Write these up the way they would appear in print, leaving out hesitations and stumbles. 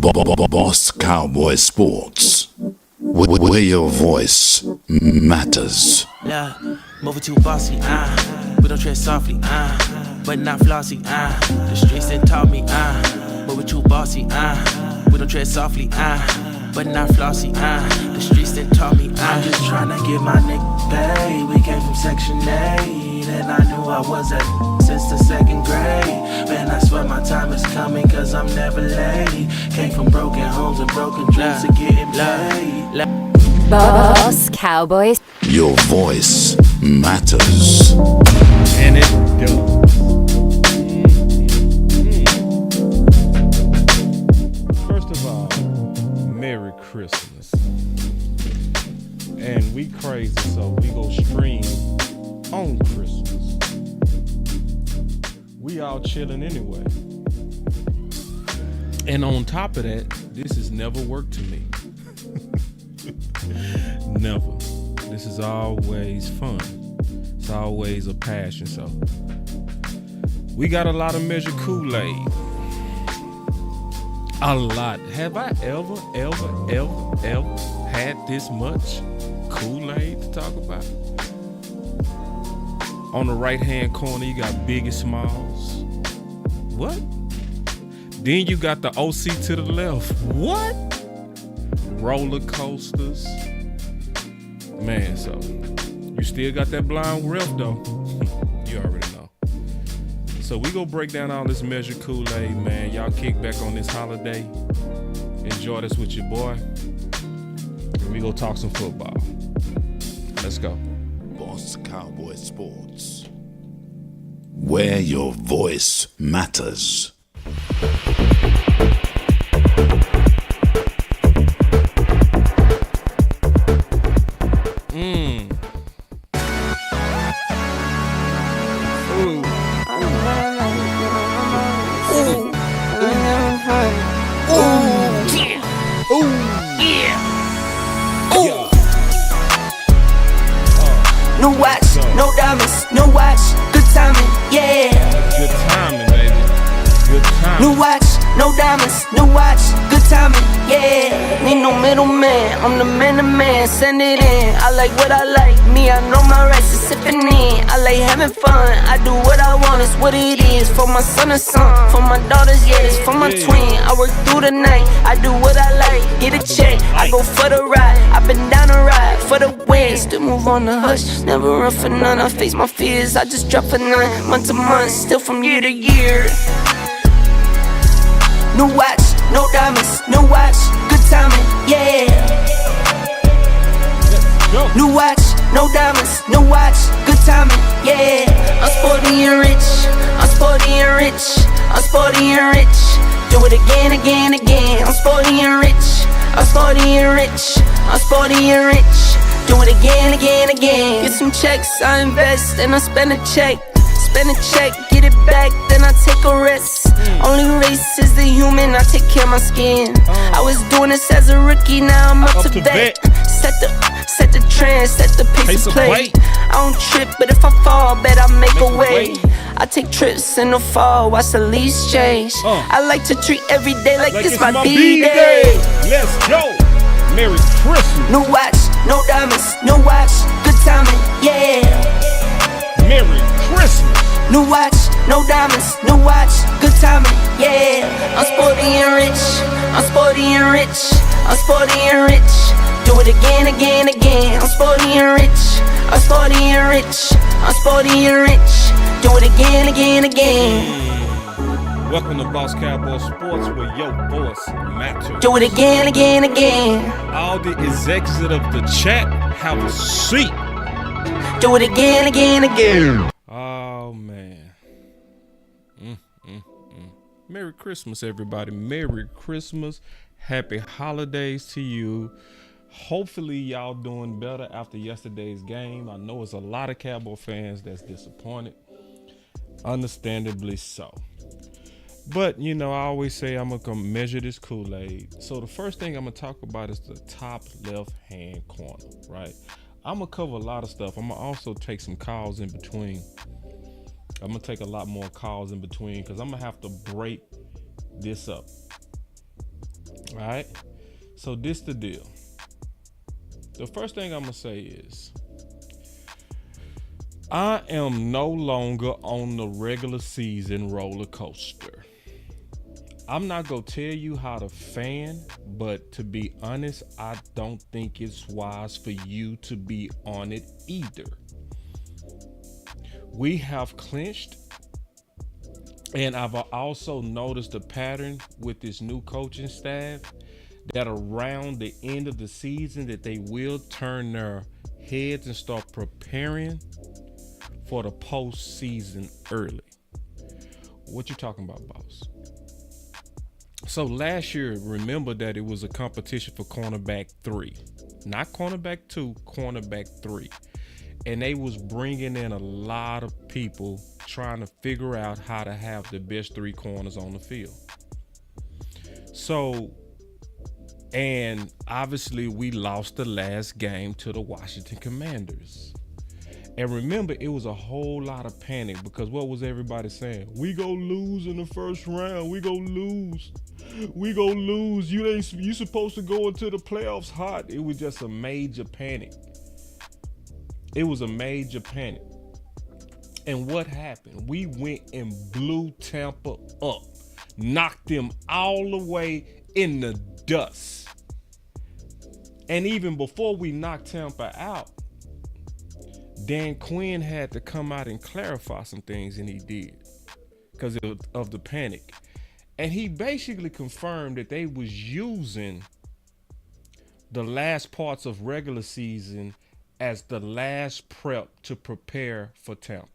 Boss Cowboy Sports, where your voice matters. Yeah, moving too bossy, we don't tread softly, but not flossy, the streets that taught me, moving too bossy, we don't tread softly, but not flossy, the streets that taught me, I'm just trying to get my nigga paid. We came from Section 8, and I knew I was at since the second grade. Man, I swear my time is coming, cause I'm never late. Came from broken homes and broken dreams to getting paid. Boss Cowboys. Your voice matters. And it does. First of all, Merry Christmas. And we crazy, so we go stream on Christmas. We all chilling anyway. And on top of that, this has never worked to me. Never. This is always fun. It's always a passion. So we got a lot of measured Kool-Aid. A lot. Have I ever had this much Kool-Aid to talk about? On the right hand corner, you got Biggie Smalls. What? Then you got the OC to the left. What? Roller coasters. Man, so you still got that blind ref though. You already know. So we gonna break down all this measured Kool-Aid, man. Y'all kick back on this holiday. Enjoy this with your boy. And we gonna talk some football. Let's go. Boss Cowboy Sports, where your voice matters. No watch, no diamonds, no watch, good timing, yeah. Good timing, baby. Good timing. No watch, no diamonds, no watch, good timing, yeah. Need no middleman, I'm the man, send it in. I like what I like, me, I know my rights is sipping in. I like having fun, I do what I want, it's what it is. For my son and son, for my daughters, yeah, it's for my twin. I work through the night, I do what I like, get a check, I go for the ride. I've been down a ride for the win, still move on the hush, never run for none. I face my fears, I just drop for none, month to month, still from year to year. No watch, no diamonds, no watch, good timing, yeah. No watch, no diamonds, no watch, good timing, yeah. I'm sporty and rich, I'm sporty and rich, I'm sporty and rich. Do it again, again, again. I'm sporty and rich, I'm sporty and rich, I'm sporty and rich. Do it again, again, again. Get some checks, I invest, and I spend a check. Spend a check, get it back, then I take a rest. Only race is the human, I take care of my skin. I was doing this as a rookie, now I'm up to vet. Set the trend, set the pace of play. I don't trip, but if I fall, bet I make a way. I take trips in the fall, watch the leaves change. I like to treat every day like it's my B-day. Let's go. Merry Christmas. No watch, no diamonds, no watch, good timing, yeah. Merry Christmas. No watch, no diamonds, no watch, good timing, yeah. I'm sporty and rich, I'm sporty and rich, I'm sporty and rich. Do it again, again, again. I'm sporty and rich, I'm sporty and rich, I'm sporty and rich. Do it again, again, again. Welcome to Boss Cowboy Sports, where your voice matters. Do it again, again, again. All the executives of the chat have a seat. Do it again, again, again. Oh, man. Merry Christmas, everybody. Merry Christmas. Happy holidays to you. Hopefully, y'all doing better after yesterday's game. I know it's a lot of Cowboy fans that's disappointed. Understandably so. But, you know, I always say I'm going to measure this Kool-Aid. So the first thing I'm going to talk about is the top left-hand corner, right? I'm going to cover a lot of stuff. I'm going to also take some calls in between. I'm going to take a lot more calls in between because I'm going to have to break this up. All right. So this the deal. The first thing I'm gonna say is I am no longer on the regular season roller coaster. I'm not gonna tell you how to fan, but to be honest, I don't think it's wise for you to be on it either. We have clinched, and I've also noticed a pattern with this new coaching staff that around the end of the season that they will turn their heads and start preparing for the postseason early. What you talking about, boss? So last year, remember that it was a competition for cornerback 3, not cornerback 2, cornerback 3. And they was bringing in a lot of people trying to figure out how to have the best 3 corners on the field. So, and obviously we lost the last game to the Washington Commanders. And remember, it was a whole lot of panic because what was everybody saying? We go lose in the first round. We go lose. We go lose. You supposed to go into the playoffs hot. It was just a major panic. It was a major panic. And what happened? We went and blew Tampa up. Knocked them all the way in the dust. And even before we knocked Tampa out, Dan Quinn had to come out and clarify some things, and he did because of the panic. And he basically confirmed that they was using the last parts of regular season as the last prep to prepare for Tampa.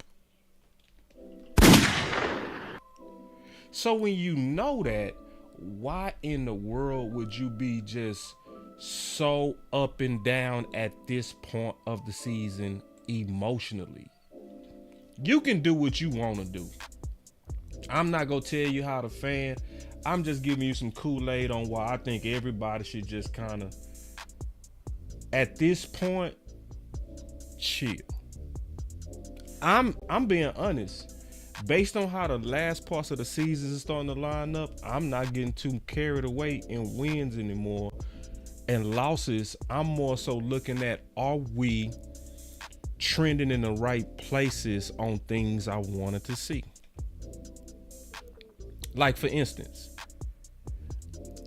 So when you know that, why in the world would you be just so up and down at this point of the season emotionally? You can do what you want to do. I'm not gonna tell you how to fan. I'm just giving you some Kool-Aid on why I think everybody should just kind of, at this point, chill. I'm being honest. Based on how the last parts of the season is starting to line up, I'm not getting too carried away in wins anymore and losses. I'm more so looking at, are we trending in the right places on things I wanted to see? Like, for instance,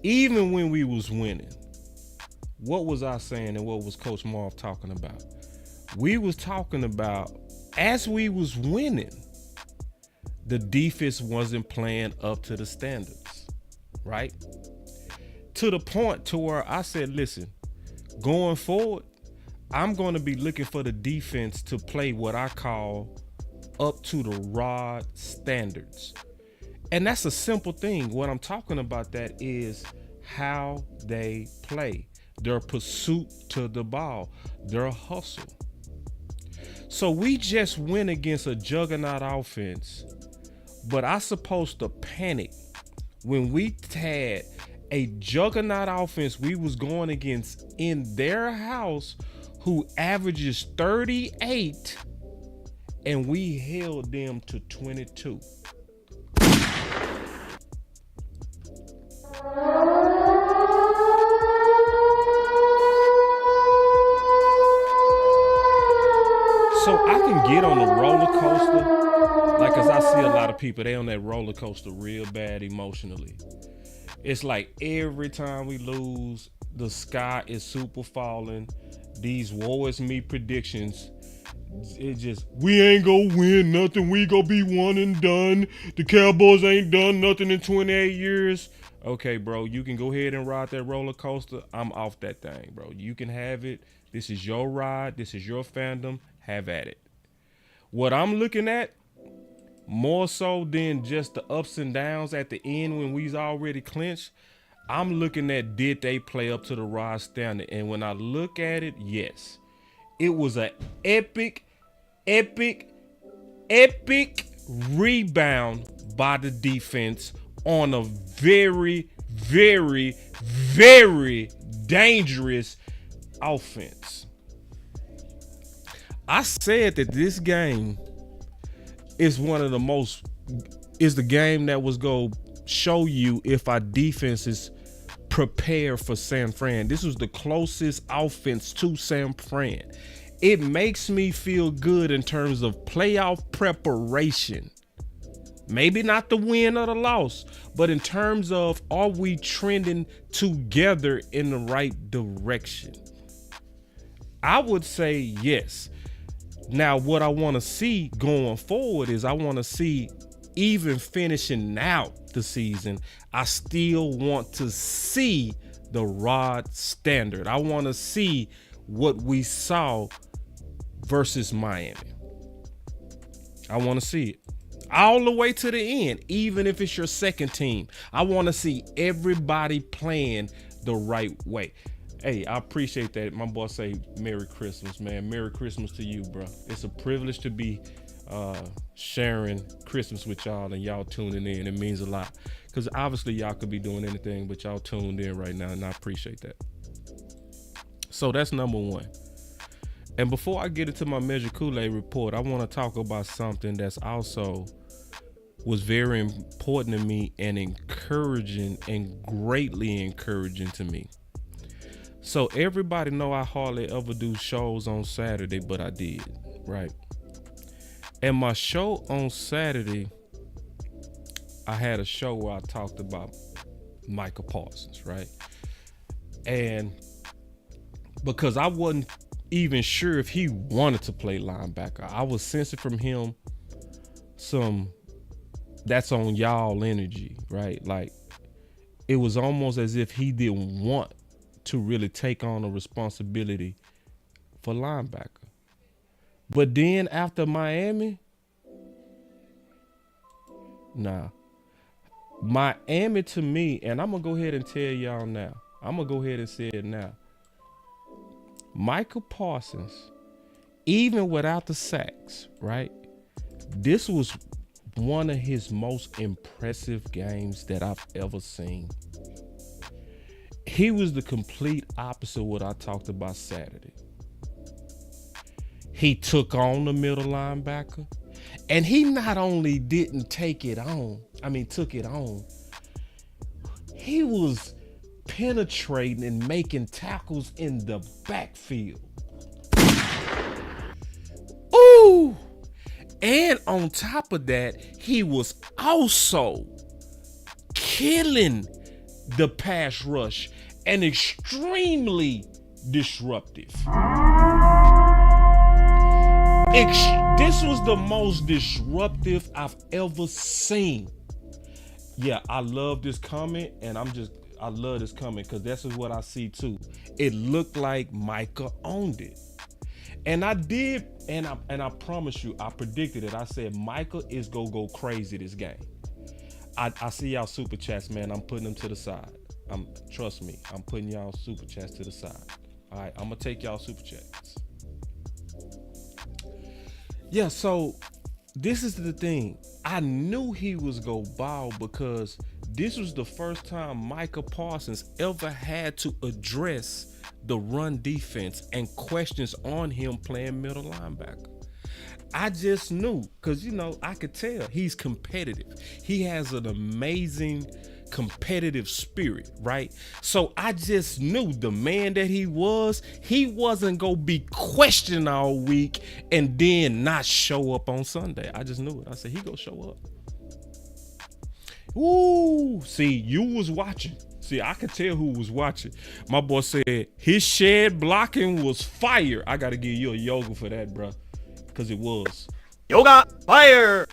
even when we was winning, what was I saying and what was Coach Marv talking about? We was talking about, as we was winning, the defense wasn't playing up to the standards, right? To the point to where I said, listen, going forward, I'm going to be looking for the defense to play what I call up to the rod standards. And that's a simple thing. What I'm talking about that is how they play, their pursuit to the ball, their hustle. So we just went against a juggernaut offense, but I supposed to panic when we had a juggernaut offense we was going against in their house who averages 38 and we held them to 22. So I can get on a roller coaster, like, cause I see a lot of people, they on that roller coaster real bad emotionally. It's like every time we lose, the sky is super falling. These woe is me predictions, it just, we ain't gonna win nothing. We gonna be one and done. The Cowboys ain't done nothing in 28 years. Okay, bro, you can go ahead and ride that roller coaster. I'm off that thing, bro. You can have it. This is your ride. This is your fandom. Have at it. What I'm looking at, more so than just the ups and downs at the end when we's already clinched, I'm looking at, did they play up to the rod standard? And when I look at it, yes. It was an epic rebound by the defense on a very, very, very dangerous offense. I said that this game is the game that was going to show you if our defense is prepare for San Fran. This was the closest offense to San Fran. It makes me feel good in terms of playoff preparation. Maybe not the win or the loss, but in terms of, are we trending together in the right direction? I would say yes. Now, what I want to see going forward is I want to see, even finishing out the season, I still want to see the Rod standard. I want to see what we saw versus Miami. I want to see it all the way to the end, even if it's your second team. I want to see everybody playing the right way. Hey, I appreciate that. My boy say Merry Christmas, man. Merry Christmas to you, bro. It's a privilege to be sharing Christmas with y'all and y'all tuning in. It means a lot, because obviously y'all could be doing anything, but y'all tuned in right now, and I appreciate that. So that's number one. And before I get into my Measure Kool-Aid report, I want to talk about something that's also was very important to me and encouraging and greatly encouraging to me. So everybody know I hardly ever do shows on Saturday, but I did, right? And my show on Saturday, I had a show where I talked about Micah Parsons, right? And because I wasn't even sure if he wanted to play linebacker, I was sensing from him some that's on y'all energy, right? Like, it was almost as if he didn't want to really take on a responsibility for linebacker. But then after Miami, Miami to me, and I'm going to go ahead and tell y'all now, I'm going to go ahead and say it now. Micah Parsons, even without the sacks, right? This was one of his most impressive games that I've ever seen. He was the complete opposite of what I talked about Saturday. He took on the middle linebacker, and he not only didn't took it on, he was penetrating and making tackles in the backfield. Ooh! And on top of that, he was also killing the pass rush and extremely disruptive. This was the most disruptive I've ever seen. Yeah, I love this comment, and I love this comment because this is what I see too. It looked like Micah owned it. And I did, and I promise you, I predicted it. I said Micah is gonna go crazy this game. I see y'all super chats, man. I'm putting them to the side. Trust me, I'm putting y'all super chats to the side. All right, I'm gonna take y'all super chats. Yeah, so this is the thing. I knew he was gonna ball because this was the first time Micah Parsons ever had to address the run defense and questions on him playing middle linebacker. I just knew, because, I could tell he's competitive. He has an amazing competitive spirit, right? So I just knew the man that he wasn't going to be questioned all week and then not show up on Sunday. I just knew it. I said, he going to show up. Ooh, see, you was watching. See, I could tell who was watching. My boy said his shed blocking was fire. I got to give you a yoga for that, bro, because it was. Yoga fire.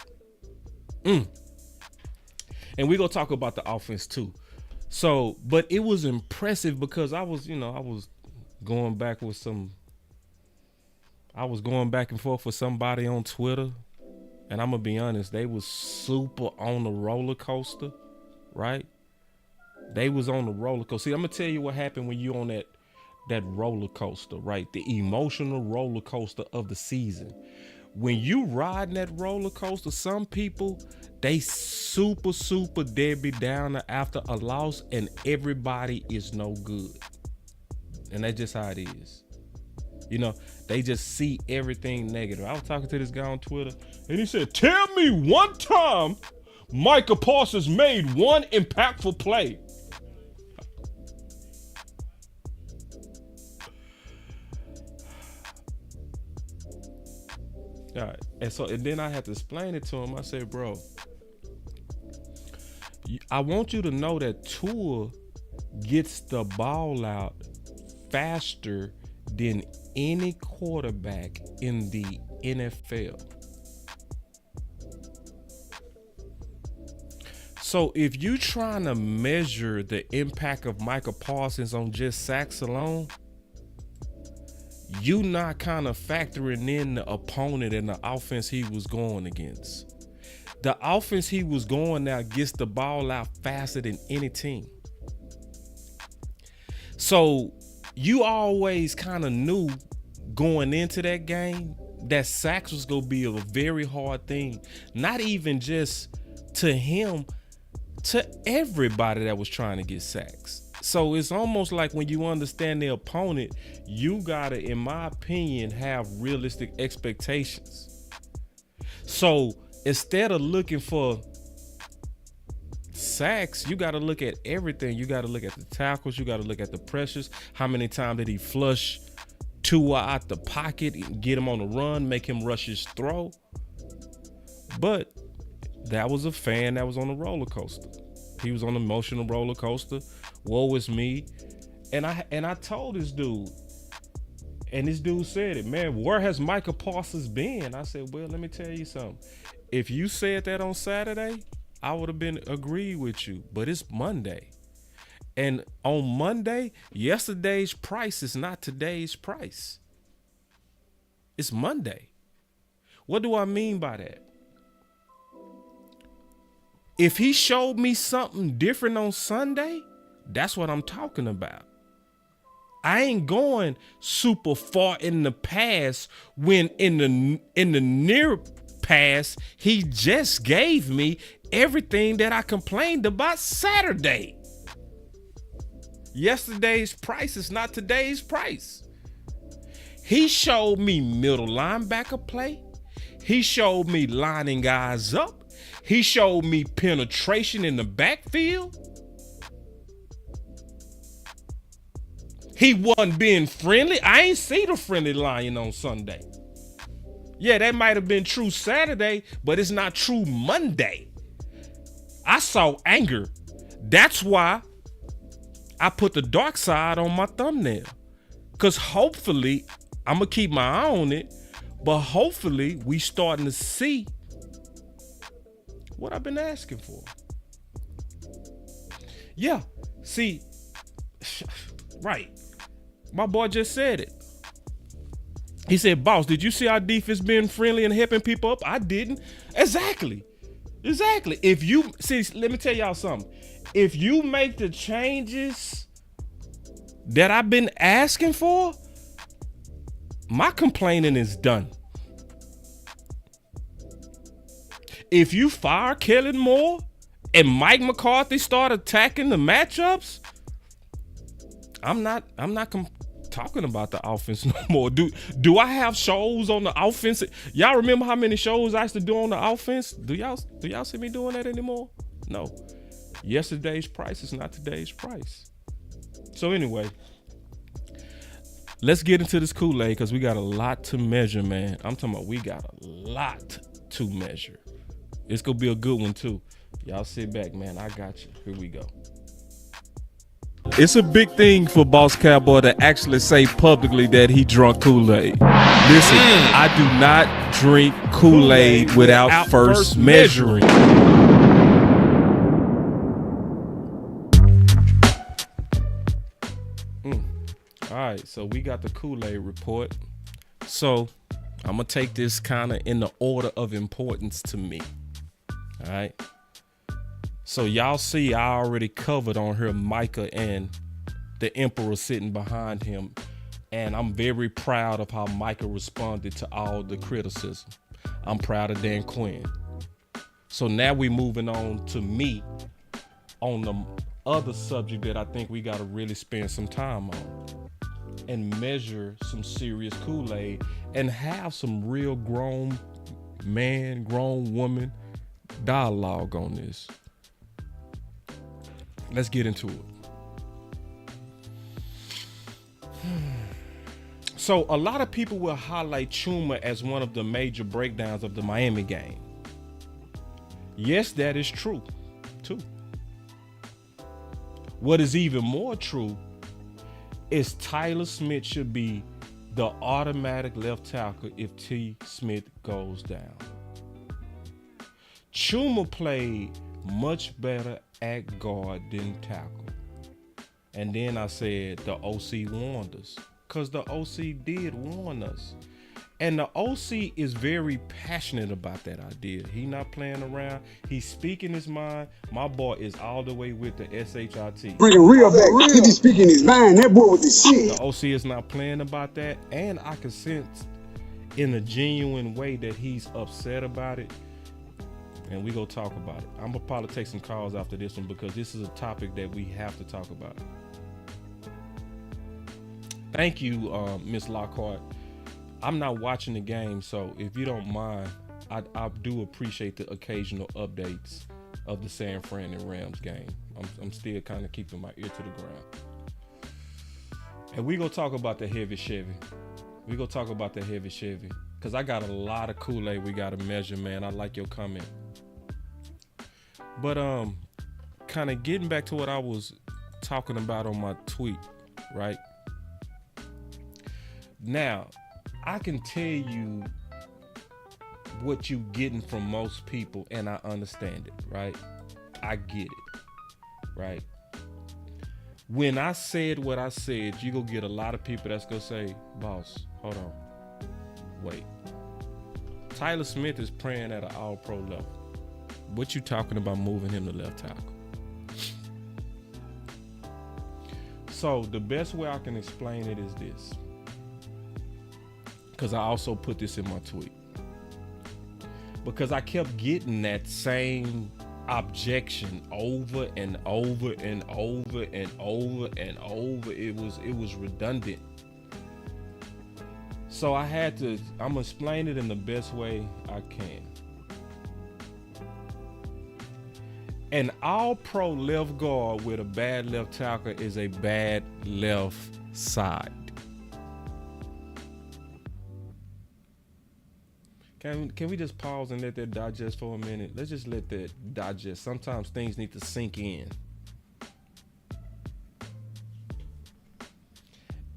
And we're going to talk about the offense too. So, but it was impressive because I was going back and forth with somebody on Twitter. And I'm going to be honest, they was super on the roller coaster, right? They was on the roller coaster. See, I'm going to tell you what happened when you on that roller coaster, right? The emotional roller coaster of the season. When you riding that roller coaster, some people, they super Debbie Downer after a loss, and everybody is no good. And that's just how it is. They just see everything negative. I was talking to this guy on Twitter, and he said, tell me one time Micah Parsons made one impactful play. All right. And then I had to explain it to him. I said, bro, I want you to know that Tua gets the ball out faster than any quarterback in the NFL. So if you trying to measure the impact of Micah Parsons on just sacks alone, you not kind of factoring in the opponent and the offense he was going against. The offense he was going now gets the ball out faster than any team. So you always kind of knew going into that game that sacks was going to be a very hard thing. Not even just to him, to everybody that was trying to get sacks. So it's almost like when you understand the opponent, you gotta, in my opinion, have realistic expectations. So instead of looking for sacks, you gotta look at everything. You gotta look at the tackles. You gotta look at the pressures. How many times did he flush Tua out the pocket, get him on the run, make him rush his throw? But that was a fan that was on a roller coaster. He was on an emotional roller coaster. Woe is me. And I told this dude, and this dude said it, man, where has Micah Parsons been? I said, well, let me tell you something. If you said that on Saturday, I would have been agreed with you. But it's Monday. And on Monday, yesterday's price is not today's price. It's Monday. What do I mean by that? If he showed me something different on Sunday, that's what I'm talking about. I ain't going super far in the past when in the near past, he just gave me everything that I complained about Saturday. Yesterday's price is not today's price. He showed me middle linebacker play. He showed me lining guys up. He showed me penetration in the backfield. He wasn't being friendly. I ain't see the friendly lion on Sunday. Yeah, that might have been true Saturday, but it's not true Monday. I saw anger. That's why I put the dark side on my thumbnail. Because hopefully, I'm going to keep my eye on it, but hopefully we starting to see what I've been asking for. Yeah, see, right. My boy just said it. He said, boss, did you see our defense being friendly and helping people up? I didn't. Exactly. If you, see, let me tell y'all something. If you make the changes that I've been asking for, my complaining is done. If you fire Kellen Moore and Mike McCarthy start attacking the matchups, I'm not talking about the offense no more. Do I have shows on the offense? Y'all remember how many shows I used to do on the offense? Do y'all see me doing that anymore? No. Yesterday's price is not today's price. So anyway, let's get into this Kool-Aid because we got a lot to measure, man. I'm talking about we got a lot to measure. It's going to be a good one, too. Y'all sit back, man. I got you. Here we go. It's a big thing for Boss Cowboy to actually say publicly that he drunk Kool-Aid. Listen, I do not drink Kool-Aid without first measuring. All right, so we got the Kool-Aid report. So I'm going to take this kind of in the order of importance to me. All right. So y'all see I already covered on here Micah and the Emperor sitting behind him. And I'm very proud of how Micah responded to all the criticism. I'm proud of Dan Quinn. So now we're moving on to me on the other subject that I think we got to really spend some time on and measure some serious Kool-Aid and have some real grown man, grown woman dialogue on this. Let's get into it. So a lot of people will highlight Chuma as one of the major breakdowns of the Miami game. Yes, that is true, too. What is even more true is Tyler Smith should be the automatic left tackle if T. Smith goes down. Chuma played much better at guard than tackle. And then I said the OC warned us, because the OC did warn us. And the OC is very passionate about that idea. He not playing around. He's speaking his mind. My boy is all the way with the SHIT. Bringing real back. He be speaking his mind. That boy with the shit. The OC is not playing about that. And I can sense in a genuine way that he's upset about it. And we go talk about it. I'm going to probably take some calls after this one because this is a topic that we have to talk about. Thank you, Miss Lockhart. I'm not watching the game, so if you don't mind, I do appreciate the occasional updates of the San Fran and Rams game. I'm still kind of keeping my ear to the ground. And we gonna talk about the heavy Chevy. Because I got a lot of Kool-Aid we got to measure, man. I like your comment. But kind of getting back to what I was talking about on my tweet, right? Now, I can tell you what you getting from most people, and I understand it, right? I get it, right? When I said what I said, you gonna get a lot of people that's gonna say, boss, hold on, wait. Tyler Smith is playing at an all-pro level. What you talking about moving him to left tackle? So the best way I can explain it is this. Because I also put this in my tweet. Because I kept getting that same objection over and over and over and over and over. It was redundant. So I'm gonna explain it in the best way I can. An all-pro left guard with a bad left tackle is a bad left side. Can we just pause and let that digest for a minute? Let's just let that digest. Sometimes things need to sink in.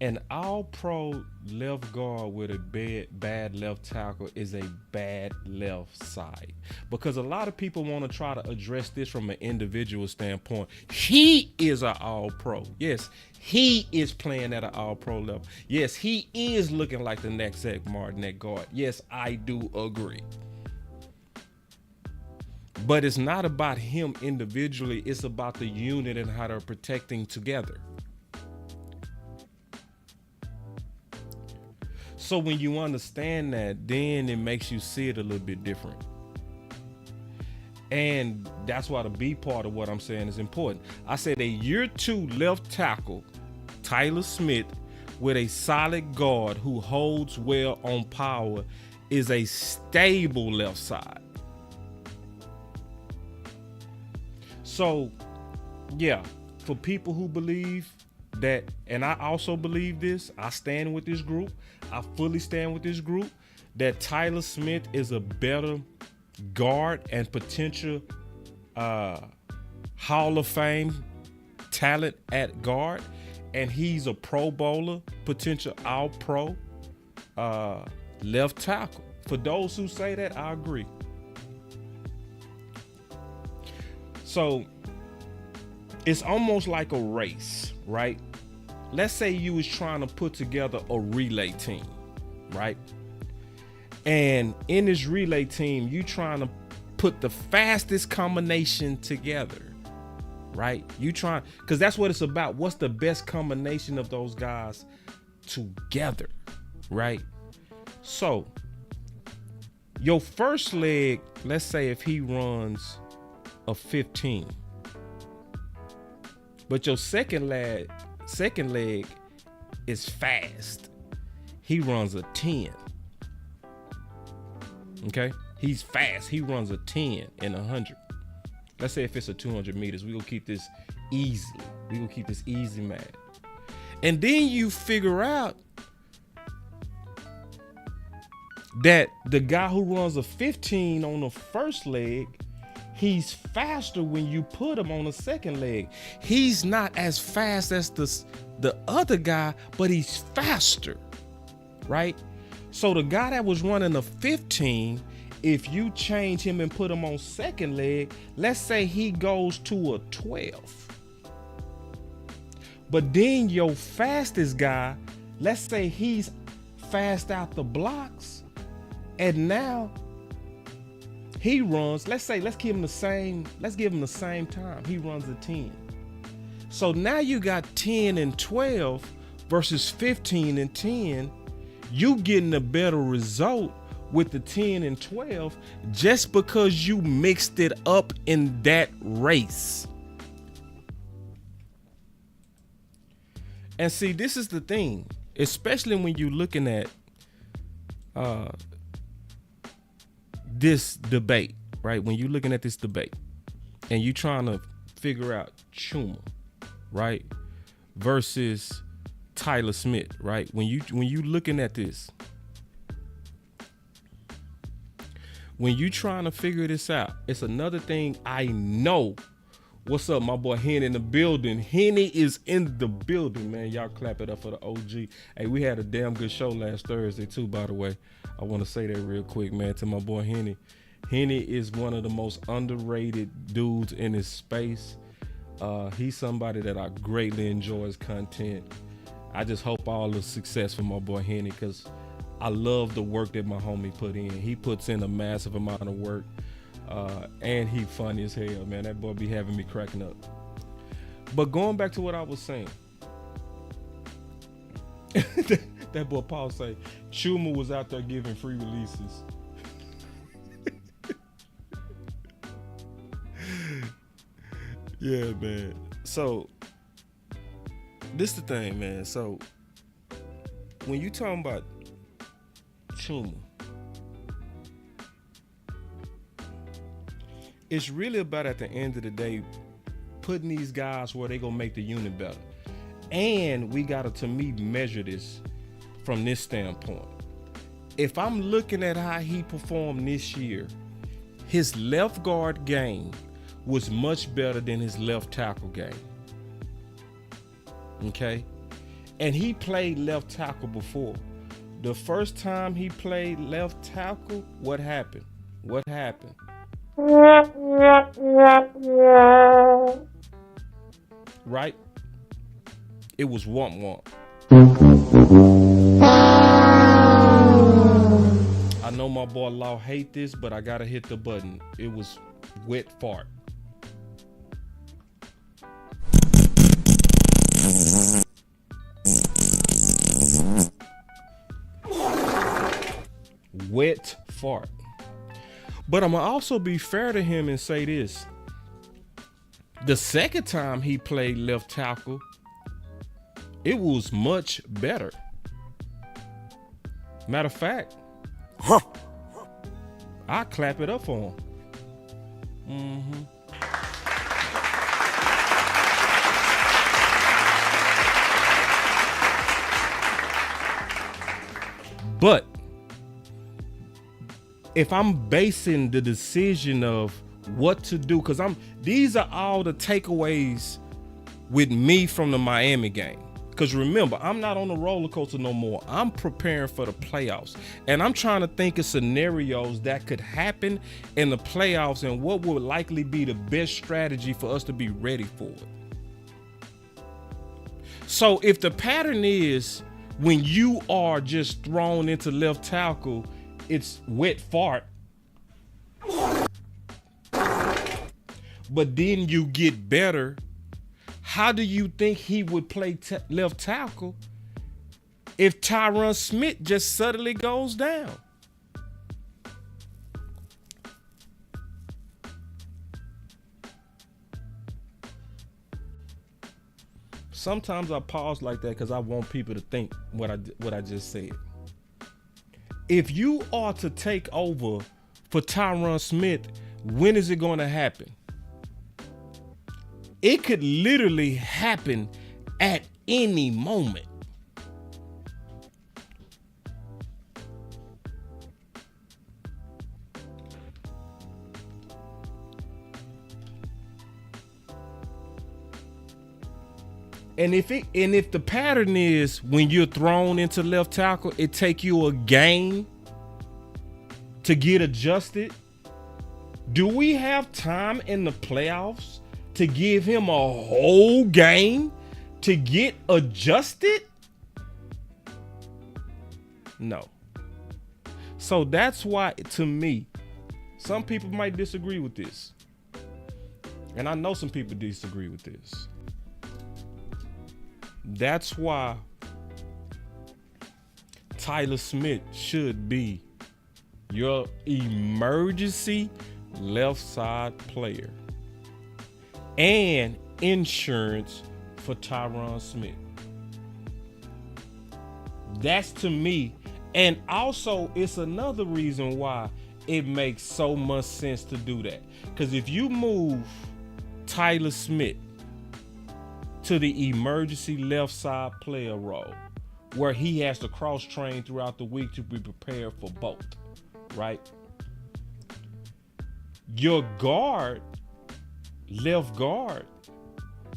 An all-pro left guard with a bad left tackle is a bad left side. Because a lot of people want to try to address this from an individual standpoint. He is an all-pro. Yes, he is playing at an all-pro level. Yes, he is looking like the next Zach Martin at guard. Yes, I do agree. But it's not about him individually. It's about the unit and how they're protecting together. So when you understand that, then it makes you see it a little bit different. And that's why the B part of what I'm saying is important. I said a year 2 left tackle, Tyler Smith, with a solid guard who holds well on power, is a stable left side. So, yeah, for people who believe that, and I also believe this, I stand with this group, I fully stand with this group, that Tyler Smith is a better guard and potential Hall of Fame talent at guard, and he's a Pro Bowler, potential All-Pro left tackle. For those who say that, I agree. So it's almost like a race, right? Let's say you was trying to put together a relay team, right? And in this relay team, you trying to put the fastest combination together, right? You trying, because that's what it's about. What's the best combination of those guys together, right? So your first leg, let's say if he runs a 15, but your second leg is fast. He runs a 10. Okay? He's fast. He runs a 10 in 100. Let's say if it's a 200 meters, we're going to keep this easy. We're going to keep this easy, man. And then you figure out that the guy who runs a 15 on the first leg, he's faster when you put him on the second leg. He's not as fast as the other guy, but he's faster, right? So the guy that was running a 15, if you change him and put him on second leg, let's say he goes to a 12. But then your fastest guy, let's say he's fast out the blocks, and now he runs, let's give him the same time. He runs a 10. So now you got 10 and 12 versus 15 and 10. You getting a better result with the 10 and 12 just because you mixed it up in that race. And see, this is the thing, especially when you're looking at this debate, right? When you're looking at this debate and you're trying to figure out Chuma, right, versus Tyler Smith, right? When you looking at this, when you trying to figure this out, it's another thing I know. What's up, my boy Henny in the building? Henny is in the building, man. Y'all clap it up for the OG. Hey, we had a damn good show last Thursday too, by the way. I want to say that real quick, man, to my boy Henny. Henny is one of the most underrated dudes in his space. He's somebody that I greatly enjoy his content. I just hope all the success for my boy Henny, because I love the work that my homie put in. He puts in a massive amount of work. And he funny as hell, man. That boy be having me cracking up. But going back to what I was saying, that boy Paul say Chuma was out there giving free releases. Yeah, man. So this the thing, man. So when you talking about Chuma, it's really about, at the end of the day, putting these guys where they gonna make the unit better. And we gotta, to me, measure this from this standpoint. If I'm looking at how he performed this year, his left guard game was much better than his left tackle game. Okay? And he played left tackle before. The first time he played left tackle, what happened? Right? It was womp womp. I know my boy Law hate this, but I gotta hit the button. It was wet fart. Wet fart. But I'm gonna also be fair to him and say this. The second time he played left tackle, it was much better. Matter of fact, I clap it up for him. But if I'm basing the decision of what to do, because these are all the takeaways with me from the Miami game. Because remember, I'm not on the roller coaster no more. I'm preparing for the playoffs. And I'm trying to think of scenarios that could happen in the playoffs and what would likely be the best strategy for us to be ready for it. So if the pattern is when you are just thrown into left tackle, it's wet fart, but then you get better, how do you think he would play left tackle if Tyron Smith just suddenly goes down? Sometimes I pause like that because I want people to think what I just said. If you are to take over for Tyron Smith, when is it going to happen? It could literally happen at any moment. And if the pattern is when you're thrown into left tackle, it take you a game to get adjusted. Do we have time in the playoffs to give him a whole game to get adjusted? No. So that's why, to me, some people might disagree with this. And I know some people disagree with this. That's why Tyler Smith should be your emergency left side player and insurance for Tyron Smith. That's to me. And also, it's another reason why it makes so much sense to do that. Because if you move Tyler Smith to the emergency left side player role, where he has to cross train throughout the week to be prepared for both, right? Your guard, left guard,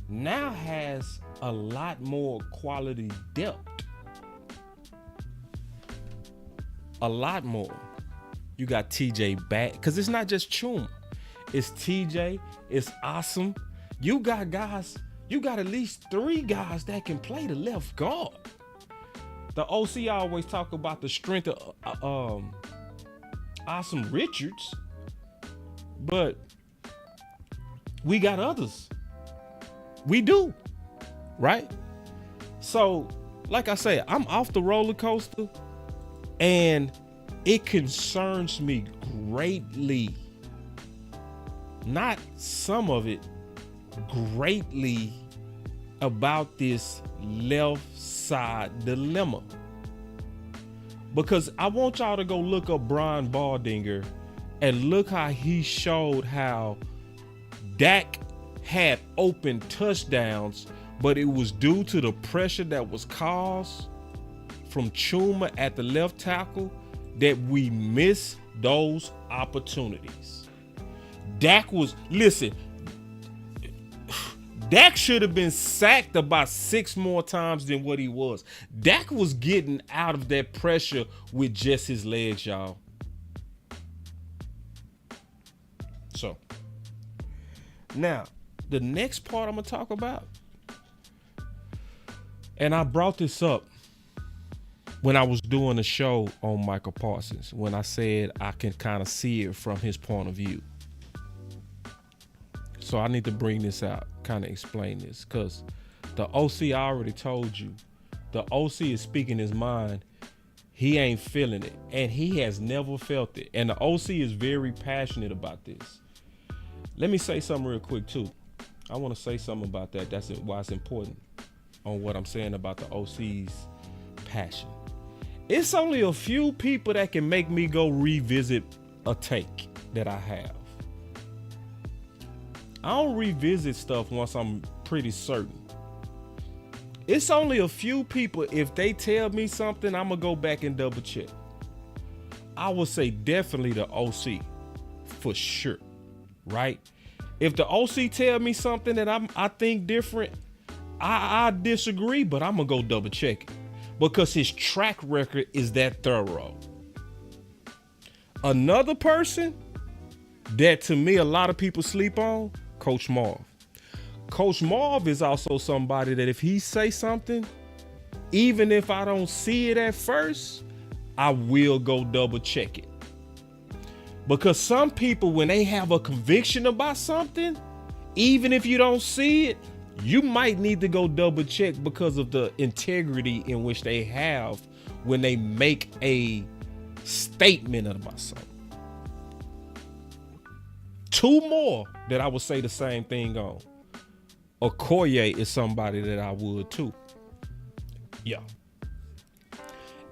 now has a lot more quality depth. A lot more. You got TJ back, because it's not just Chuma. It's TJ, it's Awesome. You got guys, you got at least 3 guys that can play the left guard. The OC always talk about the strength of Awesome Richards, but we got others. We do, right? So, like I say, I'm off the roller coaster, and it concerns me greatly. Not some of it, greatly, about this left side dilemma. Because I want y'all to go look up Brian Baldinger and look how he showed how Dak had open touchdowns, but it was due to the pressure that was caused from Chuma at the left tackle that we missed those opportunities. Dak should have been sacked about 6 more times than what he was. Dak was getting out of that pressure with just his legs, y'all. So, now, the next part I'm going to talk about, and I brought this up when I was doing a show on Michael Parsons, when I said I can kind of see it from his point of view. So I need to bring this out, kind of explain this, because the OC, I already told you, the OC is speaking his mind. He ain't feeling it, and he has never felt it. And the OC is very passionate about this. Let me say something real quick too. I want to say something about that. That's why it's important on what I'm saying about the OC's passion. It's only a few people that can make me go revisit a take that I have. I don't revisit stuff once I'm pretty certain. It's only a few people, if they tell me something, I'm going to go back and double check. I would say definitely the OC, for sure, right? If the OC tell me something that I think different, I disagree, but I'm going to go double check it because his track record is that thorough. Another person that to me a lot of people sleep on, Coach Marv. Coach Marv is also somebody that if he say something, even if I don't see it at first, I will go double check it. Because some people, when they have a conviction about something, even if you don't see it, you might need to go double check because of the integrity in which they have when they make a statement about something. 2 more that I would say the same thing on. Okoye is somebody that I would too. Yeah.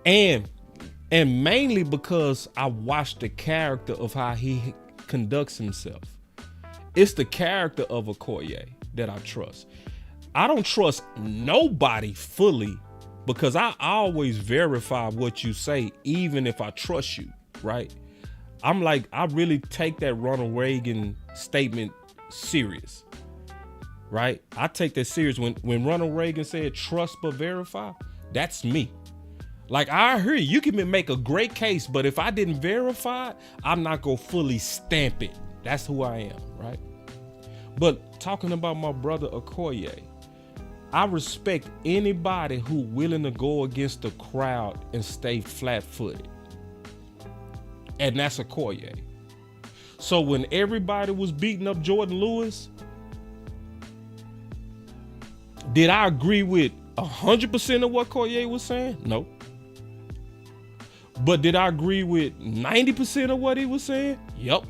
And mainly because I watched the character of how he conducts himself. It's the character of Okoye that I trust. I don't trust nobody fully because I always verify what you say, even if I trust you, right? I'm like, I really take that Ronald Reagan statement serious. right? I take that serious. When Ronald Reagan said trust but verify, that's me. Like, I hear you can make a great case, but if I didn't verify it, I'm not gonna fully stamp it. That's who I am, right? But talking about my brother Okoye, I respect anybody who willing to go against the crowd and stay flat-footed. And that's Okoye. So when everybody was beating up Jordan Lewis, did I agree with 100% of what Okoye was saying? No. But did I agree with 90% of what he was saying? Yep.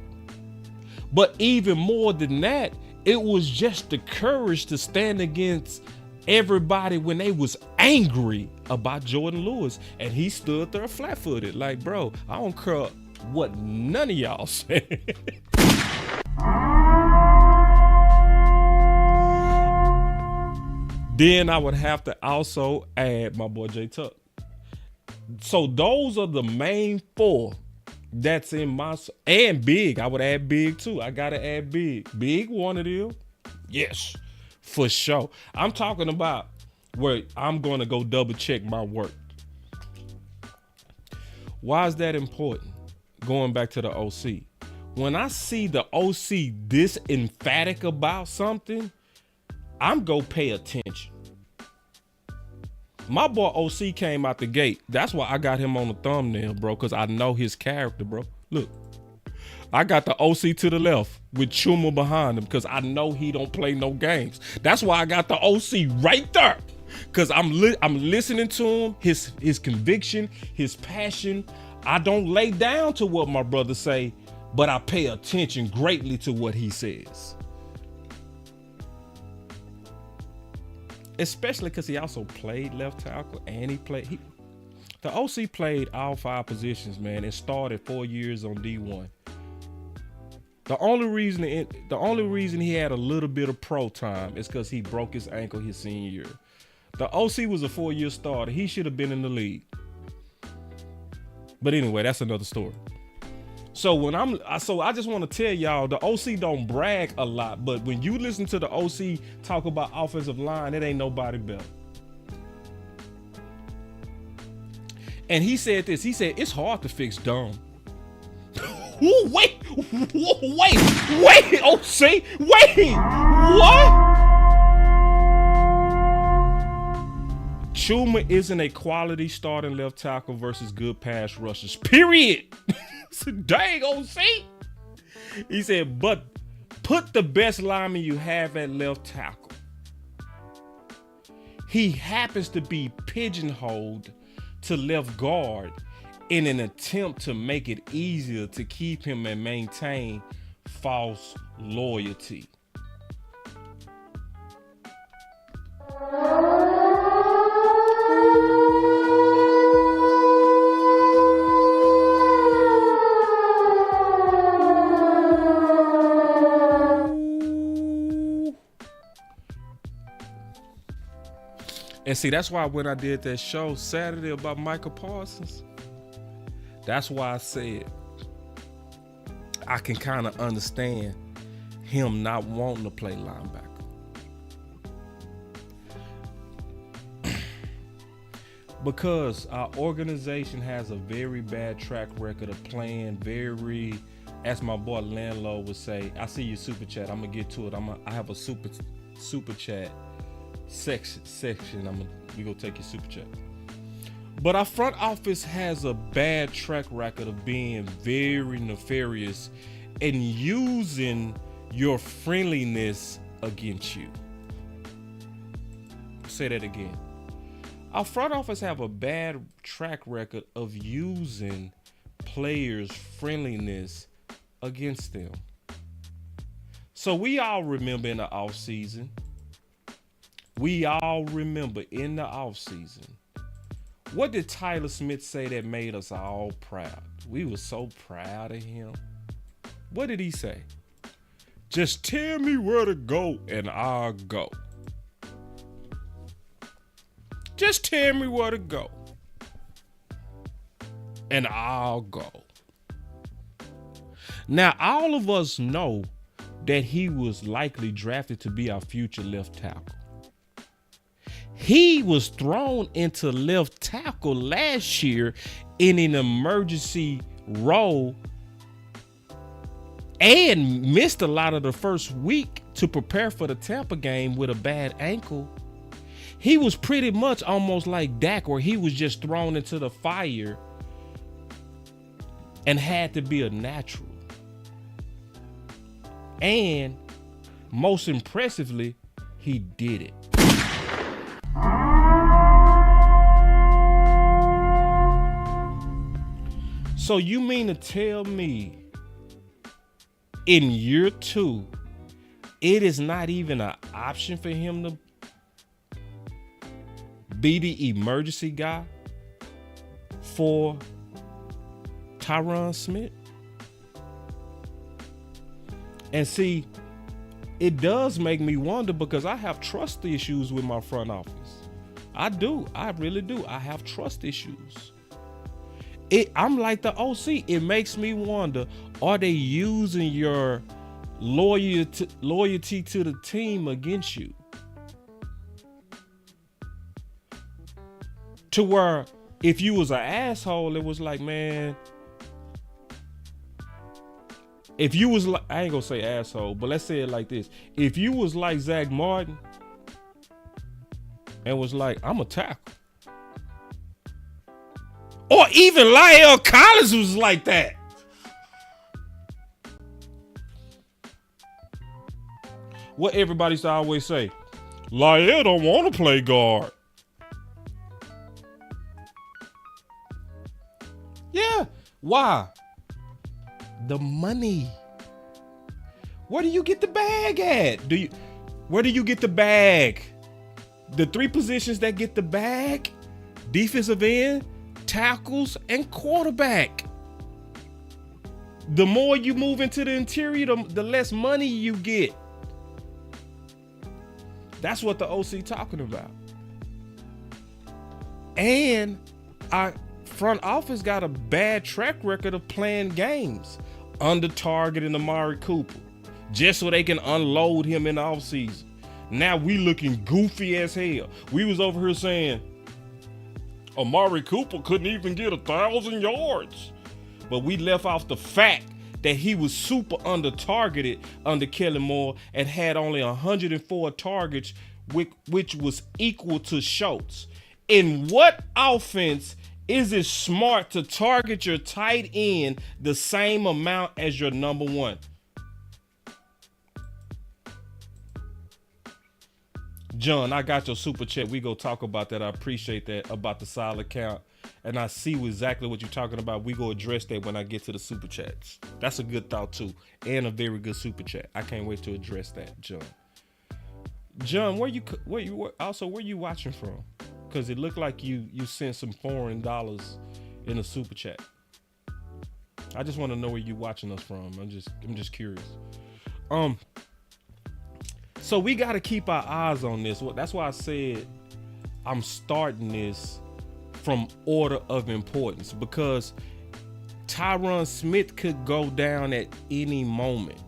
But even more than that, it was just the courage to stand against everybody when they was angry about Jordan Lewis. And he stood there flat-footed. Like, bro, I don't care what none of y'all say. Then I would have to also add my boy J Tuck. So those are the main four that's in my, and Big. I would add Big too. I gotta add Big. Big one of them. Yes, for sure. I'm talking about where I'm gonna go double check my work. Why is that important? Going back to the OC. When I see the OC this emphatic about something, I'm gonna pay attention. My boy OC came out the gate. That's why I got him on the thumbnail, bro, because I know his character, bro. Look, I got the OC to the left with Chuma behind him because I know he don't play no games. That's why I got the OC right there, because I'm listening to him, his conviction, his passion. I don't lay down to what my brother say, but I pay attention greatly to what he says. Especially because he also played left tackle and the OC played all 5 positions, man, and started 4 years on D1. The only reason he had a little bit of pro time is because he broke his ankle his senior year. The OC was a 4-year starter. He should have been in the league. But anyway, that's another story. So I just want to tell y'all, the OC don't brag a lot, but when you listen to the OC talk about offensive line, it ain't nobody better. And he said this. He said it's hard to fix dumb. Wait, OC, wait, what? Chuma isn't a quality starting left tackle versus good pass rushers, period. Dang, OC. He said, but put the best lineman you have at left tackle. He happens to be pigeonholed to left guard in an attempt to make it easier to keep him and maintain false loyalty. And see, that's why when I did that show Saturday about Michael Parsons, that's why I said I can kind of understand him not wanting to play linebacker. Because our organization has a very bad track record of playing very, as my boy Landlord would say, I see your super chat. I'm gonna get to it. I have a super chat section. We gonna take your super chat. But our front office has a bad track record of being very nefarious and using your friendliness against you. Say that again. Our front office have a bad track record of using players' friendliness against them. So we all remember in the offseason, what did Tyler Smith say that made us all proud? We were so proud of him. What did he say? Just tell me where to go and I'll go. Just tell me where to go and I'll go. Now, all of us know that he was likely drafted to be our future left tackle. He was thrown into left tackle last year in an emergency role and missed a lot of the first week to prepare for the Tampa game with a bad ankle. He was pretty much almost like Dak, where he was just thrown into the fire and had to be a natural. And most impressively, he did it. So you mean to tell me in year 2, it is not even an option for him to be the emergency guy for Tyron Smith? And see, it does make me wonder, because I have trust issues with my front office. I do. I really do. I have trust issues. I'm like the OC. It makes me wonder, are they using your loyalty to the team against you? To where if you was an asshole, it was like, man, if you was like, I ain't gonna say asshole, but let's say it like this. If you was like Zach Martin and was like, I'm a tackle. Or even Lyle Collins was like that. What everybody used to always say, Lyle don't want to play guard. Yeah. Why? The money. Where do you get the bag at? Where do you get the bag? The 3 positions that get the bag: defensive end, tackles, and quarterback. The more you move into the interior, the less money you get. That's what the OC talking about. And our front office got a bad track record of playing games under targeting Amari Cooper, just so they can unload him in the offseason. Now we looking goofy as hell. We was over here saying Amari Cooper couldn't even get 1,000 yards. But we left off the fact that he was super under targeted under Kellen Moore and had only 104 targets, which was equal to Schultz. In what offense is it smart to target your tight end the same amount as your number one? John, I got your super chat. We go talk about that. I appreciate that, about the solid count. And I see exactly what you're talking about. We go address that when I get to the super chats. That's a good thought too. And a very good super chat. I can't wait to address that, John. John, where you watching from? Because it looked like you sent some foreign dollars in a super chat. I just want to know where you watching us from. I'm just curious. So we got to keep our eyes on this. That's why I said I'm starting this from order of importance, because Tyron Smith could go down at any moment.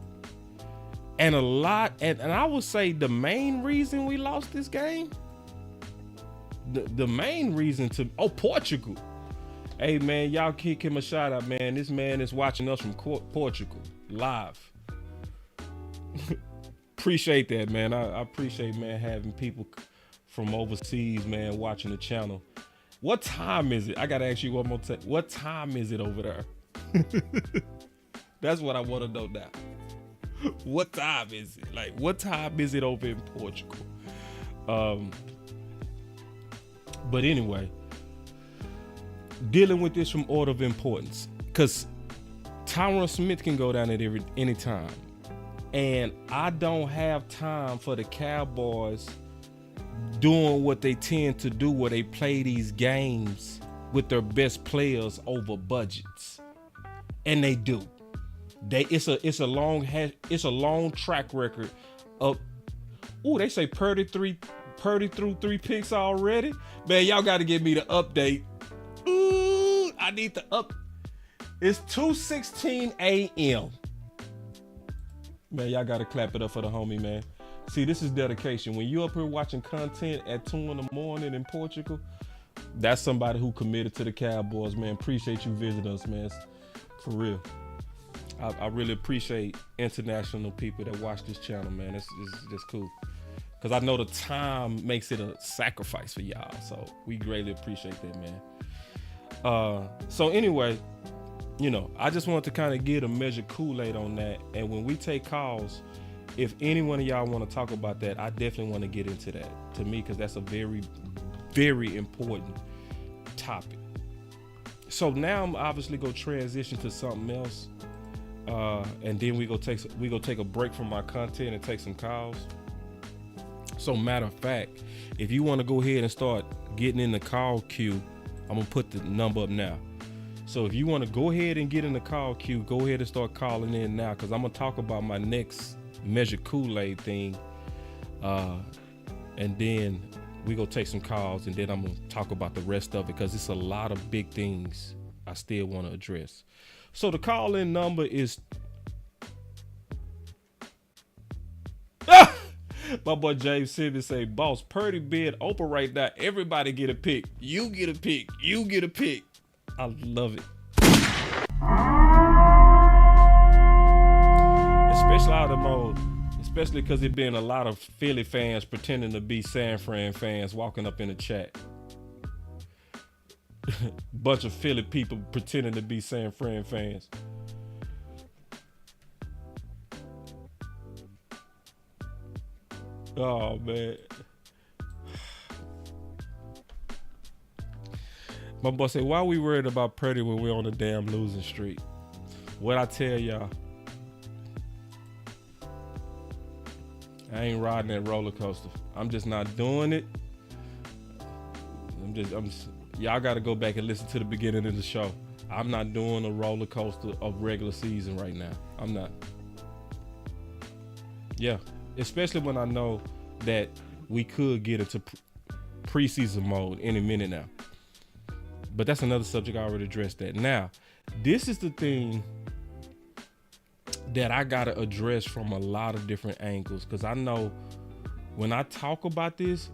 And and I would say the main reason we lost this game, the main reason Portugal. Hey man, y'all kick him a shout out, man. This man is watching us from Portugal live. Appreciate that, man. I appreciate, man, having people from overseas, man, watching the channel. What time is it? I gotta ask you one more time. What time is it over there? That's what I want to know now. What time is it? Like, what time is it over in Portugal? But anyway, dealing with this from order of importance, because Tyron Smith can go down at any time. And I don't have time for the Cowboys doing what they tend to do, where they play these games with their best players over budgets. And they do. It's a long track record of, they say Purdy threw 3 picks already. Man, y'all got to give me the update. I need the up. It's 2:16 a.m. Man, y'all gotta clap it up for the homie, man. See, this is dedication. When you up here watching content at 2 in the morning in Portugal, that's somebody who committed to the Cowboys, man. Appreciate you visiting us, man. For real. I really appreciate international people that watch this channel, man. It's just cool. Because I know the time makes it a sacrifice for y'all. So we greatly appreciate that, man. So anyway, you know, I just want to kind of get a measure Kool-Aid on that. And when we take calls, if any one of y'all want to talk about that, I definitely want to get into that, to me, because that's a very, very important topic. So now I'm obviously going to transition to something else. And then we go take a break from my content and take some calls. So matter of fact, if you want to go ahead and start getting in the call queue, I'm going to put the number up now. So if you want to go ahead and get in the call queue, go ahead and start calling in now, because I'm going to talk about my next Measure Kool-Aid thing. And then we go take some calls, and then I'm going to talk about the rest of it, because it's a lot of big things I still want to address. So the call-in number is... My boy James Simmons say, boss, Purdy bid open right now. Everybody get a pick. You get a pick. You get a pick. I love it. Especially out of mode. Especially because it been a lot of Philly fans pretending to be San Fran fans walking up in the chat. Bunch of Philly people pretending to be San Fran fans. Oh, man. My boy said, why we worried about Purdy when we're on a damn losing streak? What I tell y'all, I ain't riding that roller coaster. I'm just not doing it. Y'all got to go back and listen to the beginning of the show. I'm not doing a roller coaster of regular season right now. I'm not. Yeah. Especially when I know that we could get into preseason mode any minute now. But that's another subject. I already addressed that. Now, this is the thing that I got to address from a lot of different angles, because I know when I talk about this,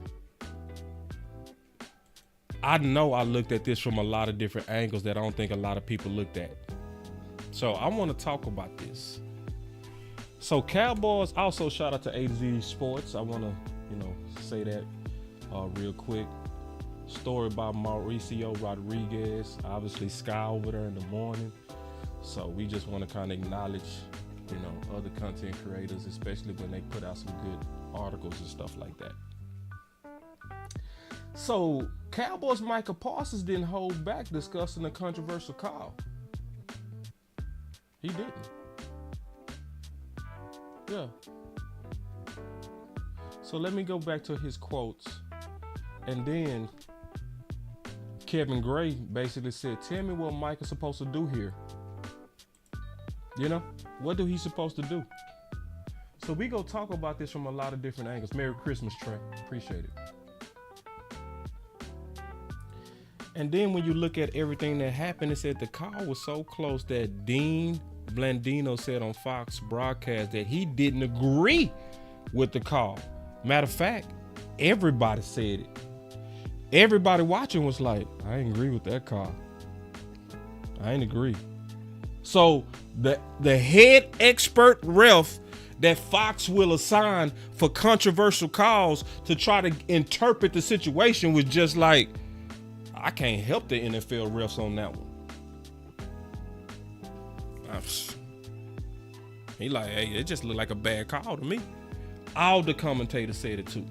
I know I looked at this from a lot of different angles that I don't think a lot of people looked at. So I want to talk about this. So Cowboys, also shout out to A to Z Sports. I want to, say that real quick. Story by Mauricio Rodriguez, obviously Sky over there in the morning. So we just want to kind of acknowledge, other content creators, especially when they put out some good articles and stuff like that. So Cowboys Micah Parsons didn't hold back discussing a controversial call. He didn't. Yeah. So let me go back to his quotes. And then Kevin Gray basically said, tell me what Mike is supposed to do here. What do he supposed to do? So we go talk about this from a lot of different angles. Merry Christmas, Trey. Appreciate it. And then when you look at everything that happened, it said the call was so close that Dean Blandino said on Fox broadcast that he didn't agree with the call. Matter of fact, everybody said it. Everybody watching was like, I ain't agree with that call. I ain't agree. So the head expert ref that Fox will assign for controversial calls to try to interpret the situation was just like, I can't help the NFL refs on that one. He like, hey, it just looked like a bad call to me. All the commentators said it too.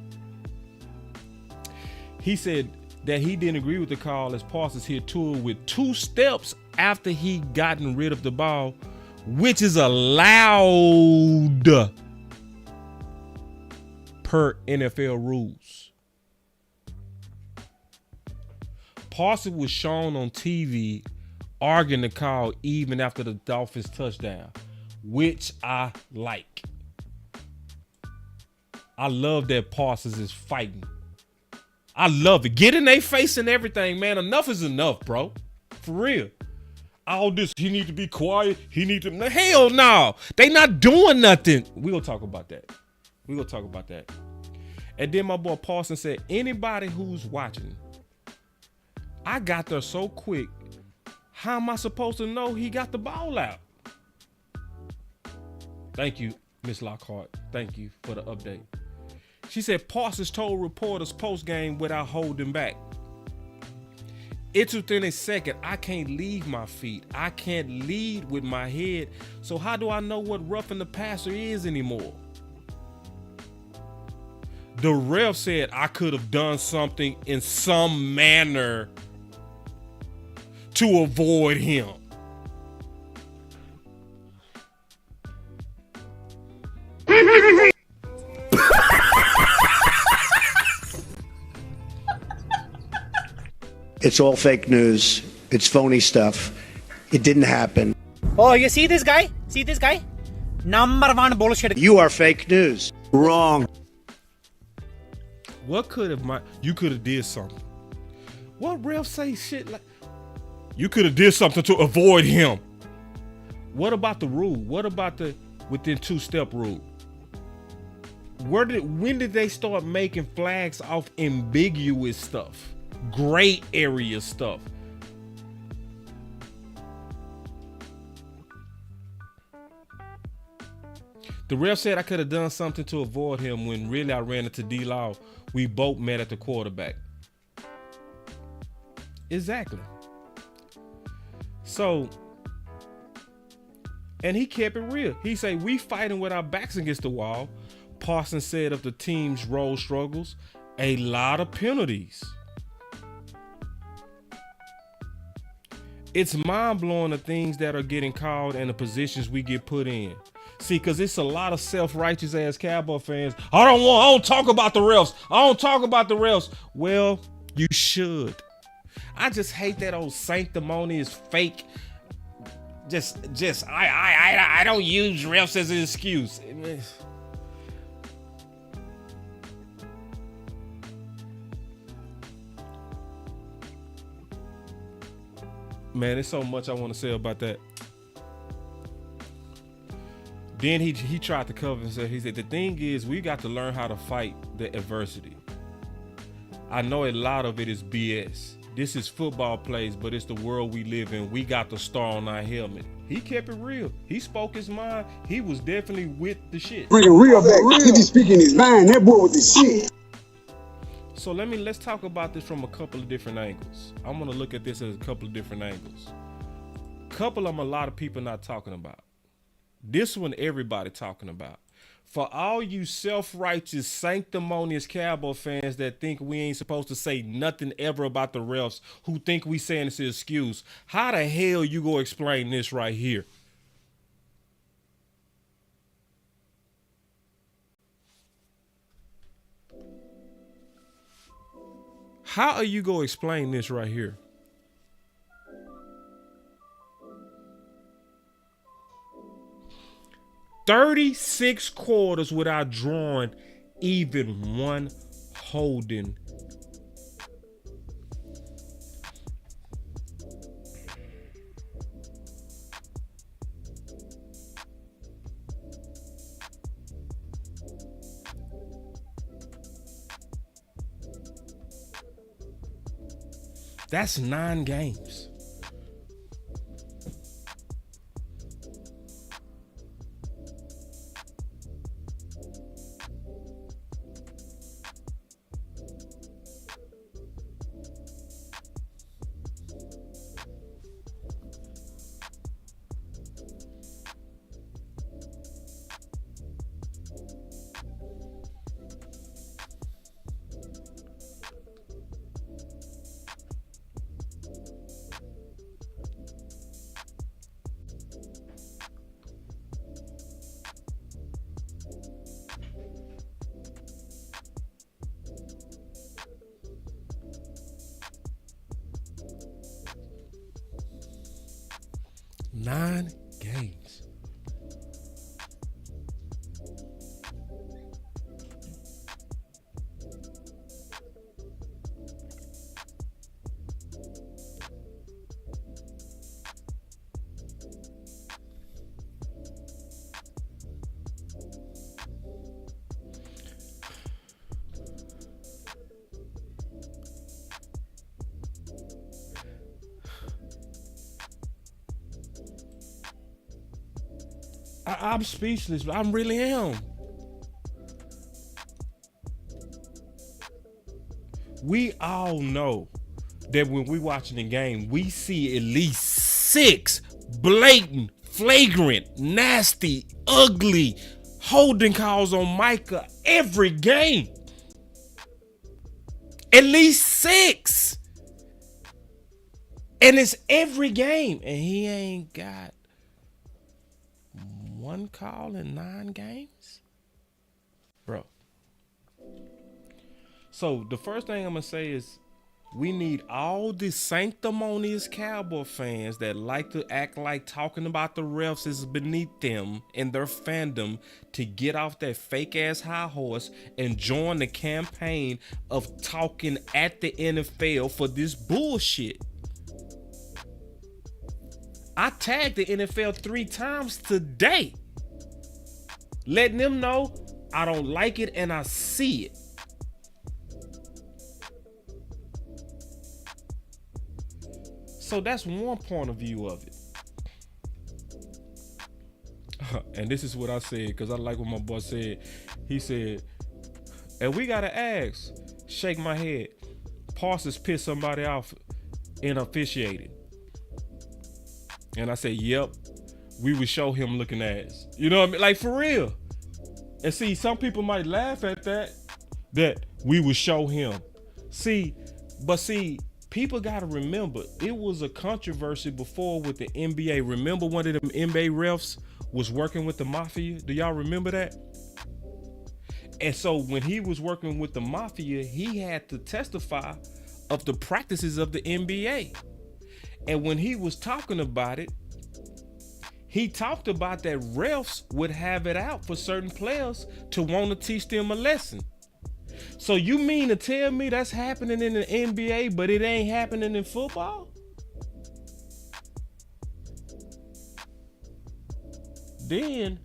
He said that he didn't agree with the call as Parsons hit Tua with 2 steps after he gotten rid of the ball, which is allowed per NFL rules. Parsons was shown on TV arguing the call even after the Dolphins touchdown, which I like. I love that Parsons is fighting. I love it. Get in their face and everything, man. Enough is enough, bro. For real. all this, he need to be quiet. He need to, hell no. They not doing nothing. We gonna talk about that. And then my boy Parson said, anybody who's watching, I got there so quick. How am I supposed to know he got the ball out? Thank you, Miss Lockhart. Thank you for the update. She said Parsons told reporters post-game without holding back. It's within a second. I can't leave my feet. I can't lead with my head. So how do I know what roughing the passer is anymore? The ref said I could have done something in some manner to avoid him. It's all fake news. It's phony stuff. It didn't happen. Oh, you see this guy? See this guy? Number one bullshit. You are fake news. Wrong. What could have you could have did something? What ref say shit like you could have did something to avoid him? What about the rule? What about the within two-step rule? When did they start making flags off ambiguous stuff? Gray area stuff. The ref said I could have done something to avoid him when really I ran into D-Law. We both met at the quarterback. Exactly. So, and he kept it real. He said, we fighting with our backs against the wall. Parsons said of the team's role struggles, a lot of penalties. It's mind-blowing the things that are getting called and the positions we get put in. See, because it's a lot of self-righteous ass Cowboy fans. I don't talk about the refs. Well, you should. I just hate that old sanctimonious fake. I don't use refs as an excuse. Man, there's so much I want to say about that. Then he tried to cover himself. He said, the thing is, we got to learn how to fight the adversity. I know a lot of it is BS. This is football plays, but it's the world we live in. We got the star on our helmet. He kept it real. He spoke his mind. He was definitely with the shit. Bringing real back. He be speaking his mind. That boy with the shit. So let's talk about this from a couple of different angles. I'm gonna look at this as a couple of different angles. Couple of them a lot of people not talking about. This one everybody talking about. For all you self-righteous, sanctimonious Cowboy fans that think we ain't supposed to say nothing ever about the refs, who think we saying it's an excuse, how the hell you gonna explain this right here? How are you going to explain this right here? "36 quarters without drawing even one holding." That's 9 games. Nine games. I'm speechless. I really am. We all know that when we watching the game, we see at least 6 blatant, flagrant, nasty, ugly holding calls on Micah every game. At least 6. And it's every game. And he ain't got 1 call in 9 games? Bro. So the first thing I'm going to say is we need all the sanctimonious Cowboy fans that like to act like talking about the refs is beneath them and their fandom to get off that fake ass high horse and join the campaign of talking at the NFL for this bullshit. I tagged the NFL 3 times today, letting them know I don't like it and I see it. So that's one point of view of it. And this is what I said, because I like what my boy said. He said, and we got to ask, shake my head, Parsons pissed somebody off in officiating. And I said, yep, we would show him looking ass. You know what I mean? Like, for real. And see, some people might laugh at that we would show him. See, people got to remember, it was a controversy before with the NBA. Remember one of them NBA refs was working with the mafia? Do y'all remember that? And so when he was working with the mafia, he had to testify of the practices of the NBA. And when he was talking about it, he talked about that refs would have it out for certain players to want to teach them a lesson. So you mean to tell me that's happening in the NBA, but it ain't happening in football? Then,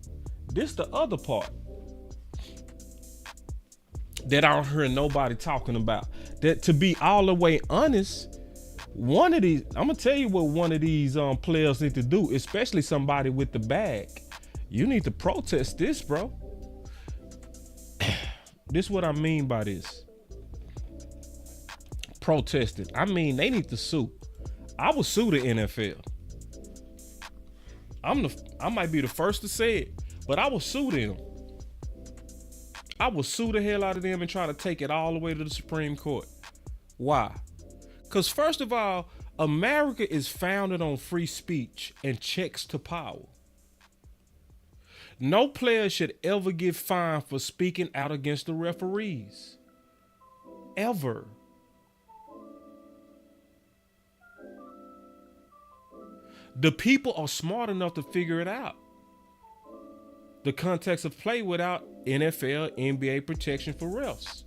this the other part that I don't hear nobody talking about. That, to be all the way honest, one of these, I'm gonna tell you what one of these players need to do, especially somebody with the bag. You need to protest this, bro. This is what I mean by this. Protesting. I mean, they need to sue. I would sue the NFL. I might be the first to say it, but I will sue them. I will sue the hell out of them and try to take it all the way to the Supreme Court. Why? Because first of all, America is founded on free speech and checks to power. No player should ever get fined for speaking out against the referees. Ever. The people are smart enough to figure it out. The context of play without NFL, NBA protection for refs.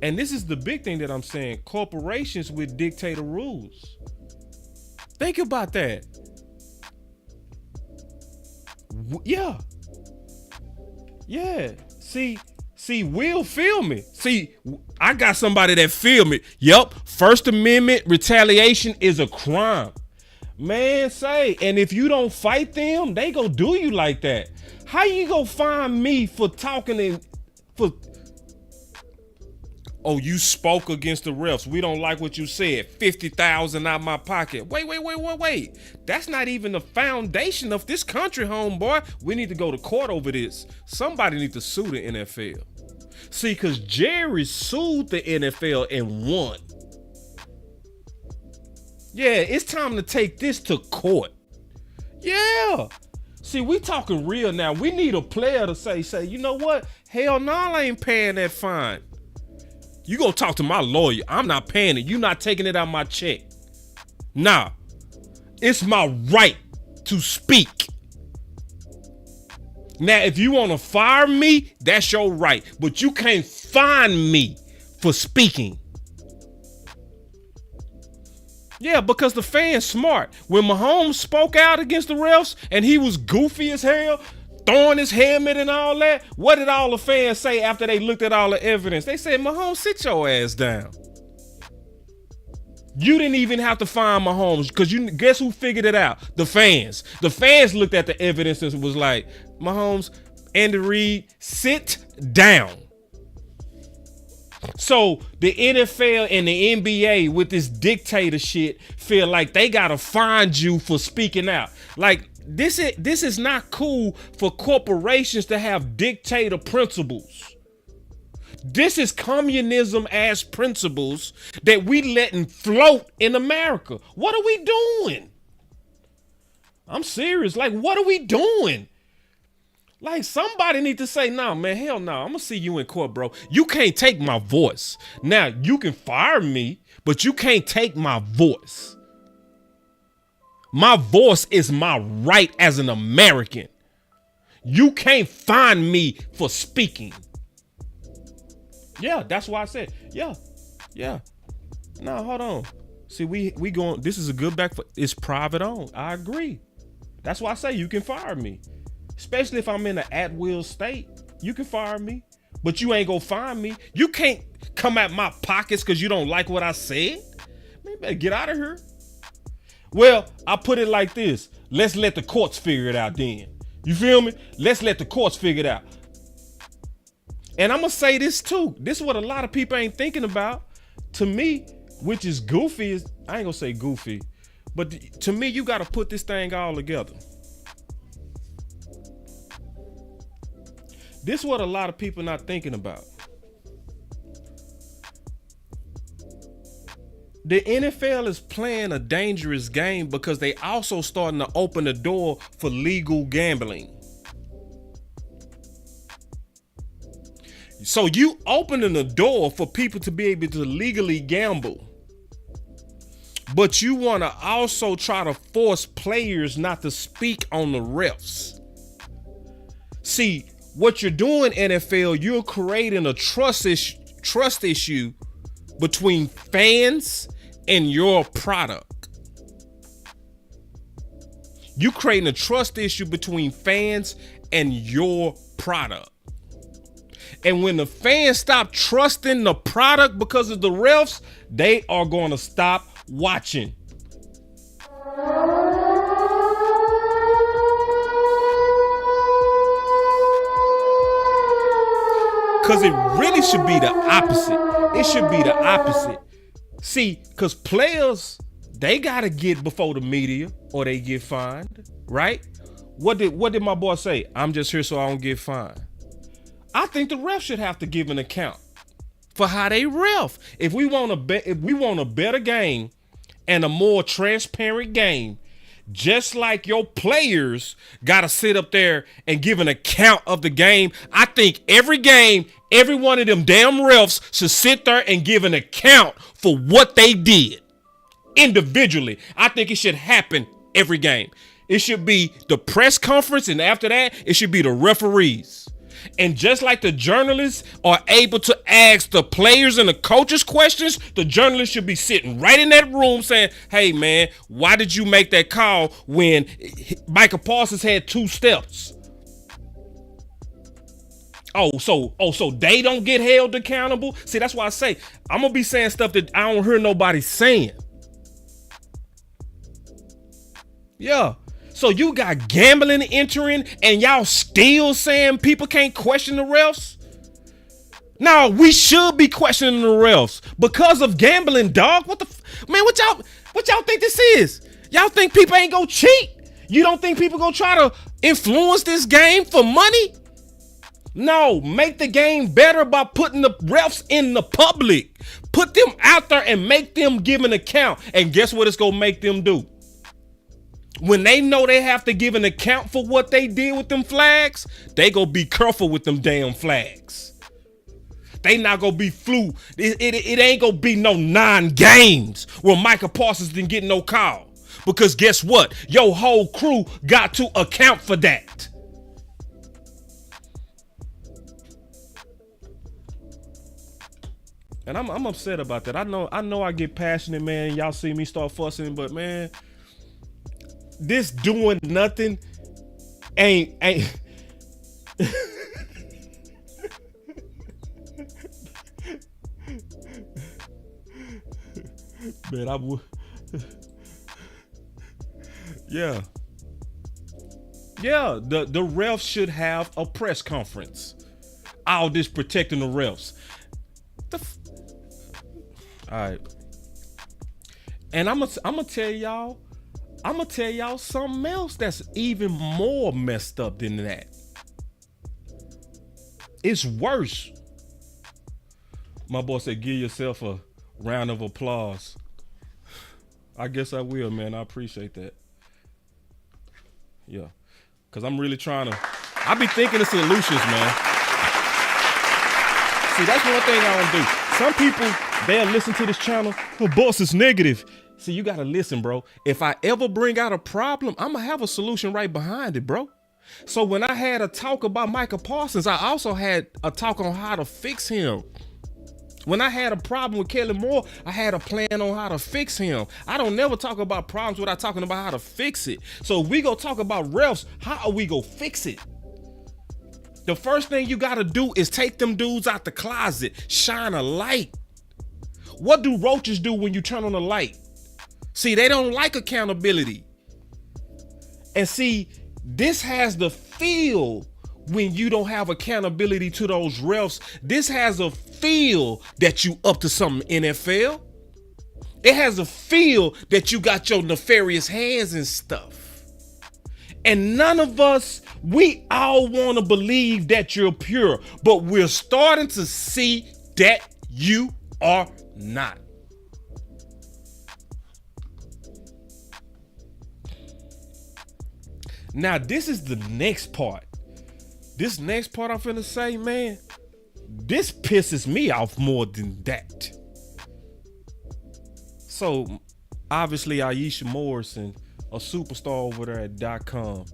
And this is the big thing that I'm saying. Corporations would dictate the rules. Think about that. Yeah. See, Will feel me. See, I got somebody that feel me. Yup. First Amendment retaliation is a crime. Man, and if you don't fight them, they go do you like that. How you gonna find me for talking oh, you spoke against the refs. We don't like what you said. 50,000 out my pocket. Wait. That's not even the foundation of this country, homeboy. We need to go to court over this. Somebody need to sue the NFL. See, because Jerry sued the NFL and won. Yeah, it's time to take this to court. Yeah. See, we talking real now. We need a player to say, you know what? Hell no, I ain't paying that fine. You go talk to my lawyer. I'm not paying it. You not taking it out of my check. Nah. It's my right to speak. Now, if you want to fire me, that's your right. But you can't fine me for speaking. Yeah, because the fans smart. When Mahomes spoke out against the refs and he was goofy as hell, throwing his helmet and all that, what did all the fans say after they looked at all the evidence? They said, Mahomes, sit your ass down. You didn't even have to find Mahomes because guess who figured it out? The fans. The fans looked at the evidence and was like, Mahomes, Andy Reid, sit down. So the NFL and the NBA with this dictator shit feel like they gotta find you for speaking out. Like this is not cool for corporations to have dictator principles. This is communism as principles that we letting float in America. What are we doing? I'm serious. Like, what are we doing? Like, somebody need to say, nah, man, hell no. I'm going to see you in court, bro. You can't take my voice. Now, you can fire me, but you can't take my voice. My voice is my right as an American. You can't fine me for speaking. Yeah, that's why I said, yeah. No, hold on. See, we going, this is a good back for, it's private owned. I agree. That's why I say you can fire me. Especially if I'm in an at-will state. You can fire me, but you ain't gonna fine me. You can't come at my pockets because you don't like what I said. Man, you better get out of here. Well, I put it like this. Let's let the courts figure it out then. You feel me? Let's let the courts figure it out. And I'm going to say this too. This is what a lot of people ain't thinking about. To me, which is goofy, is I ain't going to say goofy, but to me, you got to put this thing all together. This is what a lot of people not thinking about. The NFL is playing a dangerous game because they also starting to open the door for legal gambling. So you opening the door for people to be able to legally gamble. But you want to also try to force players not to speak on the refs. See, what you're doing, NFL, you're creating a trust issue between fans and your product. You creating a trust issue between fans and your product. And when the fans stop trusting the product because of the refs, they are going to stop watching. Because it really should be the opposite. It should be the opposite. See, because players, they got to get before the media or they get fined, right? What did my boy say? I'm just here so I don't get fined. I think the ref should have to give an account for how they ref. If we want a better game and a more transparent game, just like your players got to sit up there and give an account of the game, I think every game, every one of them damn refs should sit there and give an account for what they did individually. I think it should happen every game. It should be the press conference, and after that, it should be the referees. And just like the journalists are able to ask the players and the coaches questions, the journalists should be sitting right in that room saying, hey, man, why did you make that call when Micah Parsons had 2 steps? So they don't get held accountable? See, that's why I say I'm going to be saying stuff that I don't hear nobody saying. Yeah. So you got gambling entering and y'all still saying people can't question the refs? No, we should be questioning the refs because of gambling, dog. What y'all think this is? Y'all think people ain't gonna cheat? You don't think people gonna try to influence this game for money? No, make the game better by putting the refs in the public. Put them out there and make them give an account. And guess what it's gonna make them do? When they know they have to give an account for what they did with them flags, they gonna be careful with them damn flags. They not gonna be flu. It ain't gonna be no 9 games where Micah Parsons didn't get no call. Because guess what? Your whole crew got to account for that. And I'm upset about that. I know I get passionate, man. Y'all see me start fussing, but man, this doing nothing ain't Man, I would. Yeah. Yeah, the refs should have a press conference. All this protecting the refs. All right. And I'm gonna tell y'all something else that's even more messed up than that. It's worse. My boy said, give yourself a round of applause. I guess I will, man. I appreciate that. Yeah. Because I'm really trying to, I be thinking of solutions, man. See, that's one thing I don't do. Some people, they'll listen to this channel. Oh, boss is negative. See, you got to listen, bro. If I ever bring out a problem, I'm going to have a solution right behind it, bro. So when I had a talk about Micah Parsons, I also had a talk on how to fix him. When I had a problem with Kelly Moore, I had a plan on how to fix him. I don't never talk about problems without talking about how to fix it. So if we go talk about refs, how are we go fix it? The first thing you got to do is take them dudes out the closet, shine a light. What do roaches do when you turn on a light? See, they don't like accountability. And see, this has the feel when you don't have accountability to those refs. This has a feel that you up to something, NFL. It has a feel that you got your nefarious hands and stuff. And none of us, we all want to believe that you're pure, but we're starting to see that you are not. Now, this is the next part. This next part I'm finna say, man, this pisses me off more than that. So, obviously, Aisha Morrison, a superstar over there at .com,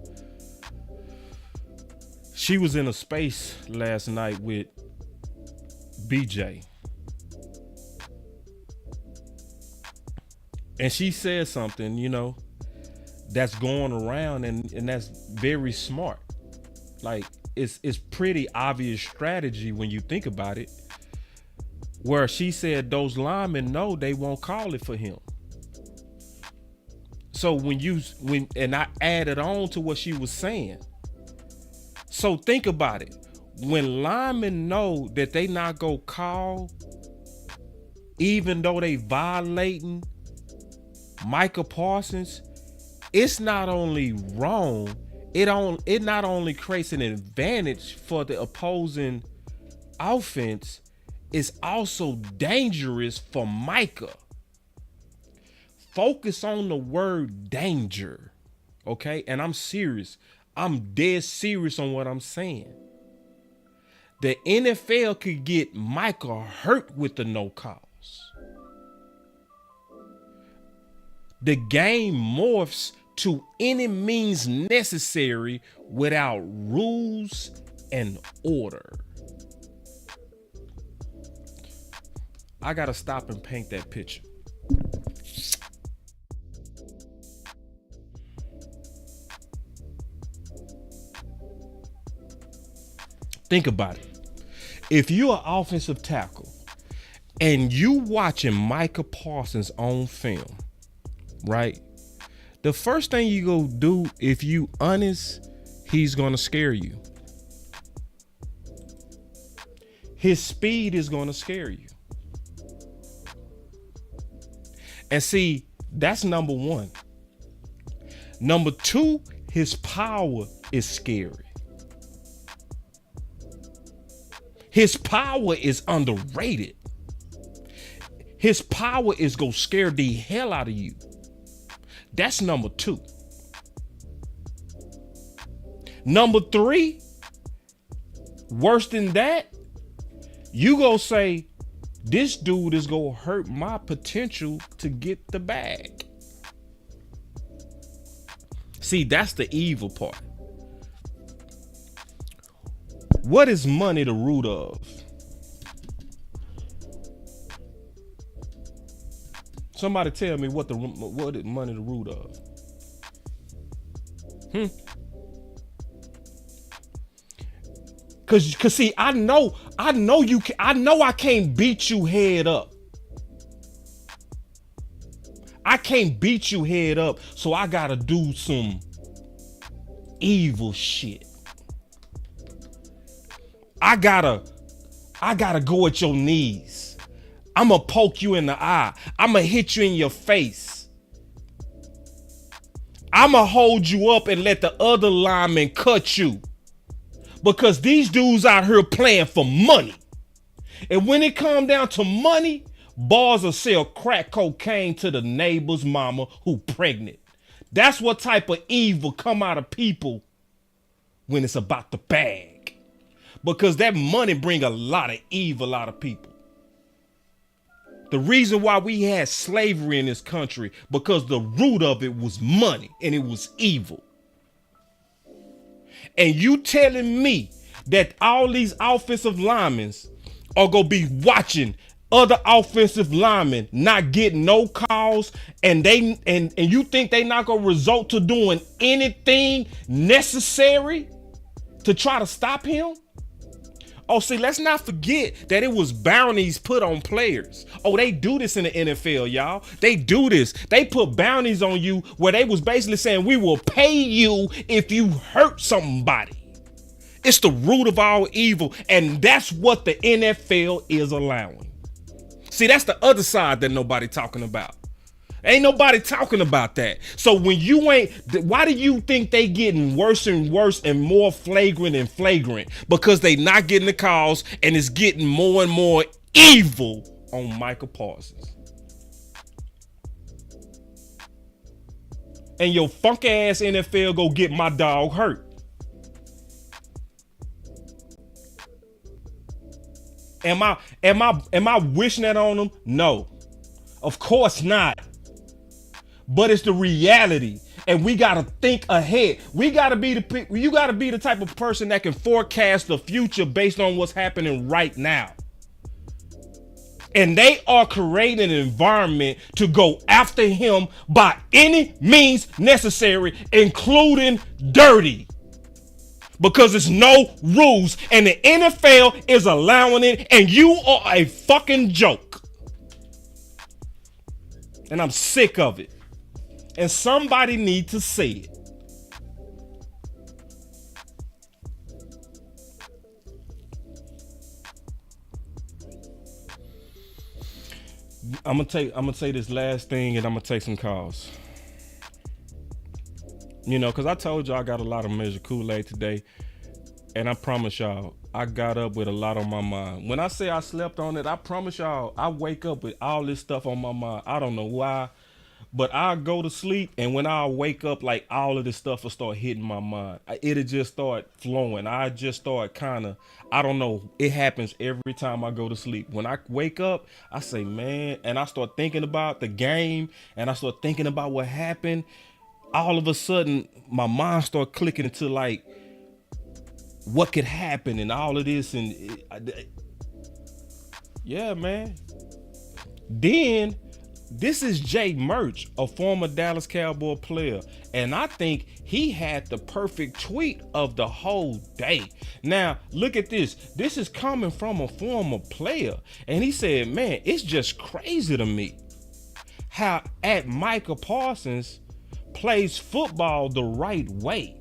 she was in a space last night with BJ. And she said something, you know, that's going around and that's very smart. Like, it's pretty obvious strategy when you think about it, where she said those linemen know they won't call it for him. So and I added on to what she was saying. So think about it. When linemen know that they not go call, even though they violating Micah Parsons, it's not only wrong, it not only creates an advantage for the opposing offense, it's also dangerous for Micah. Focus on the word danger, okay? And I'm serious. I'm dead serious on what I'm saying. The NFL could get Micah hurt with the no calls. The game morphs to any means necessary without rules and order. I gotta stop and paint that picture. Think about it. If you're an offensive tackle and you watching Micah Parsons on film, right? The first thing you go do, if you honest, he's gonna scare you. His speed is gonna scare you. And see, that's number one. Number two, his power is scary. His power is underrated. His power is gonna scare the hell out of you. That's number two. Number three, worse than that, you gonna say, this dude is gonna hurt my potential to get the bag. See, that's the evil part. What is money the root of? Somebody tell me what is money the root of? Cause see, I know I can't beat you head up. I can't beat you head up, so I gotta do some evil shit. I gotta go at your knees. I'ma poke you in the eye. I'ma hit you in your face. I'ma hold you up and let the other lineman cut you. Because these dudes out here playing for money. And when it come down to money, bars will sell crack cocaine to the neighbor's mama who pregnant. That's what type of evil come out of people when it's about the bag. Because that money bring a lot of evil out of people. The reason why we had slavery in this country, because the root of it was money and it was evil. And you telling me that all these offensive linemen are going to be watching other offensive linemen not getting no calls, and you think they not going to resort to doing anything necessary to try to stop him? Oh, see, let's not forget that it was bounties put on players. Oh, they do this in the NFL, y'all. They do this. They put bounties on you where they was basically saying, we will pay you if you hurt somebody. It's the root of all evil, and that's what the NFL is allowing. See, that's the other side that nobody talking about. Ain't nobody talking about that. So when you ain't, why do you think they getting worse and worse and more flagrant and flagrant? Because they not getting the calls, and it's getting more and more evil on Micah Parsons. And your funk ass NFL go get my dog hurt. Am I wishing that on them? No, of course not. But it's the reality, and we gotta think ahead. You gotta be the type of person that can forecast the future based on what's happening right now. And they are creating an environment to go after him by any means necessary, including dirty. Because there's no rules, and the NFL is allowing it, and you are a fucking joke. And I'm sick of it. And somebody need to say it. I'm gonna say this last thing, and I'm gonna take some calls. You know, because I told y'all I got a lot of measured Kool-Aid today. And I promise y'all, I got up with a lot on my mind. When I say I slept on it, I promise y'all, I wake up with all this stuff on my mind. I don't know why, but I go to sleep, and when I wake up, like, all of this stuff will start hitting my mind. It'll just start flowing. I just start I don't know. It happens every time I go to sleep. When I wake up, I say, man, and I start thinking about the game, and I start thinking about what happened. All of a sudden, my mind start clicking into, like, what could happen and all of this. And yeah, man. Then this is Jay Merch, a former Dallas Cowboy player. And I think he had the perfect tweet of the whole day. Now, look at this. This is coming from a former player. And he said, man, it's just crazy to me how at Micah Parsons plays football the right way.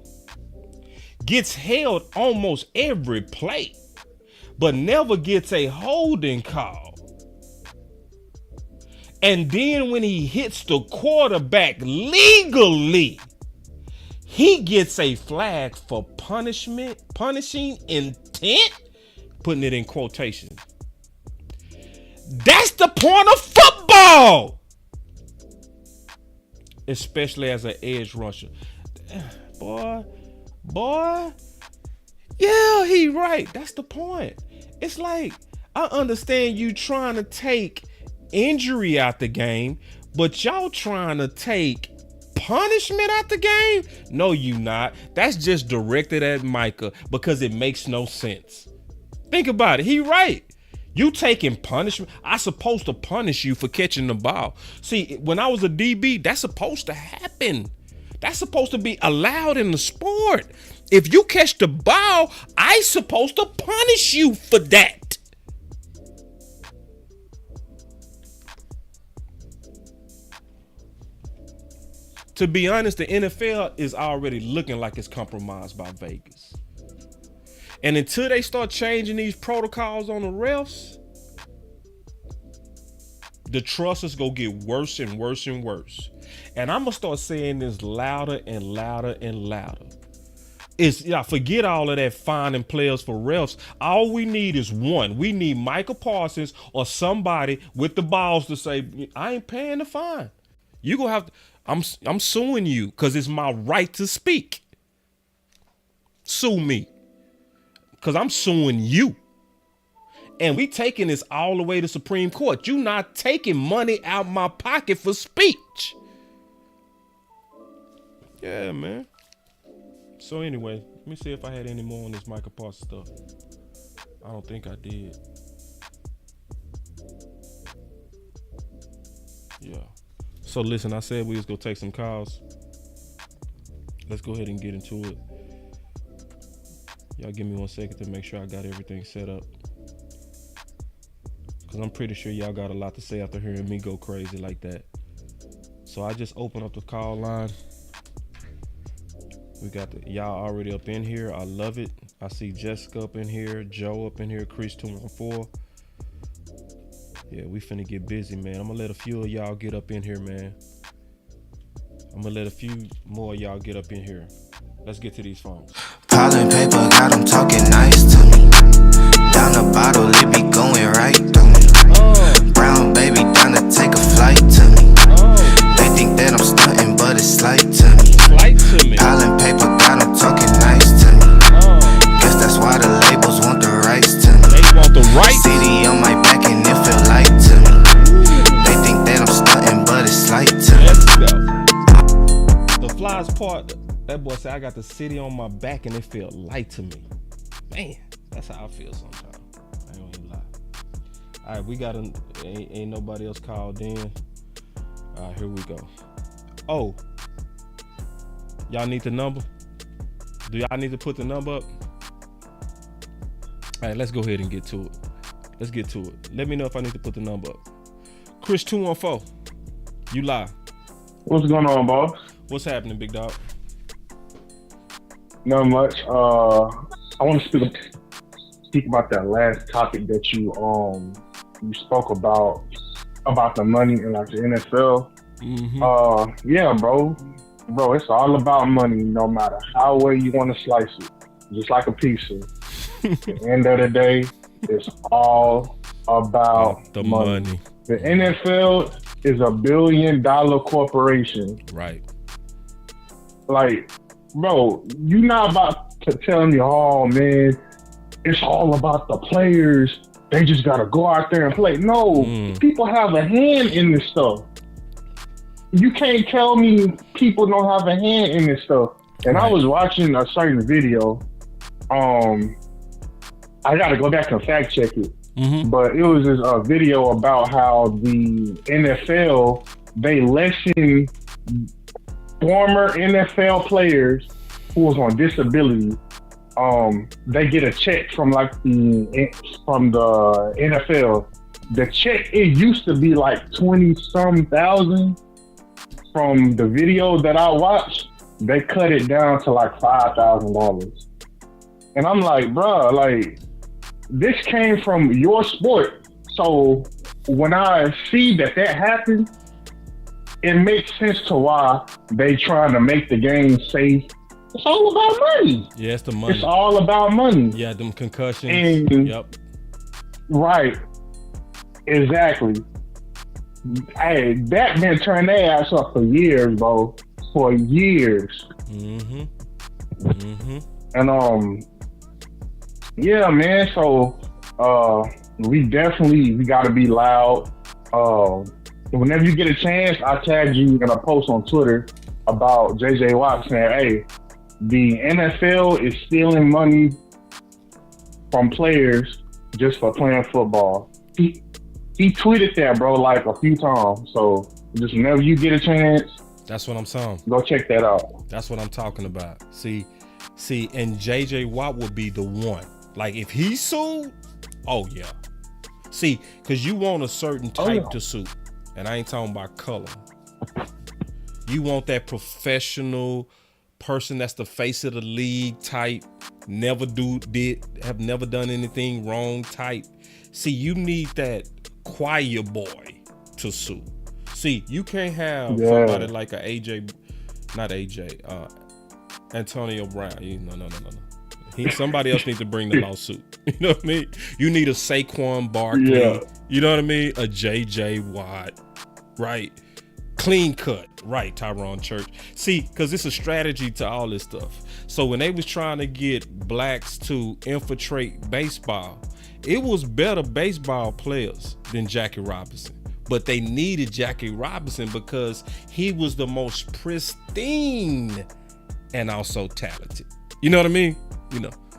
Gets held almost every play, but never gets a holding call. And then when he hits the quarterback legally, he gets a flag for punishing intent, putting it in quotation. That's the point of football, especially as an edge rusher. Boy, yeah, he right. That's the point. It's like, I understand you trying to take injury out the game, but y'all trying to take punishment out the game? No, you not. That's just directed at Micah because it makes no sense. Think about it. He right. You taking punishment. I supposed to punish you for catching the ball. See, when I was a DB, that's supposed to happen. That's supposed to be allowed in the sport. If you catch the ball, I supposed to punish you for that. to be honest, the NFL is already looking like it's compromised by Vegas. And until they start changing these protocols on the refs, the trust is going to get worse and worse and worse. And I'm going to start saying this louder and louder and louder. Forget all of that finding players for refs. All we need is one. We need Michael Parsons or somebody with the balls to say, I ain't paying the fine. You gonna have to, I'm suing you because it's my right to speak. Sue me. Because I'm suing you. And we taking this all the way to Supreme Court. You not taking money out my pocket for speech. Yeah, man. So anyway, let me see if I had any more on this Michael Parsons stuff. I don't think I did. Yeah. So listen, I said we was gonna take some calls. Let's go ahead and get into it. Y'all give me 1 second to make sure I got everything set up. Cause I'm pretty sure y'all got a lot to say after hearing me go crazy like that. So I just opened up the call line. We got y'all already up in here. I love it. I see Jessica up in here, Joe up in here, Chris 214. Yeah, we finna get busy, man. I'm gonna let a few of y'all get up in here, man. I'm gonna let a few more of y'all get up in here. Let's get to these phones. Piling paper, got them talking nice to me. Down the bottle, it be going right through me. Brown baby, down to take a flight to me. They think that I'm stunting, but it's slight to me. Piling paper, got them talking nice to me. Guess that's why the labels want the rights to me. They want the rights. City on my back and it feel light to me. They think that I'm stunting, but it's slight to me. The flies part, that boy said I got the city on my back and it feel light to me. Man, that's how I feel sometimes. I ain't gonna lie. All right, we got ain't nobody else called in. All right, here we go. Oh, y'all need the number? Do y'all need to put the number up? All right, let's go ahead and get to it. Let's get to it. Let me know if I need to put the number up. Chris 214, you live. What's going on, boss? What's happening, big dog? Not much. I want to speak about that last topic that you spoke about the money in like the NFL. Mm-hmm. Yeah, bro, it's all about money, no matter how way you want to slice it. Just like a pizza. At the end of the day, it's all about the money. The NFL is $1 billion corporation. Right. Like, bro, you're not about to tell me, oh man, it's all about the players. They just gotta go out there and play. No, people have a hand in this stuff. You can't tell me people don't have a hand in this stuff. And right. I was watching a certain video. I gotta go back and fact check it. Mm-hmm. But it was this video about how the NFL, they lessen former NFL players who was on disability. They get a check from the NFL. The check, it used to be like 20-some thousand. From the video that I watched, they cut it down to like $5,000. And I'm like, bro, like, this came from your sport. So when I see that happened, it makes sense to why they trying to make the game safe. It's all about money. Yeah, it's the money. It's all about money. Yeah, them concussions. And, yep. Right. Exactly. Hey, that been turned their ass up for years, bro. For years. Mm-hmm. Mm-hmm. And yeah, man. So we gotta be loud. Whenever you get a chance, I tagged you in a post on Twitter about JJ Watt saying, hey, the NFL is stealing money from players just for playing football. He tweeted that, bro, like a few times. So just whenever you get a chance, that's what I'm saying. Go check that out. That's what I'm talking about. See, and JJ Watt would be the one. Like if he sued, oh yeah. See, because you want a certain type to sue, and I ain't talking about color. You want that professional person that's the face of the league type, have never done anything wrong type. See, you need that choir boy to sue. See, you can't have somebody like Antonio Brown. No. Somebody else needs to bring the lawsuit. You know what I mean? You need a Saquon Barkley. Yeah. You know what I mean? A J.J. Watt, right? Clean cut, right, Tyron Church. See, because it's a strategy to all this stuff. So when they was trying to get blacks to infiltrate baseball, it was better baseball players than Jackie Robinson. But they needed Jackie Robinson because he was the most pristine and also talented. You know what I mean?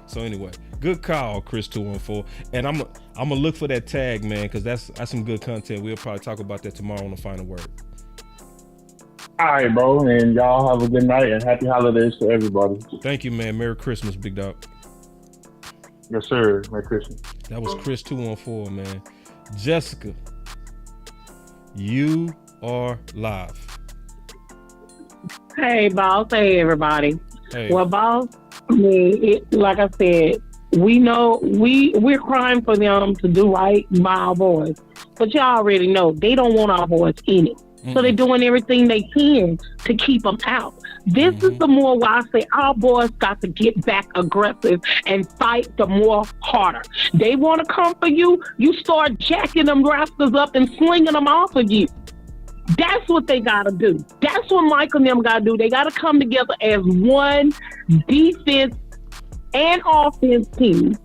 So anyway, good call, Chris 214. And I'm gonna look for that tag, man, because that's some good content. We'll probably talk about that tomorrow on the final word. All right, bro, and y'all have a good night and happy holidays to everybody. Thank you, man. Merry Christmas, big dog. Yes, sir. Merry Christmas. That was Chris 214, man. Jessica, you are live. Hey, boss. Hey, everybody. Hey. Well, boss, like I said, we know we're crying for them to do right by our boys, but y'all already know they don't want our boys in it. So they're doing everything they can to keep them out. This is the more why I say our boys got to get back aggressive and fight the more harder. They want to come for you, you start jacking them rascals up and slinging them off of you. That's what they got to do. That's what Michael and them got to do. They got to come together as one defense and offense team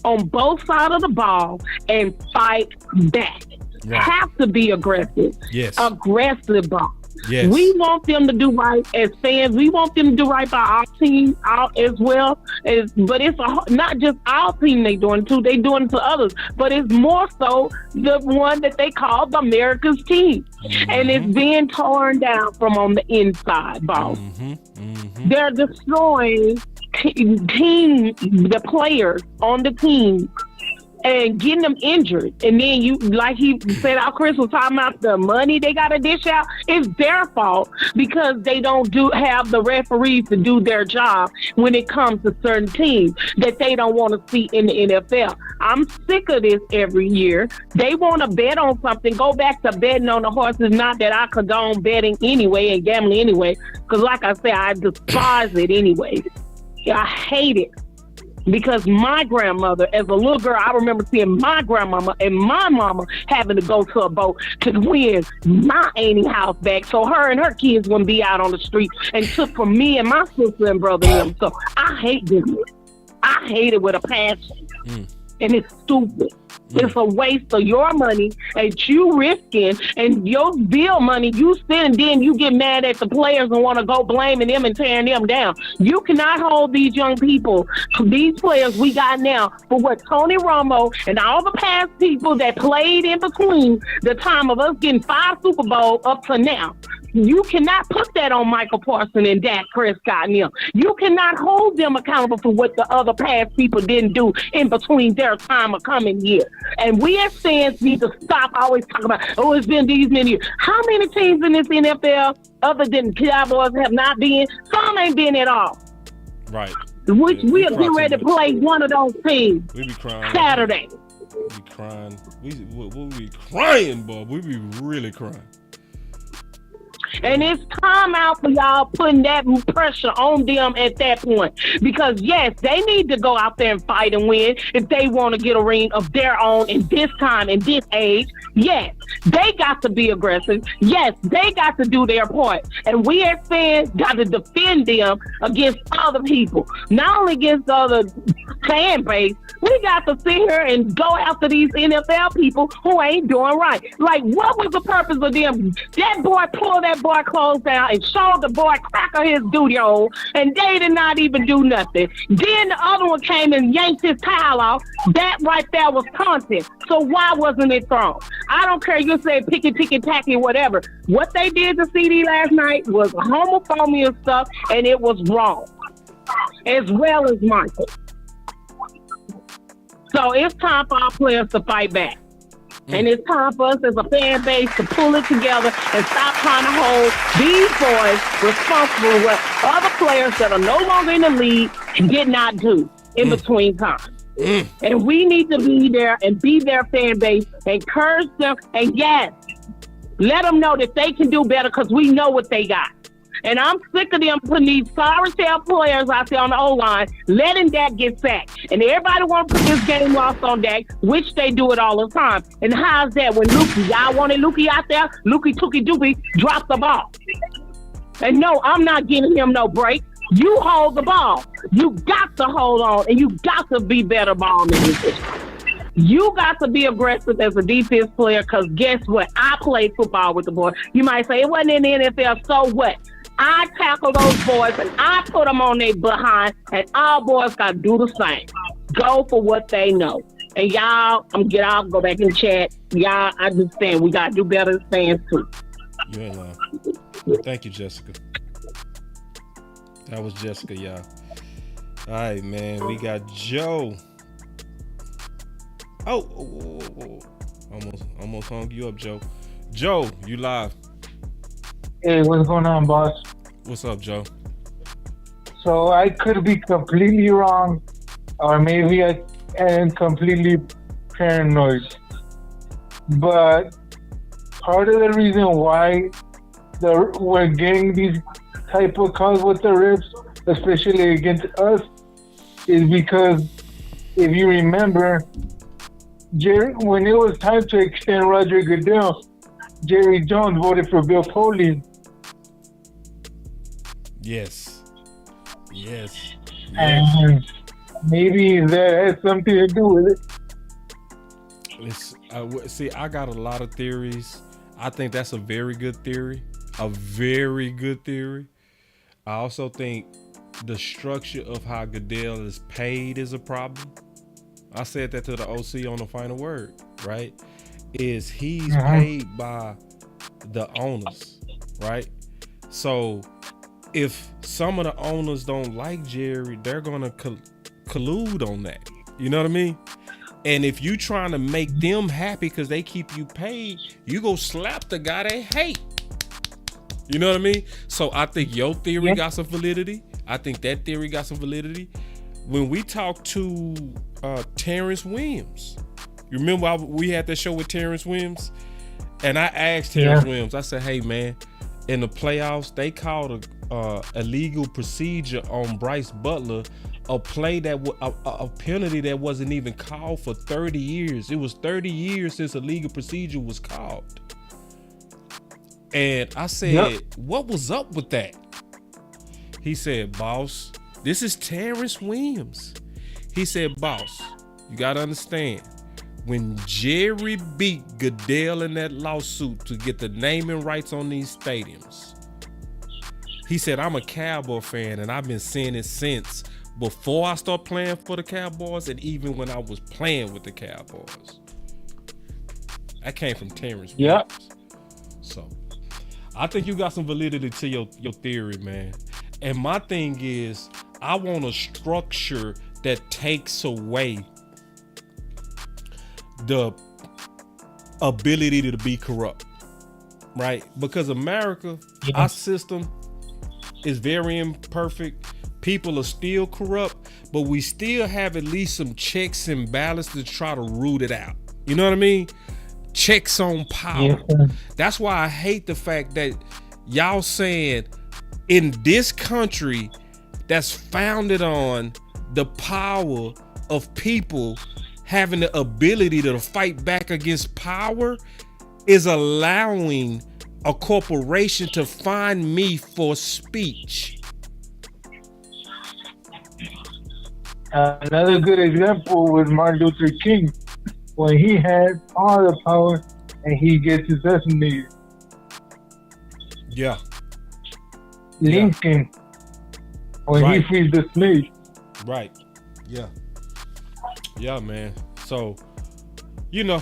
on both sides of the ball and fight back. Right. Have to be aggressive. Yes. Aggressive ball. Yes. We want them to do right as fans. We want them to do right by our team out as well. But it's not just our team they doing it to. They doing it to others. But it's more so the one that they call the America's team. And it's being torn down from on the inside, boss. They're destroying the players on the team and getting them injured. And then you, like he said, our Chris was talking about the money they got to dish out. It's their fault because they don't have the referees to do their job when it comes to certain teams that they don't want to see in the NFL. I'm sick of this every year. They want to bet on something. Go back to betting on the horses. Not that I condone betting anyway and gambling anyway, because like I said, I despise it anyway. I hate it. Because my grandmother, as a little girl, I remember seeing my grandmama and my mama having to go to a boat to win my auntie house back so her and her kids wouldn't be out on the street and took from me and my sister and brother and them. So I hate this. I hate it with a passion. And it's stupid. It's a waste of your money that you risking and your bill money you spend, then you get mad at the players and want to go blaming them and tearing them down. You cannot hold these young people, these players we got now, for what Tony Romo and all the past people that played in between the time of us getting 5 Super Bowls up to now. You cannot put that on Michael Parsons and Dak Prescott and them. You cannot hold them accountable for what the other past people didn't do in between their time of coming here. And we as fans need to stop always talking about, oh, it's been these many years. How many teams in this NFL other than Cowboys have not been? Some ain't been at all. Right. Which we are getting ready to play one of those teams. We be crying. Saturday. We be crying. We'll be crying, boy. We be really crying. And it's time out for y'all putting that pressure on them at that point. Because, yes, they need to go out there and fight and win if they want to get a ring of their own in this time, in this age. Yes, they got to be aggressive. Yes, they got to do their part. And we as fans got to defend them against other people. Not only against the other fan base, we got to sit here and go after these NFL people who ain't doing right. Like, what was the purpose of them? That boy pulled that boy clothes down and showed the boy crack of his duty hole, and they did not even do nothing. Then the other one came and yanked his towel off. That right there was content. So why wasn't it thrown? I don't care. You say picky, tacky, whatever. What they did to CD last night was homophobia stuff, and it was wrong, as well as Michael. So it's time for our players to fight back. And it's time for us as a fan base to pull it together and stop trying to hold these boys responsible for what other players that are no longer in the league did not do in between time. And we need to be there and be their fan base, encourage them, and yes, let them know that they can do better because we know what they got. And I'm sick of them putting these sorry tail players out there on the O-line, letting Dak get sacked. And everybody want to put this game lost on Dak, which they do it all the time. And how's that when y'all wanted Lukey out there, Lukey Tookie Doopie dropped the ball. And no, I'm not giving him no break. You hold the ball. You got to hold on, and you got to be better ball managers. You got to be aggressive as a defense player because guess what? I played football with the boys. You might say it wasn't in the NFL, so what? I tackle those boys and I put them on their behind, and all boys got to do the same. Go for what they know. And y'all, I'll go back in the chat. Y'all, I just saying we got to do better as fans too. You ain't lying. Thank you, Jessica. That was Jessica, y'all. All right, man. We got Joe. Oh. Almost hung you up, Joe. Joe, you live. Hey, what's going on, boss? What's up, Joe? So I could be completely wrong, or maybe I am completely paranoid. But part of the reason why we're getting these type of calls with the refs, especially against us, is because if you remember, when it was time to extend Roger Goodell, Jerry Jones voted for Bill Foley. Yes. And maybe that has something to do with it. See, I got a lot of theories. I think that's a very good theory. I also think the structure of how Goodell is paid is a problem. I said that to the OC on the final word, right? Is he's paid by the owners, right? So if some of the owners don't like Jerry, they're gonna collude on that. You know what I mean? And if you trying to make them happy because they keep you paid, you go slap the guy they hate. You know what I mean? So I think your theory got some validity. I think that theory got some validity. When we talked to Terrence Williams, you remember we had that show with Terrence Williams? And I asked Terrence Williams, I said, hey man, in the playoffs, they called a illegal procedure on Bryce Butler, a play that a penalty that wasn't even called for 30 years. It was 30 years since a legal procedure was called. And I said, what was up with that? He said, boss, this is Terrence Williams. He said, boss, you got to understand, when Jerry beat Goodell in that lawsuit to get the naming rights on these stadiums, he said, I'm a Cowboy fan and I've been saying it since before I started playing for the Cowboys and even when I was playing with the Cowboys. That came from Terrence Williams. So I think you got some validity to your theory, man. And my thing is, I want a structure that takes away the ability to be corrupt, right? Because America, our system is very imperfect. People are still corrupt, but we still have at least some checks and balances to try to root it out. You know what I mean? Checks on power. That's why I hate the fact that y'all saying in this country that's founded on the power of people having the ability to fight back against power is allowing a corporation to find me for speech. Another good example was Martin Luther King, when he had all the power and he gets assassinated. Yeah. Lincoln, when he frees the slaves. Right. Yeah. Yeah, man. So, you know,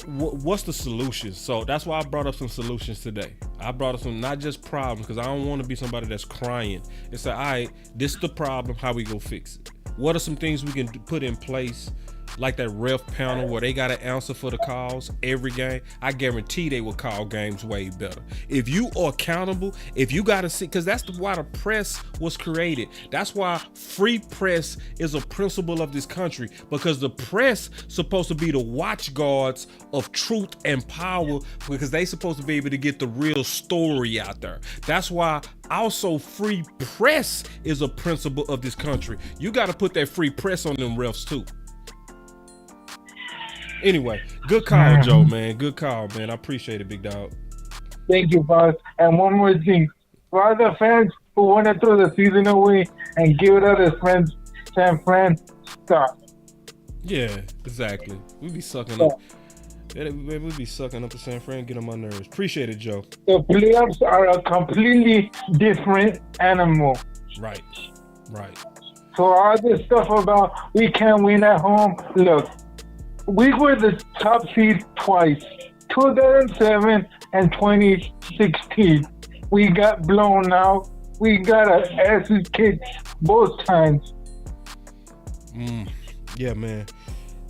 what's the solution? So that's why I brought up some solutions today. I brought up some, not just problems, because I don't want to be somebody that's crying. It's like, all right, this is the problem. How we go fix it? What are some things we can put in place like that ref panel where they got an answer for the calls every game, I guarantee they will call games way better. If you are accountable, if you got to see, because that's why the press was created. That's why free press is a principle of this country, because the press supposed to be the watch guards of truth and power, because they supposed to be able to get the real story out there. That's why also free press is a principle of this country. You got to put that free press on them refs too. Anyway, good call, Joe, man. Good call, man. I appreciate it, big dog. Thank you, boss. And one more thing. For all the fans who want to throw the season away and give it up to San Fran, stop. Yeah, exactly. We be sucking up. We be sucking up to San Fran, get on my nerves. Appreciate it, Joe. The playoffs are a completely different animal. Right. So all this stuff about we can't win at home, look, we were the top seed twice, 2007 and 2016. We got blown out. We got our asses kicked both times. Yeah, man.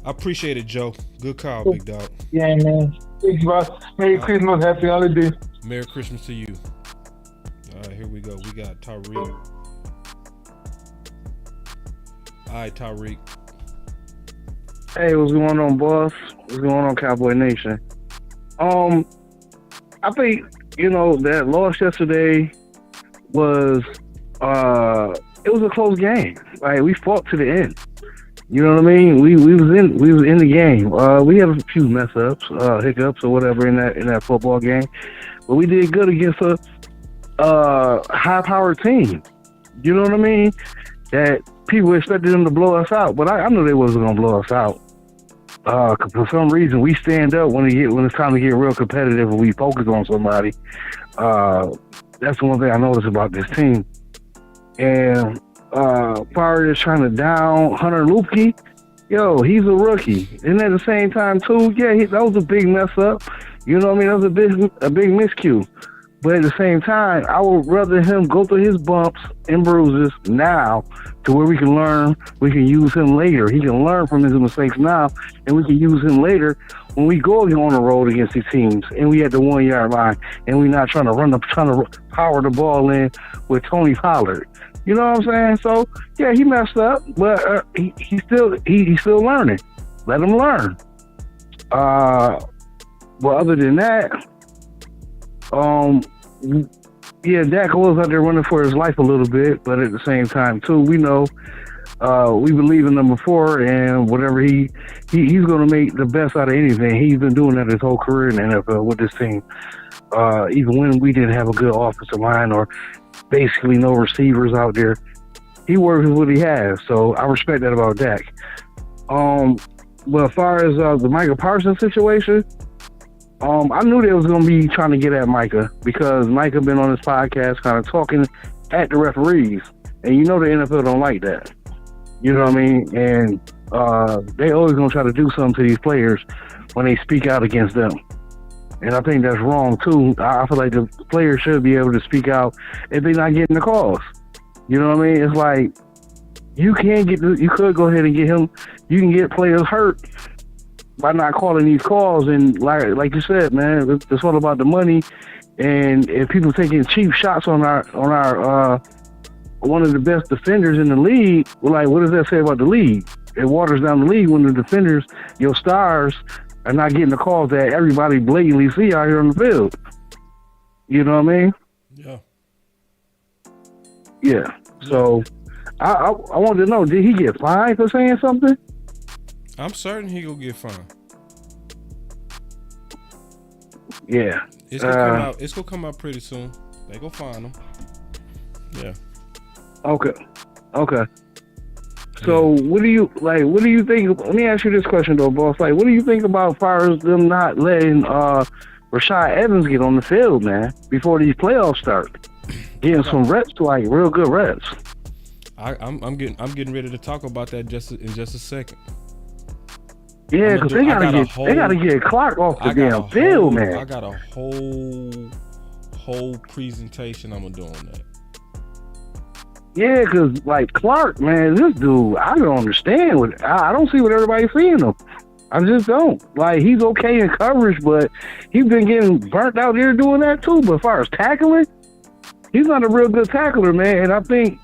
I appreciate it, Joe. Good call, big dog. Yeah, man. Thanks, boss. Merry Christmas. Happy holidays. Merry Christmas to you. All right, here we go. We got Tyreek. All right, Tyreek. Hey, what's going on, boss? What's going on, Cowboy Nation? I think, that loss yesterday was, it was a close game. Like, we fought to the end. You know what I mean? We was in the game. We have a few mess ups, hiccups or whatever in that football game, but we did good against a high powered team. You know what I mean? That people expected them to blow us out, but I knew they wasn't gonna blow us out. Cause for some reason we stand up when it's time to get real competitive and we focus on somebody. That's the one thing I noticed about this team. And Fire is trying to down Hunter Lupke. Yo, he's a rookie. And at the same time, too, that was a big mess up. You know what I mean? That was a big miscue. But at the same time, I would rather him go through his bumps and bruises now to where we can learn. We can use him later. He can learn from his mistakes now, and we can use him later when we go on the road against these teams and we at the 1 yard line and we're not trying to power the ball in with Tony Pollard. You know what I'm saying? So yeah, he messed up, but he's still learning. Let him learn. But other than that, Dak was out there running for his life a little bit, but at the same time too, we know we believe in number 4, and whatever he's going to make the best out of anything. He's been doing that his whole career in the NFL with this team. Even when we didn't have a good offensive line or basically no receivers out there, he works with what he has. So I respect that about Dak. But as far as the Micah Parsons situation, I knew they was going to be trying to get at Micah because Micah been on this podcast kind of talking at the referees. And you know the NFL don't like that. You know what I mean? And they always going to try to do something to these players when they speak out against them. And I think that's wrong, too. I feel like the players should be able to speak out if they're not getting the calls. You know what I mean? It's like, you could go ahead and get him. You can get players hurt by not calling these calls. And like you said, man, it's all about the money. And if people taking cheap shots on our one of the best defenders in the league, well, what does that say about the league? It waters down the league when the defenders, your stars, are not getting the calls that everybody blatantly see out here on the field. You know what I mean? Yeah. Yeah. So I wanted to know, did he get fined for saying something? I'm certain he gonna get fined. Yeah. It's gonna come out pretty soon. They gonna find him. Yeah. Okay. So what do you think? Let me ask you this question though, boss. Like, what do you think about far as them not letting Rashad Evans get on the field, man, before these playoffs start? Getting some reps, like real good reps. I'm getting ready to talk about that in just a second. Yeah, because they gotta get Clark off the damn field, man. I got a whole presentation I'm gonna do on that. Yeah, because, like, Clark, man, this dude, I don't understand. I don't see what everybody's seeing him. I just don't. Like, he's okay in coverage, but he's been getting burnt out there doing that, too. But as far as tackling, he's not a real good tackler, man. And I think,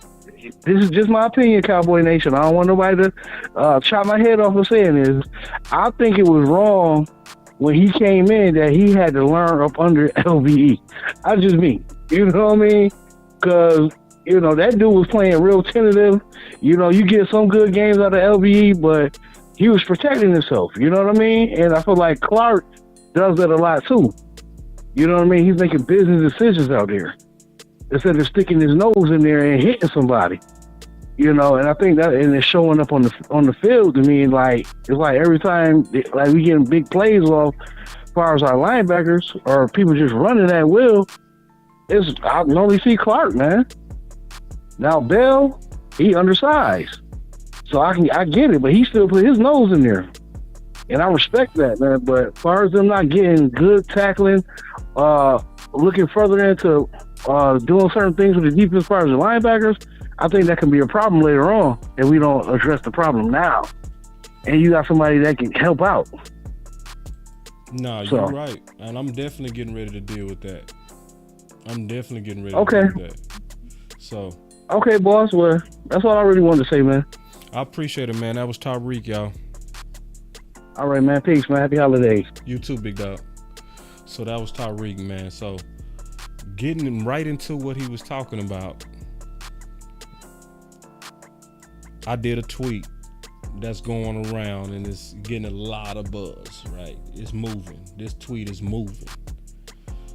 this is just my opinion, Cowboy Nation. I don't want nobody to chop my head off for saying this. I think it was wrong when he came in that he had to learn up under LVE. That's just me. You know what I mean? Because, you know, that dude was playing real tentative. You know, you get some good games out of LVE, but he was protecting himself. You know what I mean? And I feel like Clark does that a lot, too. You know what I mean? He's making business decisions out there instead of sticking his nose in there and hitting somebody. You know, and I think that, and it's showing up on the field to me. Like, it's like every time, like, we getting big plays off as far as our linebackers or people just running at will. I normally see Clark, man. Now Bell, he undersized, so I get it, but he still put his nose in there, and I respect that, man. But as far as them not getting good tackling, looking further into doing certain things with the defense as far as the linebackers, I think that can be a problem later on if we don't address the problem now. And you got somebody that can help out. No, you're right. And I'm definitely getting ready to deal with that. to deal with that. So. Okay, boss. Well, that's all I really wanted to say, man. I appreciate it, man. That was Tyreek, y'all. All right, man. Peace, man. Happy holidays. You too, big dog. So that was Tyreek, man. So getting right into what he was talking about, I did a tweet that's going around and it's getting a lot of buzz, right? It's moving. This tweet is moving.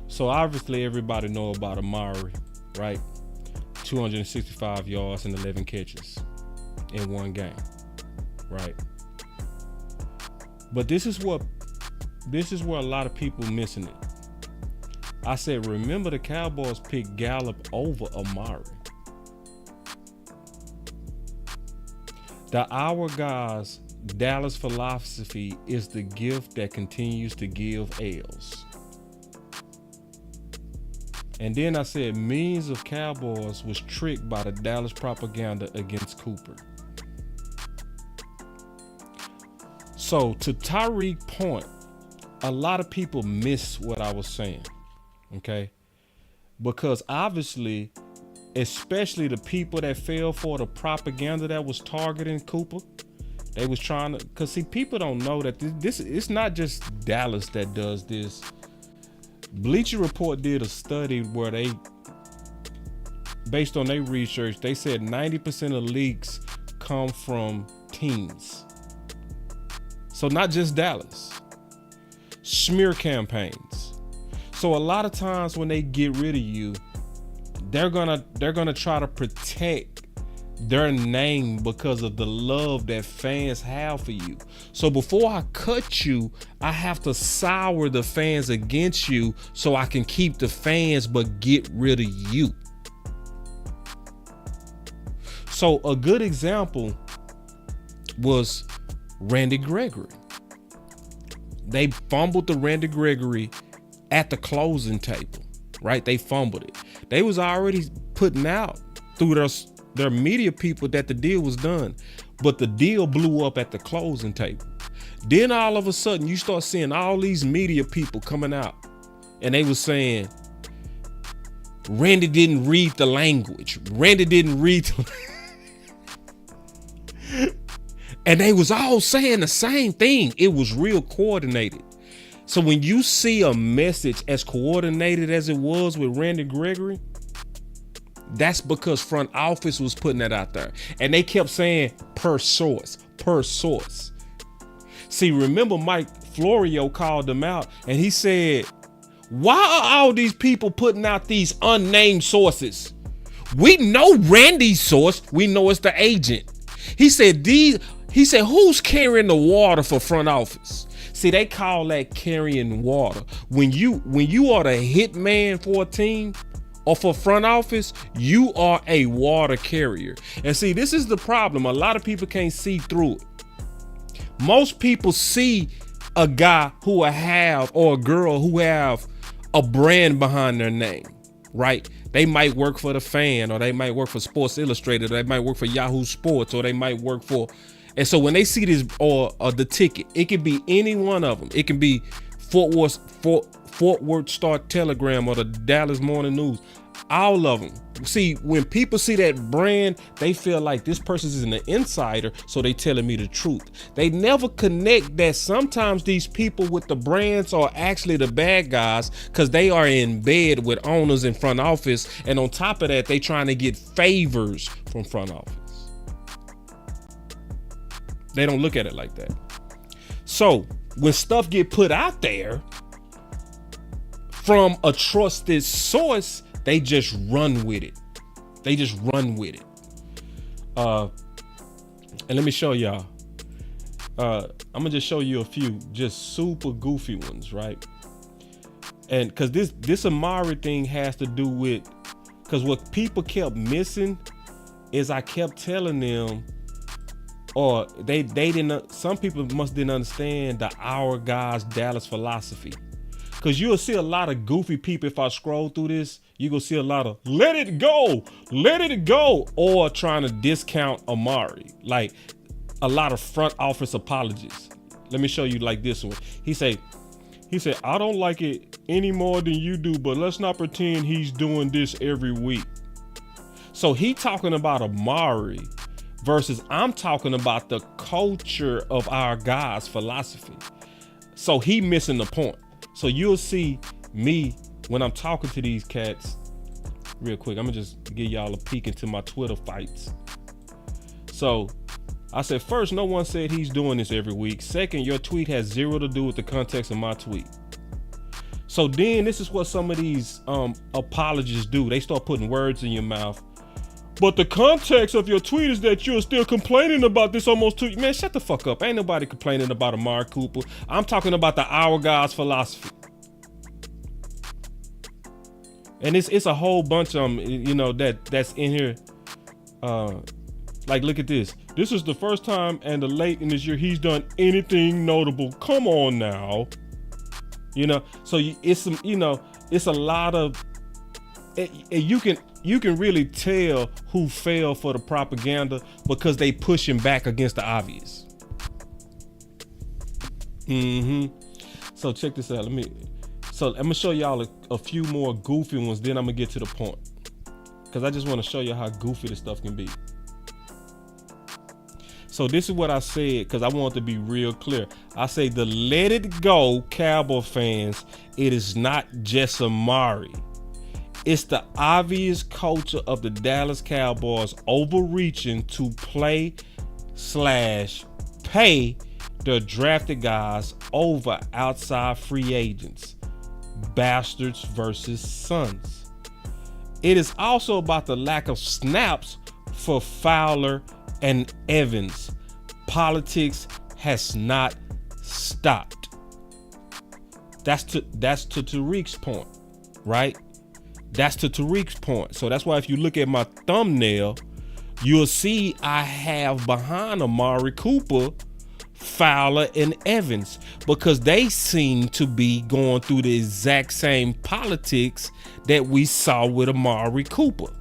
So obviously everybody know about Amari, right? 265 yards and 11 catches in one game, right? But this is where a lot of people missing it. I said, remember the Cowboys picked Gallup over Amari. Our guys' Dallas philosophy is the gift that continues to give L's. And then I said millions of Cowboys was tricked by the Dallas propaganda against Cooper. So to Tyreek's point, a lot of people miss what I was saying, okay? Because obviously, especially the people that fell for the propaganda that was targeting Cooper, they was trying to, because see, people don't know that this it's not just Dallas that does this. Bleacher Report did a study where they, based on their research, they said 90% of leaks come from teams. So not just Dallas. Smear campaigns. So a lot of times when they get rid of you, they're gonna try to protect their name because of the love that fans have for you. So before I cut you, I have to sour the fans against you so I can keep the fans but get rid of you. So a good example was Randy Gregory. They fumbled the Randy Gregory at the closing table, right? They fumbled it. They was already putting out through their media people that the deal was done, but the deal blew up at the closing table. Then all of a sudden you start seeing all these media people coming out and they was saying, Randy didn't read the language. Randy didn't read the and they was all saying the same thing. It was real coordinated. So when you see a message as coordinated as it was with Randy Gregory, that's because front office was putting that out there. And they kept saying per source. See, remember Mike Florio called them out and he said, why are all these people putting out these unnamed sources? We know Randy's source. We know it's the agent. He said, who's carrying the water for front office? See, they call that carrying water. When you are the hit man for a team or for front office, you are a water carrier. And see, this is the problem. A lot of people can't see through it. Most people see a guy who will have, or a girl who have a brand behind their name, right? They might work for the Fan, or they might work for Sports Illustrated, or they might work for Yahoo Sports, or they might work for. And so when they see this or the ticket, it can be any one of them. It can be Fort Worth Star Telegram or the Dallas Morning News. All of them. See, when people see that brand, they feel like this person is an insider, so they telling me the truth. They never connect that sometimes these people with the brands are actually the bad guys because they are in bed with owners in front office, and on top of that, they trying to get favors from front office. They don't look at it like that. So when stuff get put out there from a trusted source, they just run with it. They just run with it. And let me show y'all. I'm gonna just show you a few just super goofy ones, right? And because this Amari thing has to do with, because what people kept missing is I kept telling them, or they didn't. Some people didn't understand the Our Guys Dallas philosophy. Because you'll see a lot of goofy people. If I scroll through this, you gonna see a lot of let it go, or trying to discount Amari. Like a lot of front office apologies. Let me show you like this one. He said, I don't like it any more than you do, but let's not pretend he's doing this every week. So he talking about Amari versus I'm talking about the culture of Our Guys philosophy. So he missing the point. So you'll see me when I'm talking to these cats. Real quick, I'm gonna just give y'all a peek into my Twitter fights. So I said, first, no one said he's doing this every week. Second, your tweet has zero to do with the context of my tweet. So then this is what some of these apologists do. They start putting words in your mouth. But the context of your tweet is that you're still complaining about this almost 2 years. Man, shut the fuck up. Ain't nobody complaining about Amari Cooper. I'm talking about the Our Guys philosophy. And it's a whole bunch of them, you know, that's in here. Like, look at this. This is the first time and the late in this year he's done anything notable. Come on now. You know, so it's some, you know, it's a lot of, you can really tell who fell for the propaganda because they pushing back against the obvious. So check this out. I'm gonna show y'all a few more goofy ones. Then I'm gonna get to the point because I just want to show you how goofy this stuff can be. So this is what I said because I want to be real clear. I say the let it go Cowboy fans. It is not just Amari. It's the obvious culture of the Dallas Cowboys overreaching to play/pay their drafted guys over outside free agents. Bastards versus sons. It is also about the lack of snaps for Fowler and Evans. Politics has not stopped. That's to Tariq's point, right? That's to Tariq's point. So that's why if you look at my thumbnail, you'll see I have behind Amari Cooper, Fowler, and Evans because they seem to be going through the exact same politics that we saw with Amari Cooper.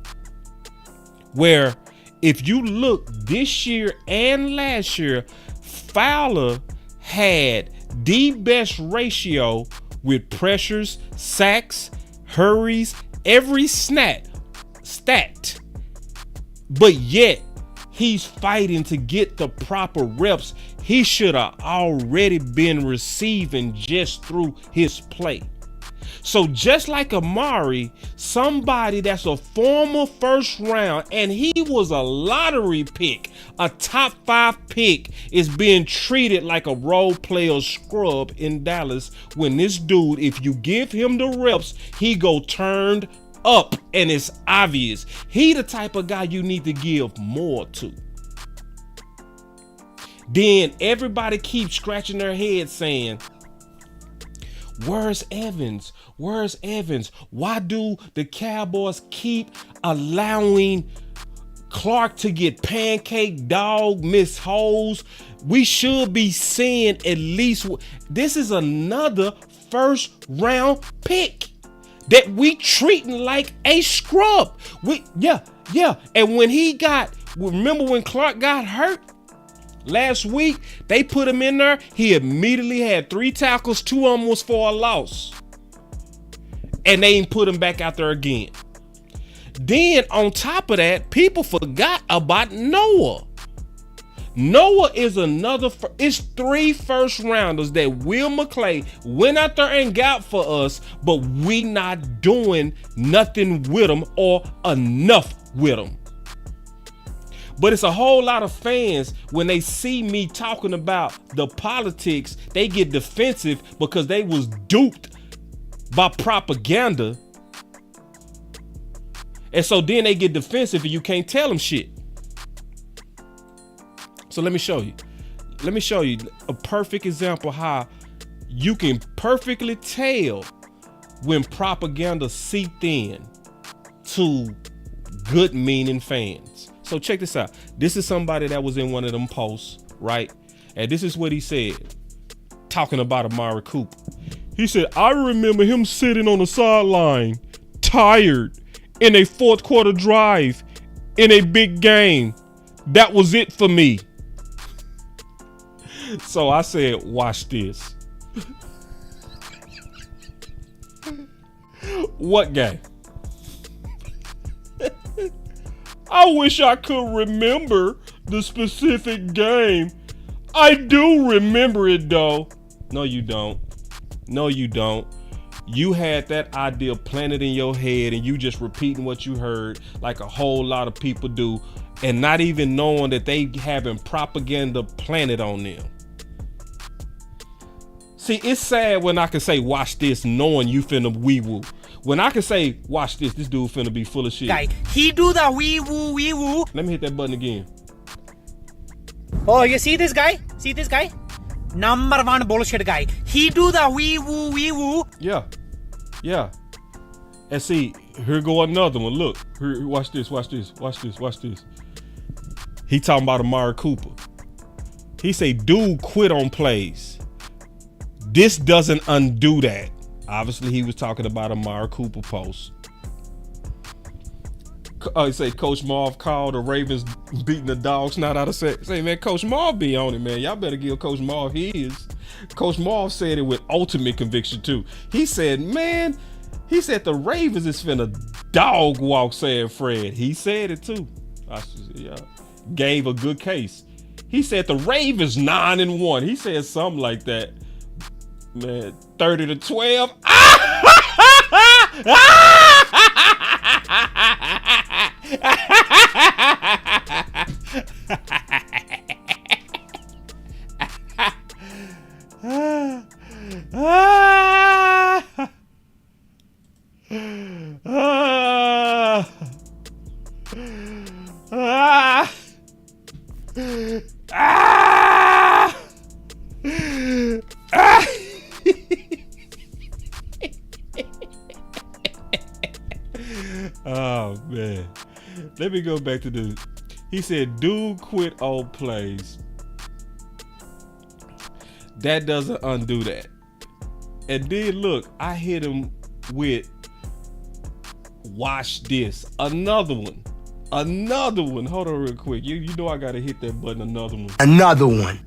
Where if you look this year and last year, Fowler had the best ratio with pressures, sacks, hurries, every stat, but yet he's fighting to get the proper reps he should have already been receiving just through his play. So just like Amari, somebody that's a former first round and he was a lottery pick, a top 5 pick, is being treated like a role player scrub in Dallas when this dude, if you give him the reps, he go turned up and it's obvious. He the type of guy you need to give more to. Then everybody keeps scratching their head saying, where's Evans? Where's Evans? Why do the Cowboys keep allowing Clark to get pancake, dog, miss holes? We should be seeing at least, this is another first round pick. that we treating like a scrub. And when remember when Clark got hurt last week, they put him in there. He immediately had 3 tackles, 2 of them was for a loss. And they ain't put him back out there again. Then on top of that, people forgot about Noah. Noah is it's 3 first rounders that Will McClay went out there and got for us, but we not doing nothing with them or enough with them. But it's a whole lot of fans, when they see me talking about the politics, they get defensive because they was duped by propaganda. And so then they get defensive and you can't tell them shit. So let me show you. Let me show you a perfect example how you can perfectly tell when propaganda seeped in to good meaning fans. So check this out. This is somebody that was in one of them posts, right? And this is what he said, talking about Amari Cooper. He said, I remember him sitting on the sideline, tired, in a 4th quarter drive, in a big game. That was it for me. So I said, watch this. What game? I wish I could remember the specific game. I do remember it though. No, you don't. No, you don't. You had that idea planted in your head and you just repeating what you heard like a whole lot of people do, and not even knowing that they having propaganda planted on them. See, it's sad when I can say, watch this, knowing you finna wee-woo. When I can say, watch this dude finna be full of shit. Guy, he do the wee-woo, wee-woo. Let me hit that button again. Oh, you see this guy? See this guy? Number 1 bullshit guy. He do the wee-woo, wee-woo. Yeah. Yeah. And see, here go another one. Look, here, watch this. He talking about Amari Cooper. He say, dude quit on plays. This doesn't undo that. Obviously, he was talking about Amari Cooper post. He say Coach Marv called the Ravens beating the dogs not out of set. Say, man, Coach Marv be on it, man. Y'all better give Coach Marv his. Coach Marv said it with ultimate conviction too. He said, the Ravens is finna dog walk San Fred. He said it too. Gave a good case. He said the Ravens 9-1. He said something like that. Man, 30-12. Oh man, let me go back to the. He said, "Dude, quit old plays." That doesn't undo that. And then look, I hit him with, "Watch this." Another one. Hold on real quick. You know I gotta hit that button. Another one.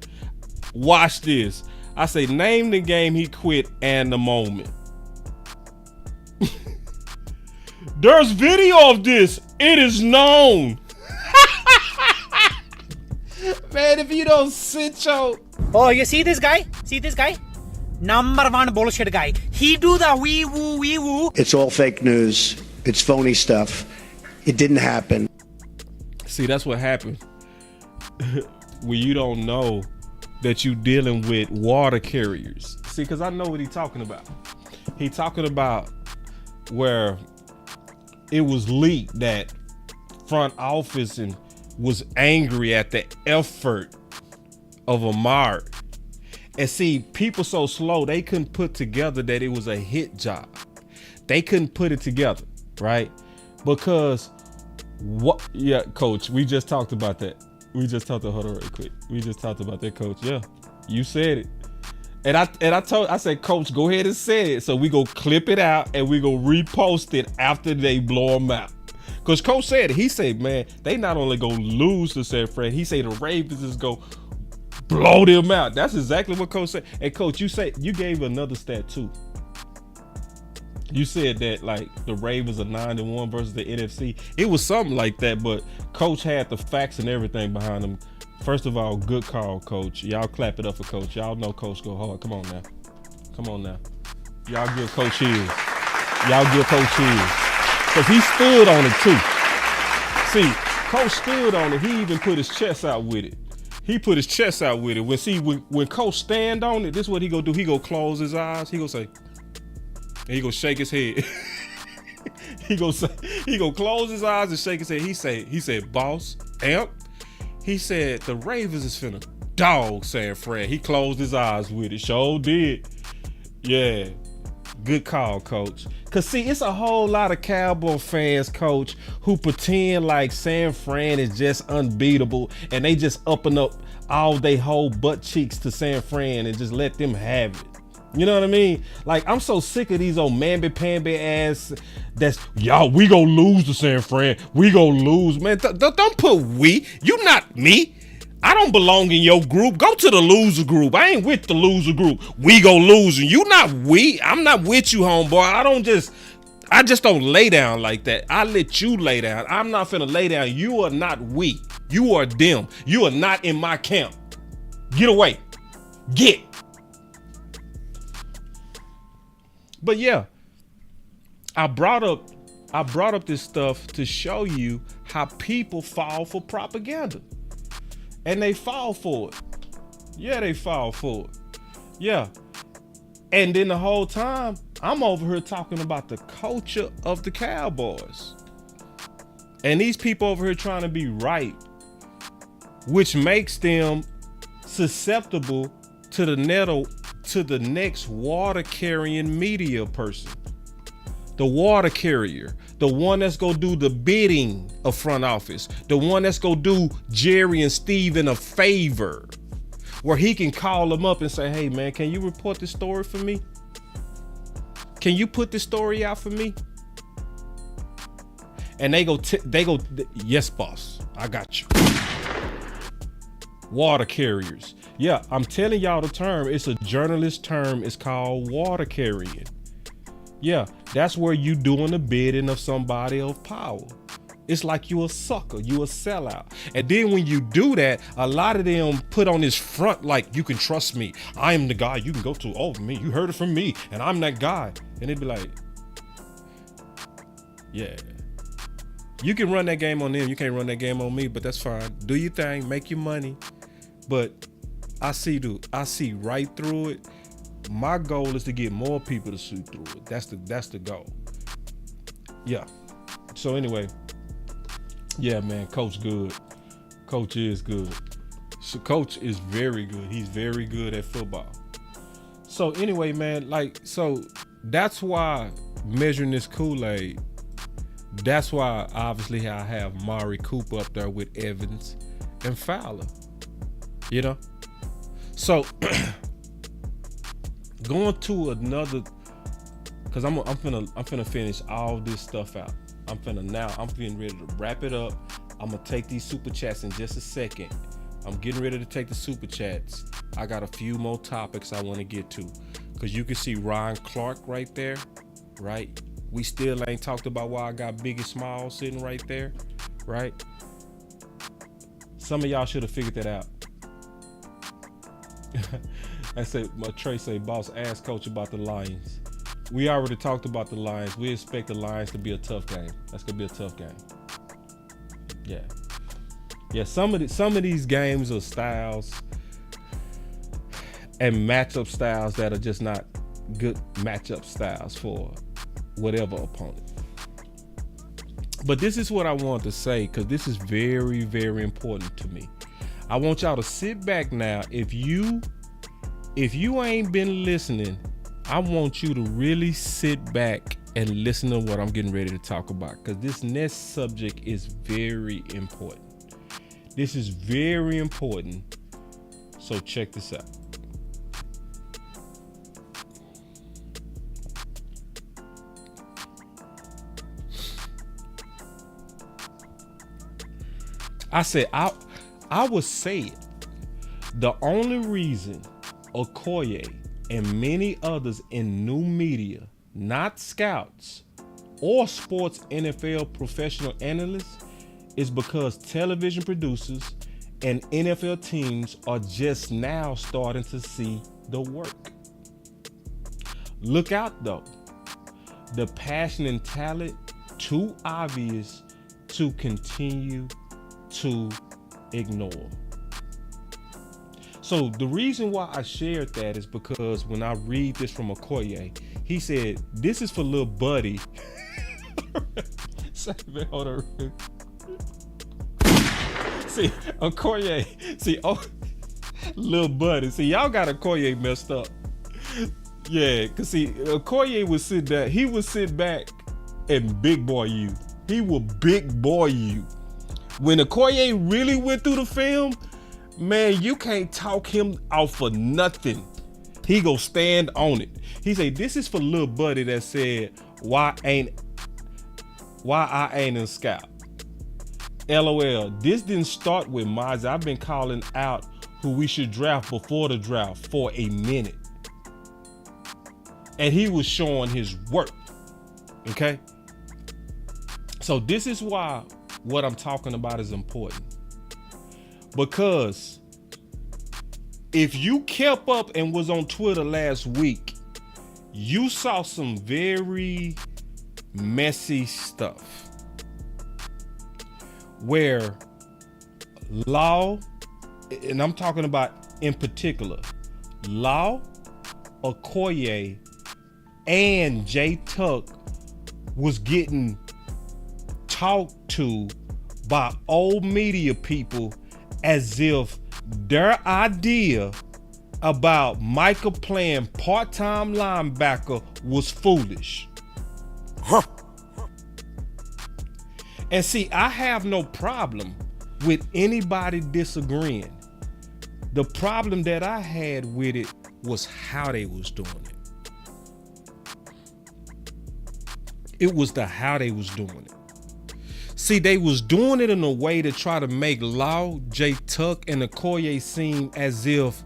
Watch this. I say, name the game he quit and the moment. There's video of this. It is known. Man, if you don't sit your... Oh, you see this guy? Number 1 bullshit guy. He do the wee-woo, wee-woo. It's all fake news. It's phony stuff. It didn't happen. See, that's what happened. When you don't know that you dealing with water carriers. See, because I know what he's talking about. He talking about where it was leaked that front office and was angry at the effort of Amari. And see, people so slow, they couldn't put together that it was a hit job. They couldn't put it together, right? Because what? Yeah, coach, we just talked about that. Hold on real quick. We just talked about that, coach. Yeah, you said it. And I said, Coach, go ahead and say it. So we go clip it out and we go repost it after they blow them out. Because Coach said it. He said, man, they not only gonna lose to San Fran, he said the Ravens is gonna blow them out. That's exactly what Coach said. And Coach, you gave another stat too. You said that like the Ravens are 9-1 versus the NFC. It was something like that, but Coach had the facts and everything behind them. First of all, good call, Coach. Y'all clap it up for Coach. Y'all know Coach go hard. Come on now. Come on now. Y'all give Coach his. Y'all give Coach his. Because he stood on it too. See, Coach stood on it. He even put his chest out with it. He put his chest out with it. When Coach stand on it, this is what he go do. He go close his eyes. He go say, and he go shake his head. he go close his eyes and shake his head. He said, boss, amp. He said the Ravens is finna dog San Fran. He closed his eyes with it. Sure did. Yeah. Good call, Coach. Cause see, it's a whole lot of Cowboy fans, Coach, who pretend like San Fran is just unbeatable and they just up and up all they whole butt cheeks to San Fran and just let them have it. You know what I mean? Like, I'm so sick of these old mamby-pamby ass that's, y'all, we gonna lose to San Fran. We gonna lose. Man, don't put we. You not me. I don't belong in your group. Go to the loser group. I ain't with the loser group. We go losing. You not we. I'm not with you, homeboy. I just don't lay down like that. I let you lay down. I'm not finna lay down. You are not we. You are them. You are not in my camp. Get away. Get. But yeah, I brought up this stuff to show you how people fall for propaganda. And they fall for it. Yeah, they fall for it. Yeah. And then the whole time, I'm over here talking about the culture of the Cowboys. And these people over here trying to be right, which makes them susceptible to the next water carrying media person. The water carrier, the one that's gonna do the bidding of front office, the one that's gonna do Jerry and Steven a favor, where he can call them up and say, hey man, can you report this story for me? Can you put this story out for me? And they go, yes, boss, I got you. Water carriers. Yeah, I'm telling y'all the term. It's a journalist term. It's called water carrying. Yeah, that's where you doing the bidding of somebody of power. It's like you a sucker, you a sellout. And then when you do that, a lot of them put on this front like, you can trust me. I am the guy you can go to over me. You heard it from me and I'm that guy. And they'd be like, yeah, you can run that game on them. You can't run that game on me, but that's fine. Do your thing, make your money. But I see right through it. My goal is to get more people to see through it. That's the goal. Yeah. So anyway, yeah, man, Coach good. Coach is good. So Coach is very good. He's very good at football. So anyway, man, so that's why measuring this Kool-Aid, that's why obviously I have Mari Cooper up there with Evans and Fowler. You know? So going to another, because I'm finna finish all this stuff out. I'm getting ready to wrap it up. I'm gonna take these super chats in just a second. I'm getting ready to take the super chats. I got a few more topics I want to get to, because you can see Ryan Clark right there, right? We still ain't talked about why I got Biggie Smalls sitting right there, right? Some of y'all should have figured that out. I said, my Trey say, boss, ask coach about the Lions. We already talked about the Lions. We expect the Lions to be a tough game. That's gonna be a tough game. Yeah. Yeah, some of these games are styles and matchup styles that are just not good matchup styles for whatever opponent. But this is what I want to say, because this is very, very important to me. I want y'all to sit back now. If you ain't been listening, I want you to really sit back and listen to what I'm getting ready to talk about, because this next subject is very important. This is very important. So check this out. I said, I would say it. The only reason Okoye and many others in new media, not scouts or sports NFL professional analysts, is because television producers and NFL teams are just now starting to see the work. Look out though. The passion and talent too obvious to continue to ignore. So the reason why I shared that is because when I read this from Okoye, he said, this is for little buddy. Hold on. See, Okoye, little buddy. See, y'all got Okoye messed up. Yeah, cause see, Okoye would sit there, he would sit back and big boy you. He will big boy you. When Okoye really went through the film, man, you can't talk him out for nothing. He go stand on it. He say, this is for little buddy that said, why I ain't in scout. LOL, this didn't start with Mozzie. I've been calling out who we should draft before the draft for a minute. And he was showing his work. Okay? So this is why what I'm talking about is important. Because if you kept up and was on Twitter last week, you saw some very messy stuff where Law, and I'm talking about in particular, Law, Okoye, and Jay Tuck was getting talked to by old media people as if their idea about Micah playing part-time linebacker was foolish. And see, I have no problem with anybody disagreeing. The problem that I had with it was how they was doing it. It was the how they was doing it. See, they was doing it in a way to try to make Law, Jay Tuck, and Okoye seem as if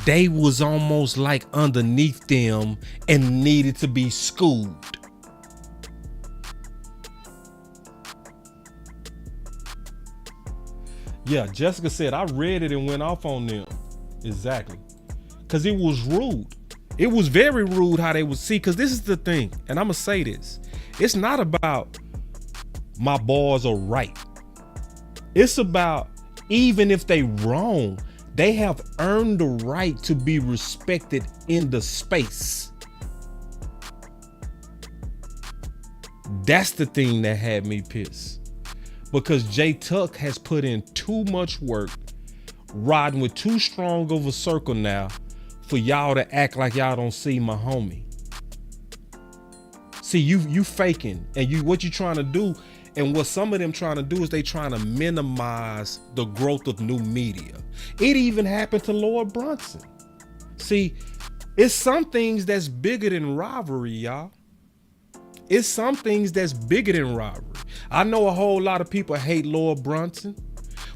they was almost like underneath them and needed to be schooled. Yeah, Jessica said, I read it and went off on them. Exactly. Because it was rude. It was very rude how they would see, because this is the thing, and I'm going to say this. It's not about my boys are right. It's about even if they wrong, they have earned the right to be respected in the space. That's the thing that had me pissed. Because Jay Tuck has put in too much work, riding with too strong of a circle now for y'all to act like y'all don't see my homie. See, you faking, and what you trying to do, and what some of them trying to do is they trying to minimize the growth of new media. It even happened to Lord Brunson. See, it's some things that's bigger than rivalry, y'all. It's some things that's bigger than rivalry. I know a whole lot of people hate Lord Brunson,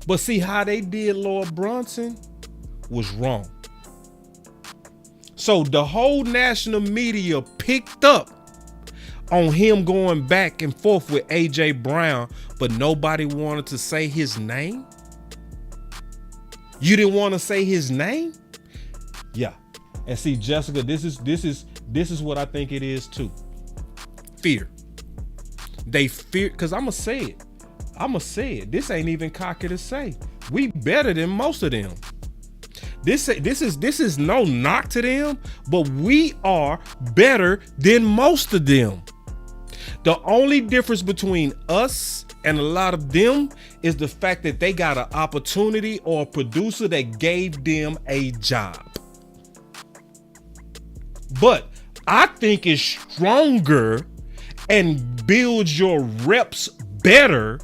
but see how they did Lord Brunson was wrong. So the whole national media picked up on him going back and forth with AJ Brown, but nobody wanted to say his name. You didn't want to say his name? Yeah. And see, Jessica, this is what I think it is too. Fear. They fear, because I'ma say it. This ain't even cocky to say. We better than most of them. This is no knock to them, but we are better than most of them. The only difference between us and a lot of them is the fact that they got an opportunity or a producer that gave them a job. But I think it's stronger and builds your reps better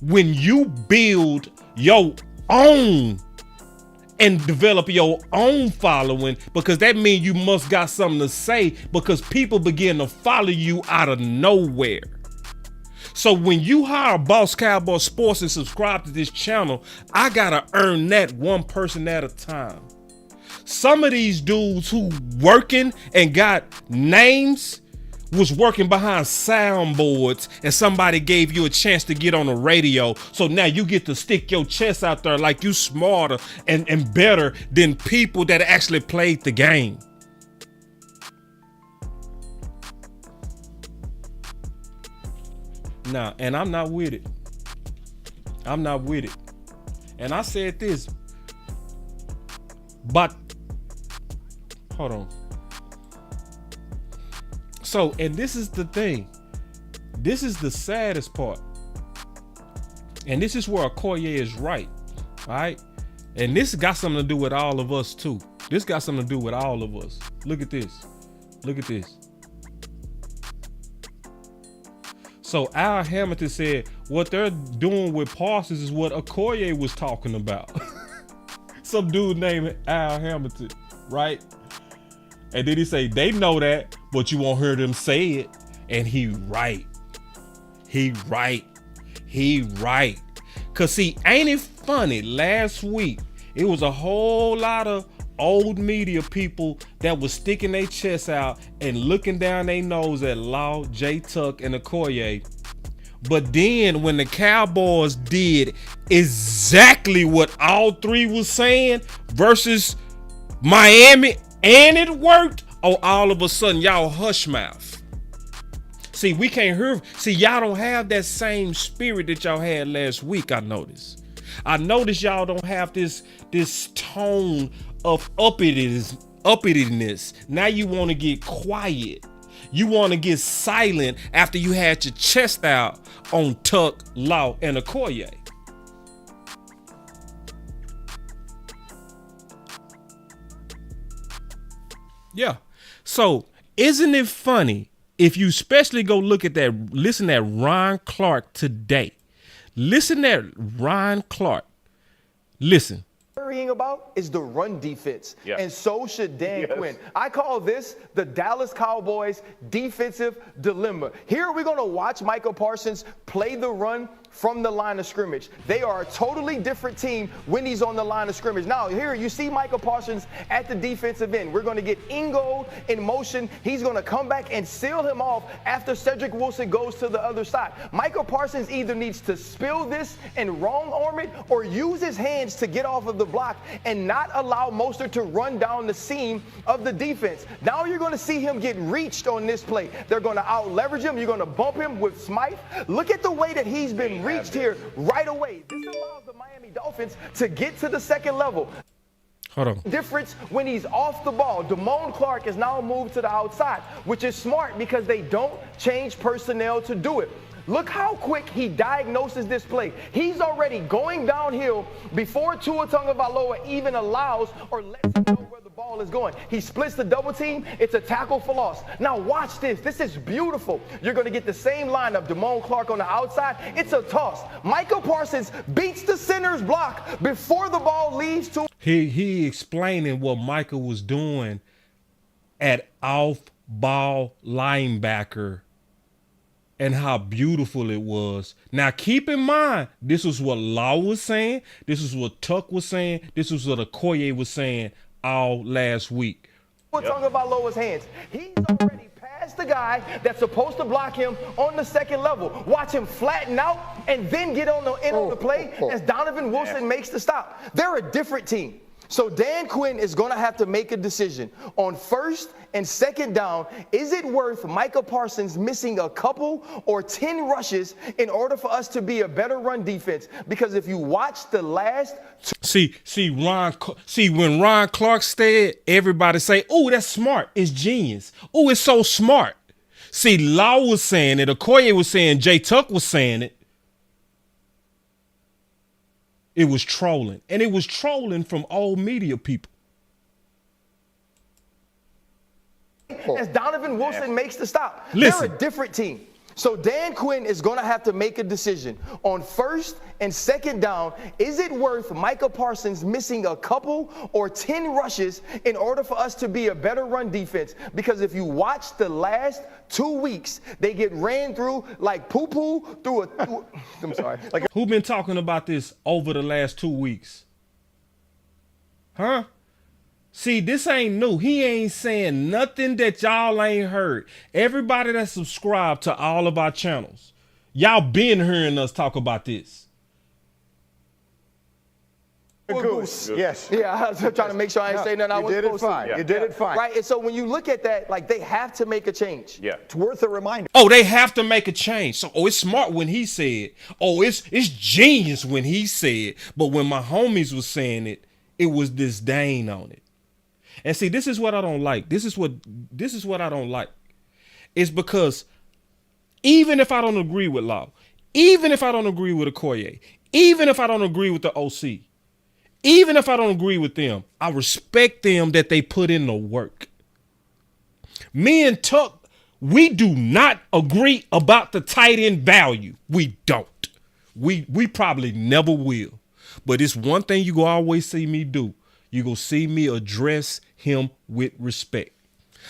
when you build your own and develop your own following, because that means you must got something to say, because people begin to follow you out of nowhere. So So when you hire Boss Cowboy Sports and subscribe to this channel, I gotta earn that one person at a time. Some of these dudes who working and got names was working behind soundboards, and somebody gave you a chance to get on the radio. So now you get to stick your chest out there like you smarter and better than people that actually played the game. Nah, and I'm not with it. I'm not with it. And I said this, but hold on. So, and this is the thing. This is the saddest part. And this is where Okoye is right. All right. And this got something to do with all of us too. This got something to do with all of us. Look at this. Look at this. So Al Hamilton said what they're doing with Parsons is what Okoye was talking about. Some dude named Al Hamilton, right? And then he say they know that, but you won't hear them say it. And he right. He right. He right. Cause see, ain't it funny? Last week it was a whole lot of old media people that was sticking their chests out and looking down their nose at Law, J Tuck, and Okoye. But then when the Cowboys did exactly what all three was saying versus Miami, and it worked, oh, all of a sudden y'all hush mouth. See, we can't hear. See, y'all don't have that same spirit that y'all had last week. I noticed y'all don't have this tone of uppityness. Now you want to get quiet. You want to get silent after you had your chest out on Tuck, Law, and Okoye. Yeah. So isn't it funny if you especially go look at that, listen at Ron Clark today. Listen at Ron Clark. Listen. Worrying about is the run defense, and so should Dan Quinn. I call this the Dallas Cowboys defensive dilemma. Here we're going to watch Micah Parsons play the run from the line of scrimmage. They are a totally different team when he's on the line of scrimmage. Now, here you see Micah Parsons at the defensive end. We're going to get Ingold in motion. He's going to come back and seal him off after Cedric Wilson goes to the other side. Micah Parsons either needs to spill this and wrong arm it or use his hands to get off of the block and not allow Mostert to run down the seam of the defense. Now you're going to see him get reached on this play. They're going to out leverage him. You're going to bump him with Smythe. Look at the way that he's been reached here right away. This allows the Miami Dolphins to get to the second level. Hold on. Difference when he's off the ball. Damone Clark is now moved to the outside, which is smart because they don't change personnel to do it. Look how quick he diagnoses this play. He's already going downhill before Tua Tagovailoa even allows or lets him know where the ball is going. He splits the double team. It's a tackle for loss. Now watch this. This is beautiful. You're going to get the same lineup. Damone Clark on the outside. It's a toss. Micah Parsons beats the center's block before the ball leaves to. He explaining what Micah was doing at off-ball linebacker and how beautiful it was. Now, keep in mind, this was what Law was saying. This is what Tuck was saying. This was what Okoye was saying all last week. Tagovailoa's hands. He's already past the guy that's supposed to block him on the second level. Watch him flatten out and then get on the end of the play as Donovan Wilson makes the stop. They're a different team. So Dan Quinn is going to have to make a decision on first and second down. Is it worth Micah Parsons missing a couple or 10 rushes in order for us to be a better run defense? Because if you watch the last when Ron Clark said, everybody say, "Oh, that's smart. It's genius. Oh, it's so smart." See, Law was saying it. Okoye was saying, J Tuck was saying it. It was trolling. And it was trolling from old media people. As Donovan Wilson makes the stop. Listen. They're a different team. So Dan Quinn is going to have to make a decision on first and second down. Is it worth Micah Parsons missing a couple or 10 rushes in order for us to be a better run defense? Because if you watch the last 2 weeks, they get ran through like poo-poo through a I'm sorry. Like who been talking about this over the last 2 weeks? Huh? See, this ain't new. He ain't saying nothing that y'all ain't heard. Everybody that subscribed to all of our channels, y'all been hearing us talk about this. Goose. Yes. Yeah, I was trying to make sure I ain't saying nothing I wasn't supposed to. Fine. You did it fine. Right, and so when you look at that, like, they have to make a change. Yeah. It's worth a reminder. Oh, they have to make a change. So, it's smart when he said. Oh, it's genius when he said. But when my homies was saying it, it was disdain on it. And see, this is what I don't like. This is what I don't like. It's because even if I don't agree with Law, even if I don't agree with Okoye, even if I don't agree with the OC, even if I don't agree with them, I respect them that they put in the work. Me and Tuck, we do not agree about the tight end value. We don't. We probably never will. But it's one thing you gonna always see me do. You gonna see me address him with respect.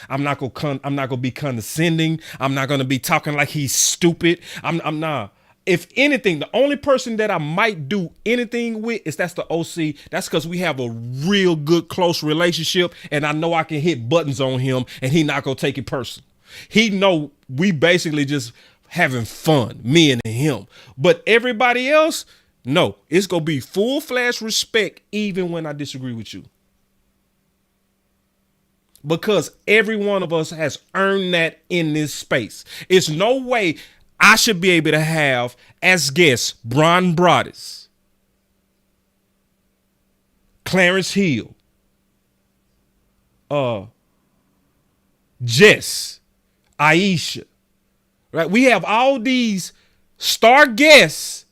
I'm not gonna be condescending. I'm not gonna be talking like he's stupid. I'm not. If anything, the only person that I might do anything with that's the OC. That's because we have a real good close relationship, and I know I can hit buttons on him, and he not gonna take it personal. He know we basically just having fun, me and him. But everybody else, no, it's going to be full-fledged respect even when I disagree with you. Because every one of us has earned that in this space. It's no way I should be able to have as guests Bron Broaddus, Clarence Hill, Jess, Aisha. Right? We have all these star guests.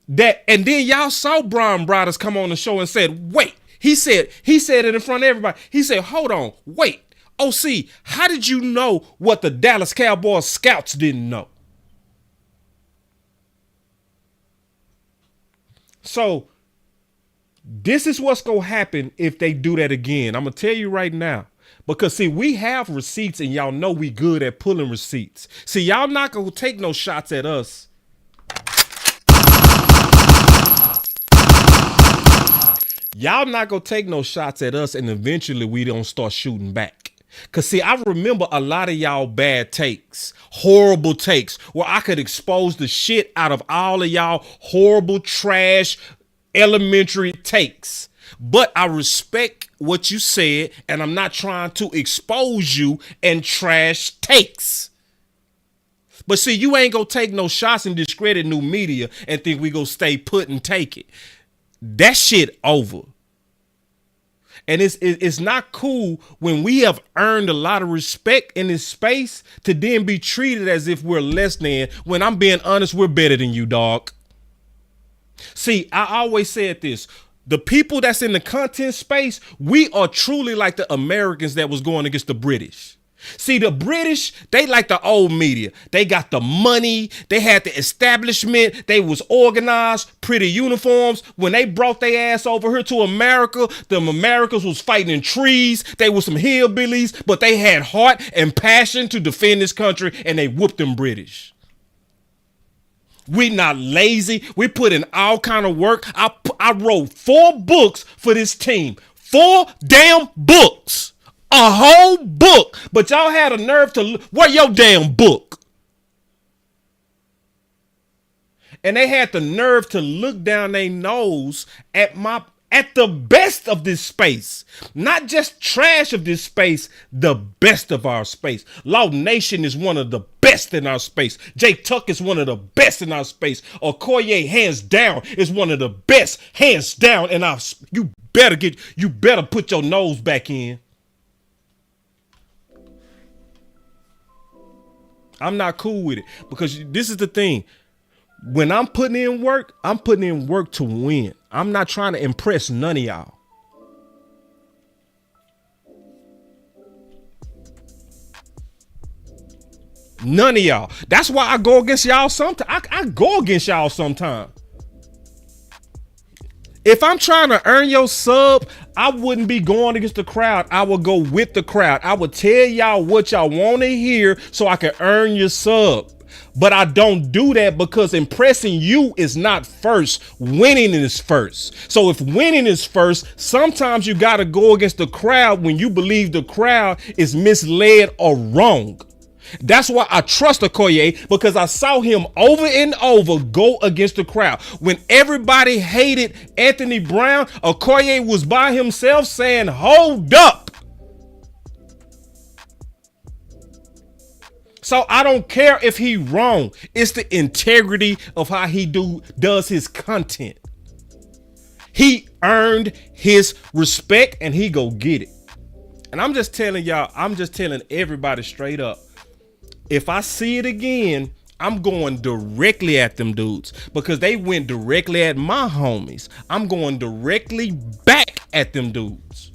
That and then y'all saw Bron Broaddus come on the show and said, wait, he said it in front of everybody. He said, hold on, wait. OC, how did you know what the Dallas Cowboys scouts didn't know? So this is what's going to happen if they do that again. I'm going to tell you right now. Because, see, we have receipts and y'all know we good at pulling receipts. See, y'all not going to take no shots at us. Y'all not gonna take no shots at us and eventually we don't start shooting back. Cause see, I remember a lot of y'all bad takes, horrible takes, where I could expose the shit out of all of y'all horrible trash elementary takes. But I respect what you said, and I'm not trying to expose you and trash takes. But see, you ain't gonna take no shots and discredit new media and think we gonna stay put and take it. That shit over. And it's not cool when we have earned a lot of respect in this space to then be treated as if we're less than. When I'm being honest, we're better than you, dog. See, I always said this. The people that's in the content space, we are truly like the Americans that was going against the British. See, the British, they like the old media. They got the money. They had the establishment. They was organized, pretty uniforms. When they brought their ass over here to America, the Americans was fighting in trees. They was some hillbillies, but they had heart and passion to defend this country, and they whooped them British. We not lazy. We put in all kind of work. I wrote 4 books for this team. 4 damn books. A whole book. But y'all had a nerve to where your damn book. And they had the nerve to look down their nose at the best of this space. Not just trash of this space, the best of our space. Law Nation is one of the best in our space. Jay Tuck is one of the best in our space. Okoye, hands down, is one of the best, hands down. And you better put your nose back in. I'm not cool with it because this is the thing. When I'm putting in work to win. I'm not trying to impress none of y'all. None of y'all. That's why I go against y'all sometimes. I go against y'all sometimes. If I'm trying to earn your sub, I wouldn't be going against the crowd. I would go with the crowd. I would tell y'all what y'all want to hear so I can earn your sub. But I don't do that because impressing you is not first. Winning is first. So if winning is first, sometimes you got to go against the crowd when you believe the crowd is misled or wrong. That's why I trust Okoye, because I saw him over and over go against the crowd. When everybody hated Anthony Brown, Okoye was by himself saying, hold up. So I don't care if he wrong. It's the integrity of how he does his content. He earned his respect and he go get it. And I'm just telling y'all, I'm just telling everybody straight up. If I see it again, I'm going directly at them dudes because they went directly at my homies. I'm going directly back at them dudes.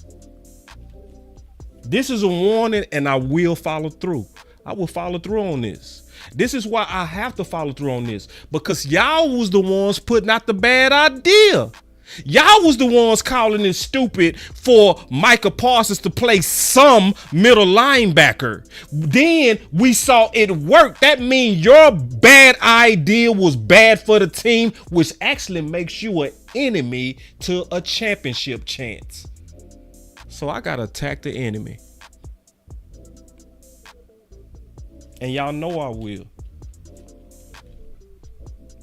This is a warning and I will follow through. I will follow through on this. This is why I have to follow through on this, because y'all was the ones putting out the bad idea. Y'all was the ones calling it stupid for Micah Parsons to play some middle linebacker. Then we saw it work. That means your bad idea was bad for the team, which actually makes you an enemy to a championship chance. So I gotta attack the enemy. And y'all know I will.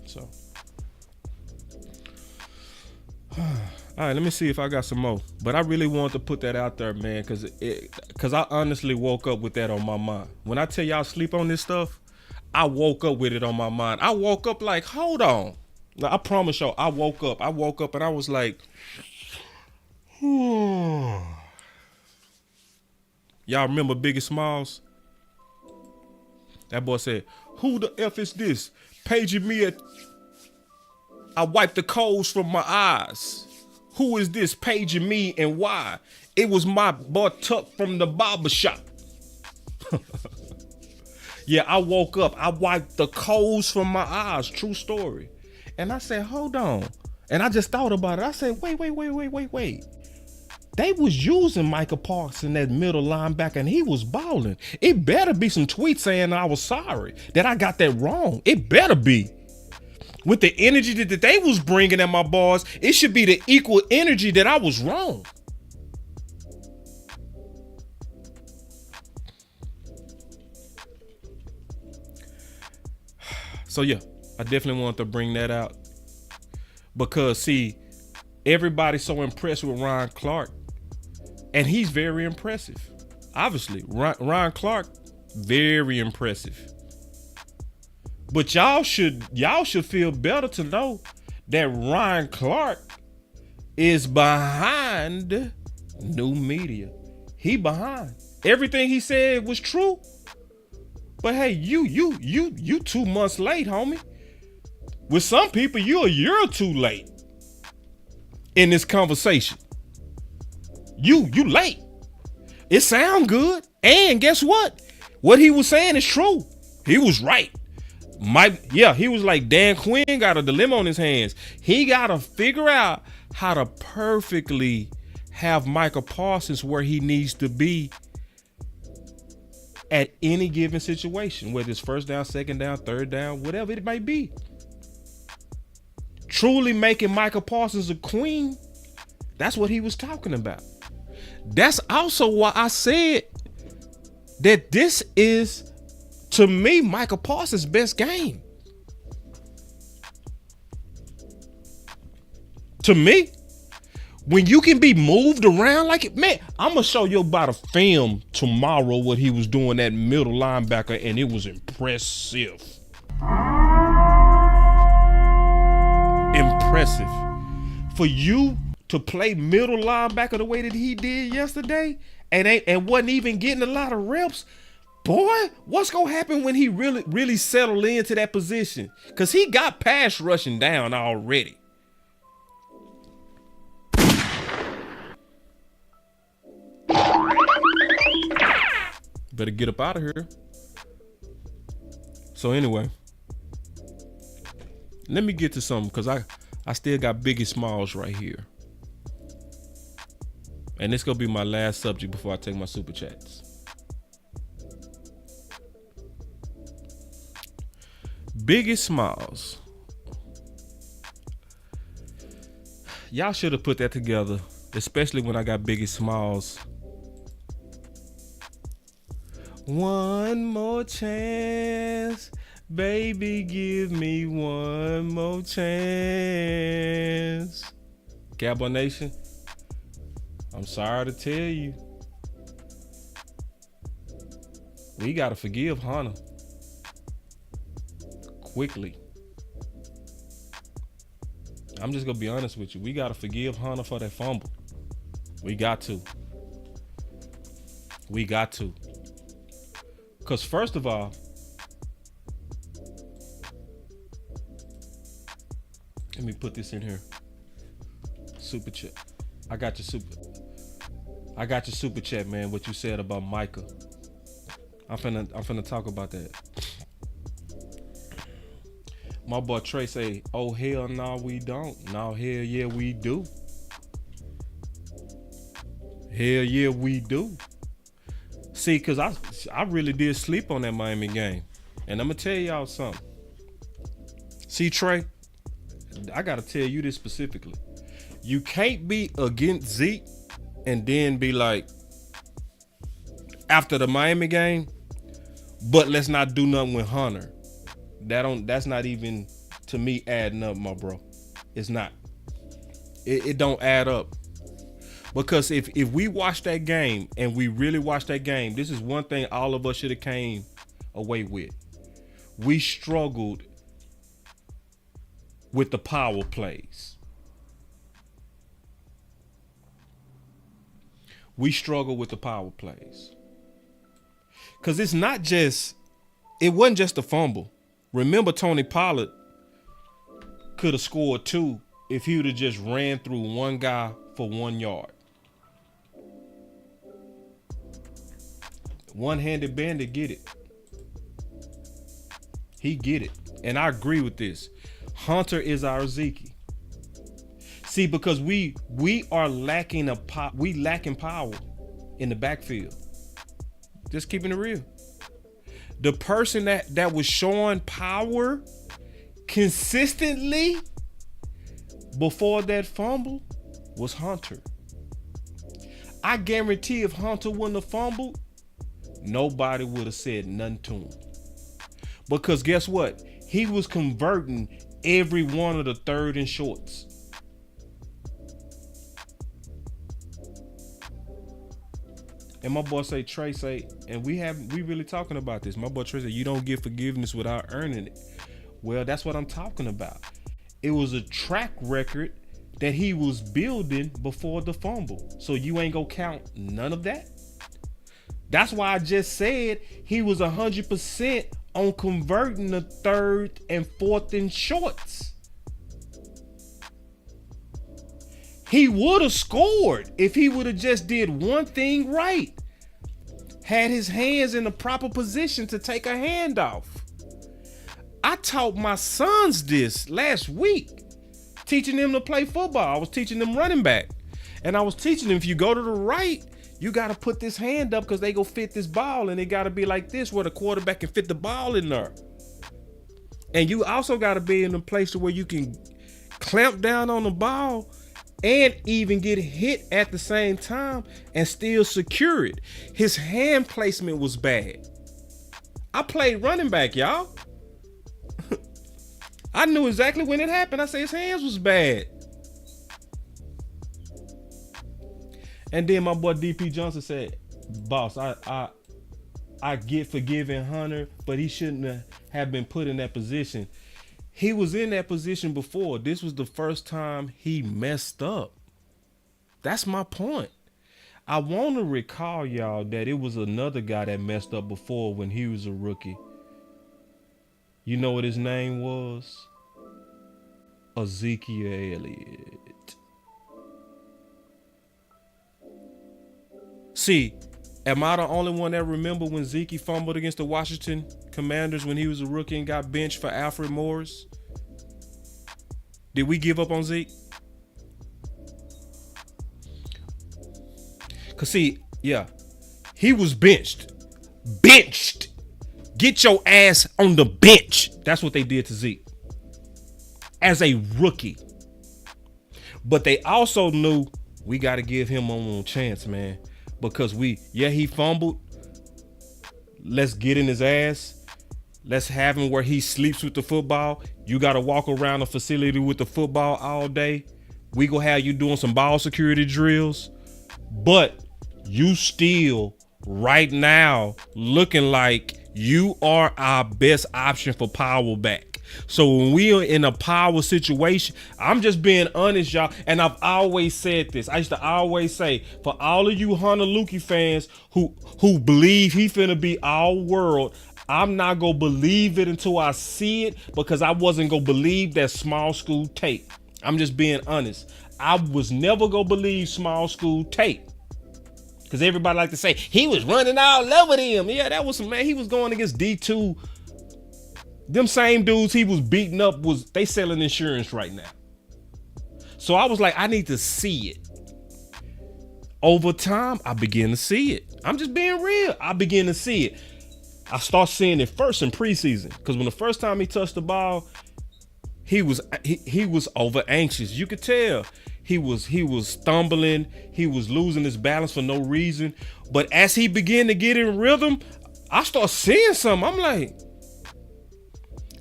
So. All right, let me see if I got some more. But I really wanted to put that out there, man, because I honestly woke up with that on my mind. When I tell y'all sleep on this stuff, I woke up with it on my mind. I woke up like, hold on. Like, I promise y'all, I woke up and I was like, Y'all remember Biggie Smalls? That boy said, who the F is this? Paging me at... I wiped the coals from my eyes. Who is this paging me and why? It was my boy Tuck from the barber shop. Yeah, I woke up. I wiped the coals from my eyes. True story. And I said, hold on. And I just thought about it. I said, wait. They was using Micah Parsons as middle linebacker and he was balling. It better be some tweets saying I was sorry, that I got that wrong. It better be. With the energy that they was bringing at my boys, it should be the equal energy that I was wrong. So yeah, I definitely wanted to bring that out because see, everybody's so impressed with Ryan Clark. And he's very impressive. Obviously, Ryan Clark, very impressive. But y'all should feel better to know that Ryan Clark is behind new media. He behind. Everything he said was true. But hey, you 2 months late, homie. With some people, you a year or two late in this conversation. You late. It sound good. And guess what? What he was saying is true. He was right. He was like, Dan Quinn got a dilemma on his hands. He got to figure out how to perfectly have Micah Parsons where he needs to be at any given situation, whether it's first down, second down, third down, whatever it might be. Truly making Micah Parsons a queen. That's what he was talking about. That's also why I said that this is, to me, Micah Parsons' best game. To me, when you can be moved around like it, man, I'm going to show you about a film tomorrow what he was doing at middle linebacker, and it was impressive. Impressive. For you to play middle linebacker the way that he did yesterday and wasn't even getting a lot of reps, boy, what's gonna happen when he really settle into that position? Because he got pass rushing down already. Better get up out of here. So anyway, let me get to something because I still got Biggie Smalls right here. And this gonna be my last subject before I take my super chats. Biggie Smalls. Y'all should have put that together, especially when I got Biggie Smalls. One more chance, baby, give me one more chance. Cowboy Nation, I'm sorry to tell you, we gotta forgive Hunter quickly. I'm just gonna be honest with you. We gotta forgive Hunter for that fumble. We got to. We got to. Because first of all, let me put this in here. Super chat. I got your super chat, man. What you said about Micah. I'm finna talk about that. My boy Trey say, oh hell no we don't. No, hell yeah we do. Hell yeah we do. See, cause I really did sleep on that Miami game. And I'm gonna tell y'all something. See, Trey, I gotta tell you this specifically. You can't be against Zeke and then be like, after the Miami game, but let's not do nothing with Hunter. That's not even, to me, adding up, my bro. It's not. It don't add up. Because if we watch that game and we really watch that game, this is one thing all of us should have came away with. We struggled with the power plays. We struggled with the power plays. Because it wasn't just a fumble. Remember, Tony Pollard could have scored 2 if he would have just ran through one guy for 1 yard. One-handed bandit get it. He get it. And I agree with this. Hunter is our Zeke. See, because we are lacking power in the backfield. Just keeping it real. The person that was showing power consistently before that fumble was Hunter. I guarantee if Hunter wouldn't have fumbled, nobody would have said nothing to him. Because guess what? He was converting every one of the 3rd and shorts. And my boy Trey say, and we really talking about this. My boy Trey said, you don't get forgiveness without earning it. Well, that's what I'm talking about. It was a track record that he was building before the fumble. So you ain't gonna count none of that? That's why I just said he was 100% on converting the 3rd and 4th and shorts. He would have scored if he would have just did one thing right. Had his hands in the proper position to take a handoff. I taught my sons this last week, teaching them to play football. I was teaching them running back. And I was teaching them, if you go to the right, you got to put this hand up because they go fit this ball, and it got to be like this where the quarterback can fit the ball in there. And you also got to be in a place to where you can clamp down on the ball and even get hit at the same time and still secure it. His hand placement was bad. I played running back, y'all. I knew exactly when it happened. I said his hands was bad. And then my boy DP Johnson said, boss, I get forgiving Hunter, but he shouldn't have been put in that position. He was in that position before. This was the first time he messed up. That's my point. I want to recall y'all that it was another guy that messed up before when he was a rookie. You know what his name was? Ezekiel Elliott. See, Am I the only one that remember when Zeke fumbled against the Washington Commanders when he was a rookie and got benched for Alfred Morris? Did we give up on Zeke? Cause see, yeah, he was benched. Benched. Get your ass on the bench. That's what they did to Zeke as a rookie. But they also knew we got to give him one more chance, man. Because he fumbled. Let's get in his ass. Let's have him where he sleeps with the football. You got to walk around the facility with the football all day. We gonna have you doing some ball security drills. But you still right now looking like you are our best option for power back. So when we are in a power situation, I'm just being honest, y'all. And I've always said this. I used to always say, for all of you Hunter Lukey fans who believe he finna be all world, I'm not gonna believe it until I see it, because I wasn't gonna believe that small school tape. I'm just being honest. I was never gonna believe small school tape. Because everybody like to say, he was running all over them. Yeah, that was some, man. He was going against D2. Them same dudes he was beating up, they selling insurance right now. So I was like, I need to see it. Over time, I begin to see it. I'm just being real. I begin to see it. I start seeing it first in preseason. Because when the first time he touched the ball, he was over anxious. You could tell. He was stumbling. He was losing his balance for no reason. But as he began to get in rhythm, I start seeing something. I'm like,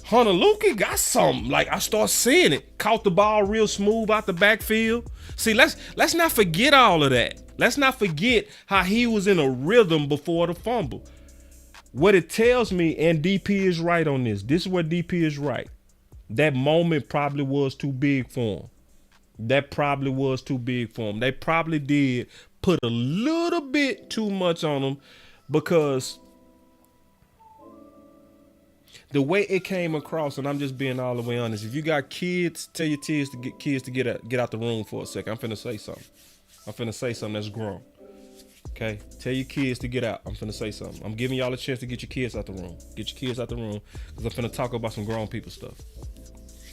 Hunter Lukey got something. Like, I start seeing it. Caught the ball real smooth out the backfield. See, let's not forget all of that. Let's not forget how he was in a rhythm before the fumble. What it tells me, and DP is right on this. This is where DP is right. That moment probably was too big for him. That probably was too big for him. They probably did put a little bit too much on him, because the way it came across, and I'm just being all the way honest. If you got kids, tell your kids to get out the room for a second. I'm finna say something. I'm finna say something that's grown. Okay? Tell your kids to get out. I'm finna say something. I'm giving y'all a chance to get your kids out the room. Get your kids out the room, because I'm finna talk about some grown people stuff.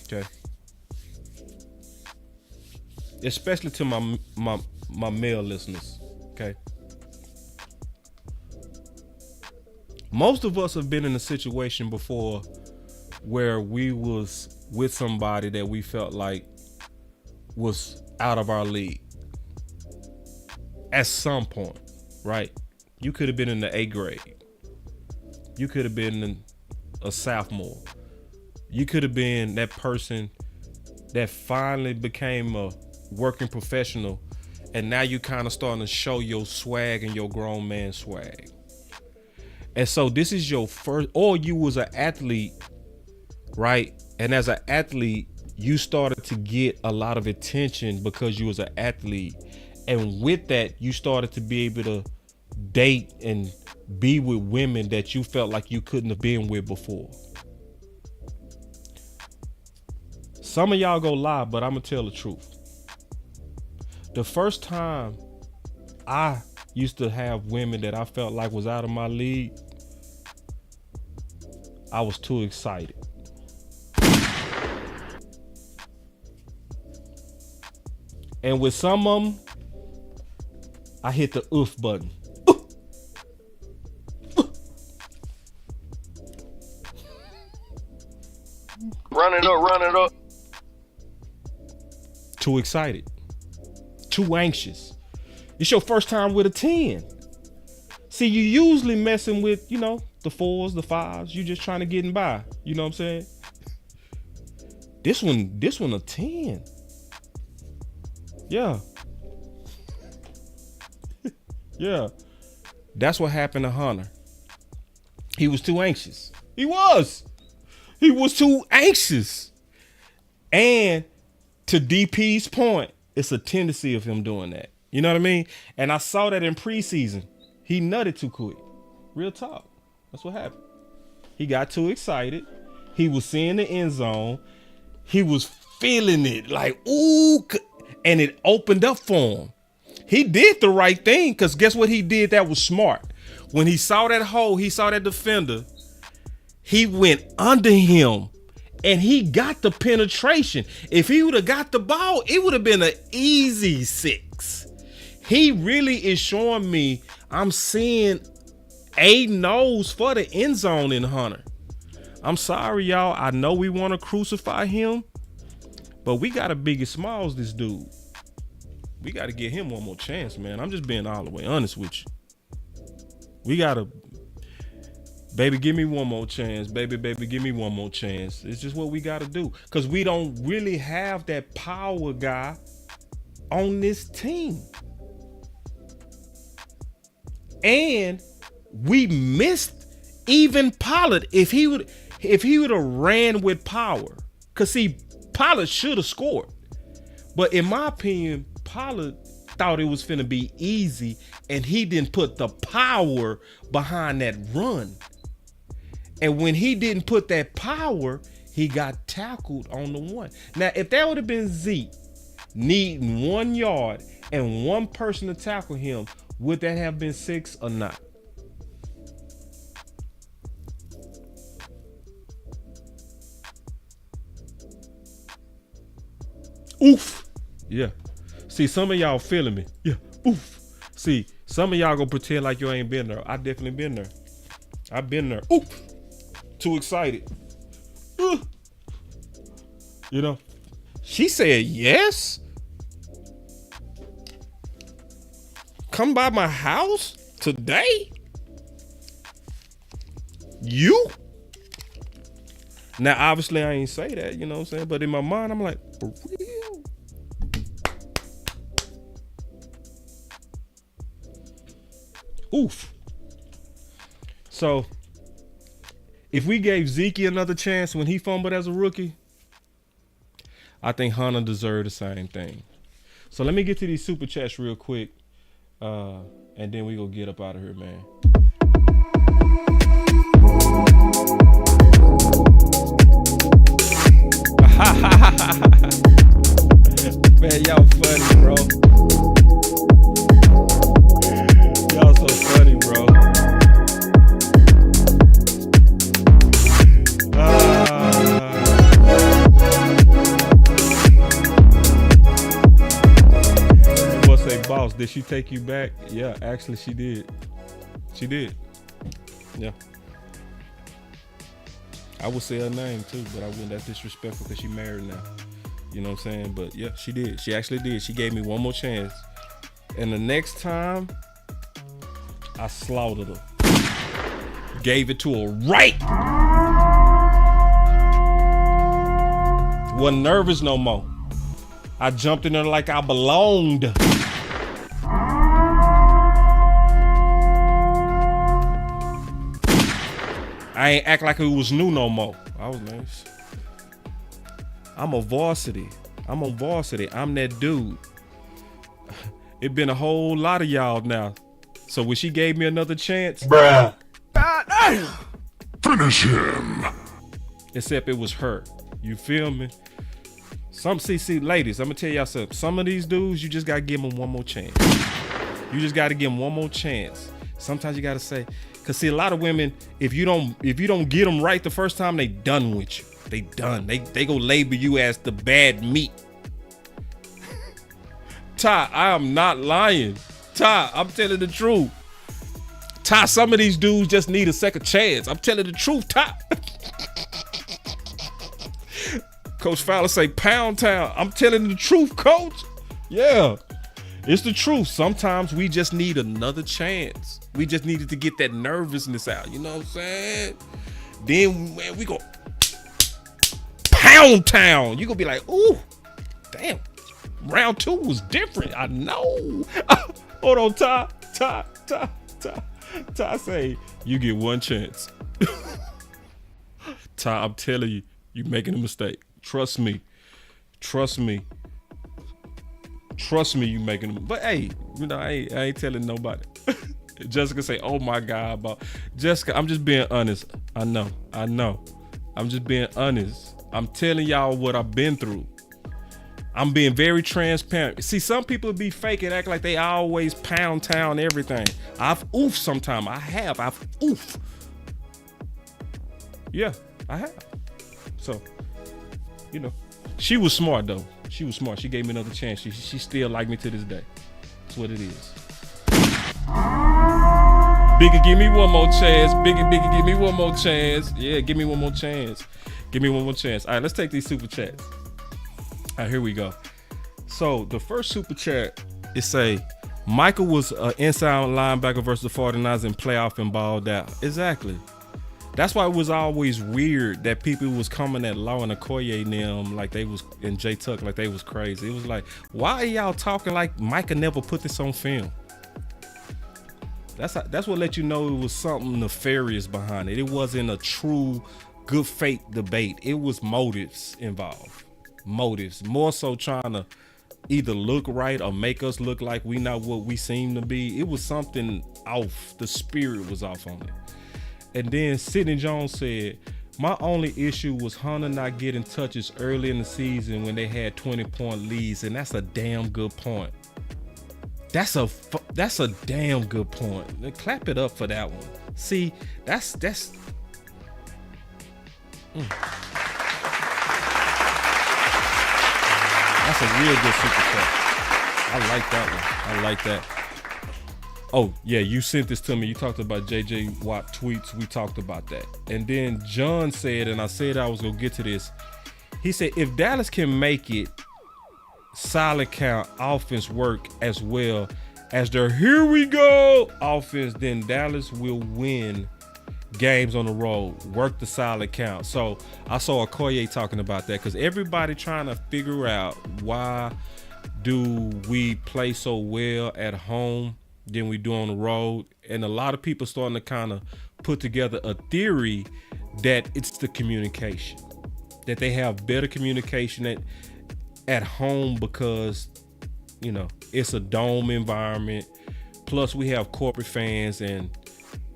Okay? Especially to my male listeners. Okay? Most of us have been in a situation before where we was with somebody that we felt like was out of our league at some point, right? You could have been in the 8th grade. You could have been a sophomore. You could have been that person that finally became a working professional, and now you kind of starting to show your swag and your grown man swag. And so this is your first, or you was an athlete, right? And as an athlete, you started to get a lot of attention because you was an athlete. And with that, you started to be able to date and be with women that you felt like you couldn't have been with before. Some of y'all go lie, but I'm gonna tell the truth. The first time I used to have women that I felt like was out of my league, I was too excited. And with some of them, I hit the oof button. Run it up. Too excited. Too anxious. It's your first time with a 10. See, you usually messing with, the 4s, the 5s. You just trying to get in by. You know what I'm saying? This one a 10. Yeah. Yeah. That's what happened to Hunter. He was too anxious. He was too anxious. And to DP's point, it's a tendency of him doing that. You know what I mean? And I saw that in preseason. He nutted too quick. Real talk. That's what happened. He got too excited. He was seeing the end zone. He was feeling it like, ooh, and it opened up for him. He did the right thing, because guess what he did that was smart? When he saw that hole, he saw that defender, he went under him and he got the penetration. If he would have got the ball, it would have been an easy 6. He really is showing me I'm seeing a nose for the end zone in Hunter. I'm sorry, y'all. I know we want to crucify him, but we got to Biggie Smalls this dude. We got to give him one more chance, man. I'm just being all the way honest with you. We got to, baby, give me one more chance. Baby, give me one more chance. It's just what we got to do, because we don't really have that power guy on this team. And we missed even Pollard. If he would have ran with power, because see, Pollard should have scored. But in my opinion, Pollard thought it was finna be easy, and he didn't put the power behind that run. And when he didn't put that power, he got tackled on the 1. Now, if that would have been Zeke needing 1 yard and one person to tackle him, would that have been 6 or not? Oof. Yeah. See, some of y'all feeling me. Yeah. Oof. See, some of y'all gonna pretend like you ain't been there. I definitely been there. I've been there. Oof. Too excited. You know, she said yes. Come by my house today? You? Now, obviously, I ain't say that, you know what I'm saying? But in my mind, I'm like, for real? Oof. So, if we gave Zeke another chance when he fumbled as a rookie, I think Hunter deserved the same thing. So, let me get to these super chats real quick. And then we gonna get up out of here, man. Man, y'all funny, bro. Y'all so funny, bro. Boss, did she take you back? Yeah, actually she did. She did. Yeah. I would say her name too, but I wouldn't. That's disrespectful because she married now. You know what I'm saying? But yeah, she did. She actually did. She gave me one more chance. And the next time, I slaughtered her. Gave it to her right. Wasn't nervous no more. I jumped in there like I belonged. I ain't act like it was new no more. I was nice. I'm a varsity. I'm on varsity. I'm that dude. It been a whole lot of y'all now. So when she gave me another chance, bruh, finish him. Except it was her. You feel me? See, ladies, I'm gonna tell y'all something. Some of these dudes, you just gotta give them one more chance. You just gotta give them one more chance. Sometimes you gotta say, cause see, a lot of women, if you don't get them right the first time, they done with you. They done. They go label you as the bad meat. Ty, I am not lying. Ty, I'm telling the truth. Ty, some of these dudes just need a second chance. I'm telling the truth, Ty. Coach Fowler say pound town. I'm telling the truth, coach. Yeah, it's the truth. Sometimes we just need another chance. We just needed to get that nervousness out. You know what I'm saying? Then man, we go pound town. You gonna be like, ooh, damn. Round 2 was different. I know. Hold on, Ty say you get one chance. Ty, I'm telling you, you're making a mistake. Trust me, you making them. But hey, you know, I ain't telling nobody. Jessica say, oh my God, about Jessica, I'm just being honest. I know. I'm just being honest. I'm telling y'all what I've been through. I'm being very transparent. See, some people be fake and act like they always pound town everything. I've oofed sometime. I've oofed. Yeah, I have. So, you know, she was smart though. She was smart. She gave me another chance. She still like me to this day. That's what it is. Biggie, give me one more chance. Biggie, give me one more chance. Yeah, give me one more chance. Give me one more chance. All right, let's take these super chats. All right, here we go. So the first super chat is say, Michael was an inside linebacker versus the 49ers in playoff and balled out. Exactly. That's why it was always weird that people was coming at Law and Okoye and them like they was, and Jay Tuck like they was crazy. It was like, why are y'all talking like Micah never put this on film? That's what let you know it was something nefarious behind it. It wasn't a true good faith debate. It was motives involved. Motives. More so trying to either look right or make us look like we not what we seem to be. It was something off. The spirit was off on it. And then Sidney Jones said, my only issue was Hunter not getting touches early in the season when they had 20-point leads. And that's a damn good point. That's a damn good point. Clap it up for that one. See, that's That's a real good super chat. I like that one. I like that. Oh, yeah, you sent this to me. You talked about JJ Watt tweets. We talked about that. And then John said, and I said I was going to get to this. He said, if Dallas can make it solid count offense work as well as their here we go offense, then Dallas will win games on the road. Work the solid count. So I saw Okoye talking about that because everybody trying to figure out why do we play so well at home than we do on the road. And a lot of people starting to kind of put together a theory that it's the communication, that they have better communication at home because, you know, it's a dome environment. Plus we have corporate fans and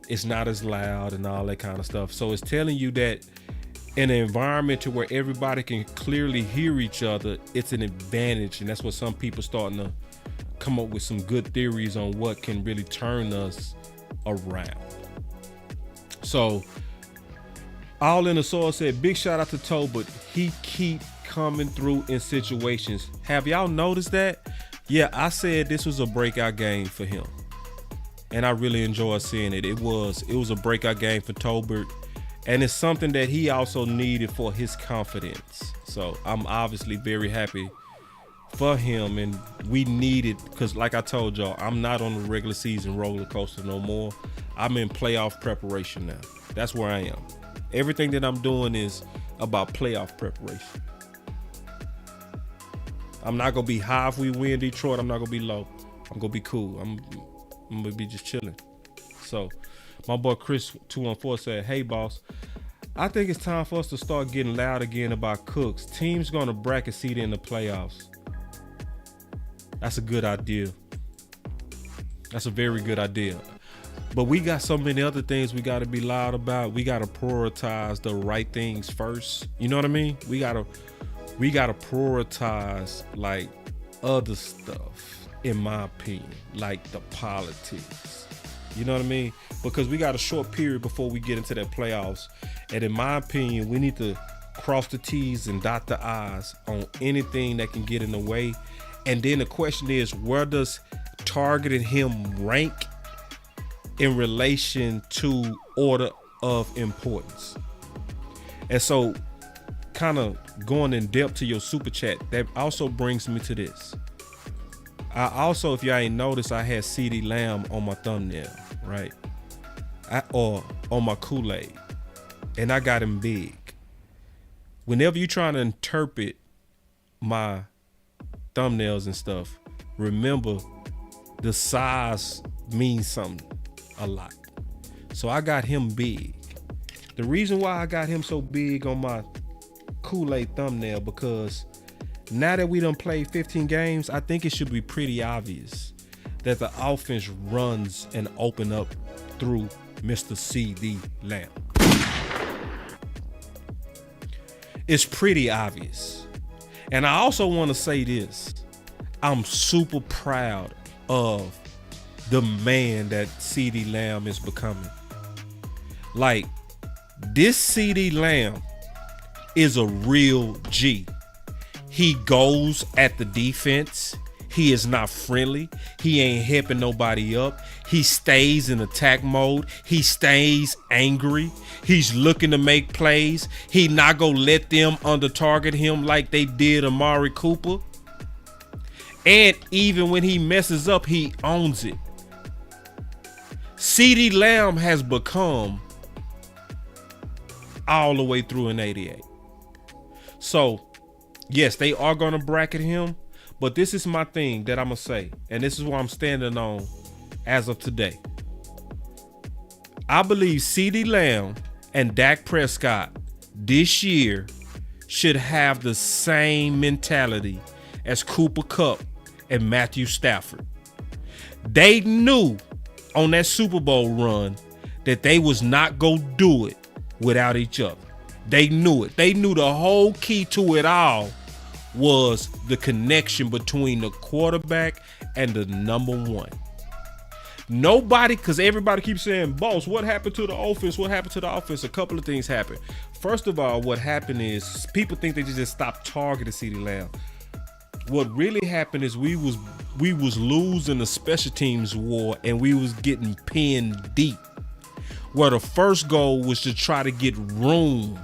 it's not as loud and all that kind of stuff. So it's telling you that in an environment to where everybody can clearly hear each other, it's an advantage. And that's what some people starting to come up with some good theories on what can really turn us around. So All in the Soil said, big shout out to Tobert. He keep coming through in situations. Have y'all noticed that? Yeah, I said this was a breakout game for him. And I really enjoyed seeing it. It was a breakout game for Tobert. And it's something that he also needed for his confidence. So I'm obviously very happy for him, and we need it because like I told y'all, I'm not on the regular season roller coaster no more. I'm in playoff preparation now. That's where I am. Everything that I'm doing is about playoff preparation. I'm not gonna be high if we win Detroit. I'm not gonna be low. I'm gonna be cool. I'm gonna be just chilling. So my boy Chris 214 said, hey boss, I think it's time for us to start getting loud again about Cooks. Teams gonna bracket seed in the playoffs. That's a good idea. That's a very good idea. But we got so many other things we got to be loud about. We got to prioritize the right things first. You know what I mean? We got to prioritize like other stuff, in my opinion, like the politics. You know what I mean? Because we got a short period before we get into that playoffs. And in my opinion, we need to cross the T's and dot the I's on anything that can get in the way. And then the question is, where does targeting him rank in relation to order of importance? And so kind of going in depth to your super chat, that also brings me to this. I also, if y'all ain't noticed, I had CeeDee Lamb on my thumbnail, right? Or on my Kool-Aid. And I got him big. Whenever you're trying to interpret my thumbnails and stuff, remember the size means something a lot. So I got him big. The reason why I got him so big on my Kool-Aid thumbnail, because now that we done played 15 games, I think it should be pretty obvious that the offense runs and open up through Mr. CeeDee Lamb. It's pretty obvious. And I also want to say this. I'm super proud of the man that CeeDee Lamb is becoming. Like, this CeeDee Lamb is a real G. He goes at the defense. He is not friendly. He ain't hipping nobody up. He stays in attack mode. He stays angry. He's looking to make plays. He not gonna let them under target him like they did Amari Cooper. And even when he messes up, he owns it. CeeDee Lamb has become all the way through an 88. So, yes, they are gonna bracket him. But this is my thing that I'm going to say, and this is what I'm standing on as of today. I believe CeeDee Lamb and Dak Prescott this year should have the same mentality as Cooper Kupp and Matthew Stafford. They knew on that Super Bowl run that they was not going to do it without each other. They knew it. They knew the whole key to it all was the connection between the quarterback and the number one. Nobody, because everybody keeps saying, boss, what happened to the offense? What happened to the offense? A couple of things happened. First of all, what happened is people think they just stopped targeting CeeDee Lamb. What really happened is we was losing the special teams war and we was getting pinned deep. Where the first goal was to try to get room.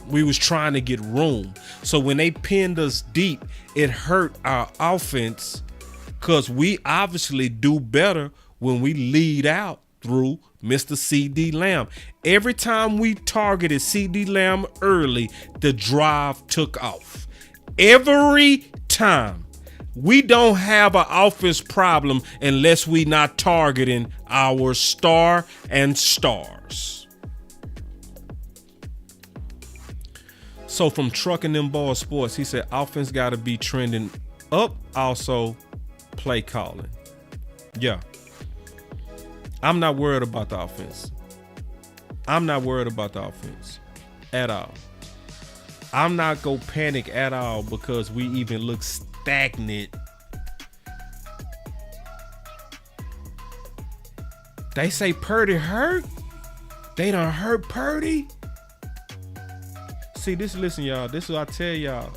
We was trying to get room. So when they pinned us deep, it hurt our offense because we obviously do better when we lead out through Mr. CeeDee Lamb. Every time we targeted CeeDee Lamb early, the drive took off. Every time. We don't have an offense problem unless we not targeting our star and stars. So from Trucking Them Boys Sports, he said offense got to be trending up. Also, play calling. Yeah. I'm not worried about the offense. I'm not worried about the offense at all. I'm not going to panic at all because we even look stagnant. They say Purdy hurt. They done hurt Purdy. See, listen, y'all. This is what I tell y'all.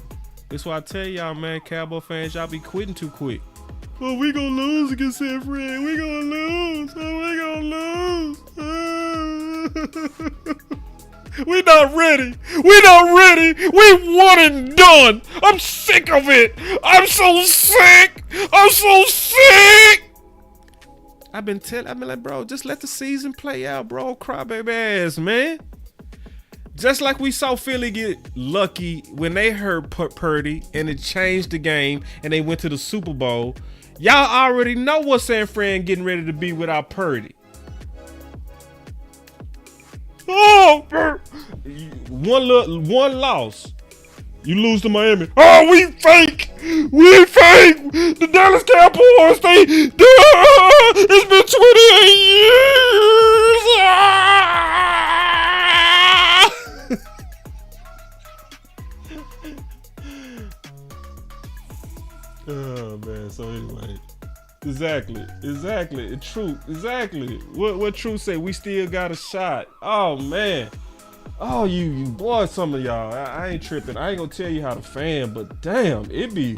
This is what I tell y'all, man. Cowboy fans, y'all be quitting too quick. Oh, we gonna lose against San Fran. We gonna lose. Oh, we gonna lose. We not ready. We not ready. We won and done. I'm sick of it. I'm so sick. I'm so sick. I've been like, bro, just let the season play out, bro. Crybaby ass, man. Just like we saw Philly get lucky when they heard Purdy and it changed the game and they went to the Super Bowl. Y'all already know what San Fran getting ready to be without Purdy. Oh, one loss. You lose to Miami. Oh, we fake. We fake. The Dallas Cowboys, it's been 28 years. Oh man, so anyway, exactly, true, exactly. What True say? We still got a shot. Oh man, oh you boy, some of y'all, I ain't tripping. I ain't gonna tell you how to fan, but damn, it be.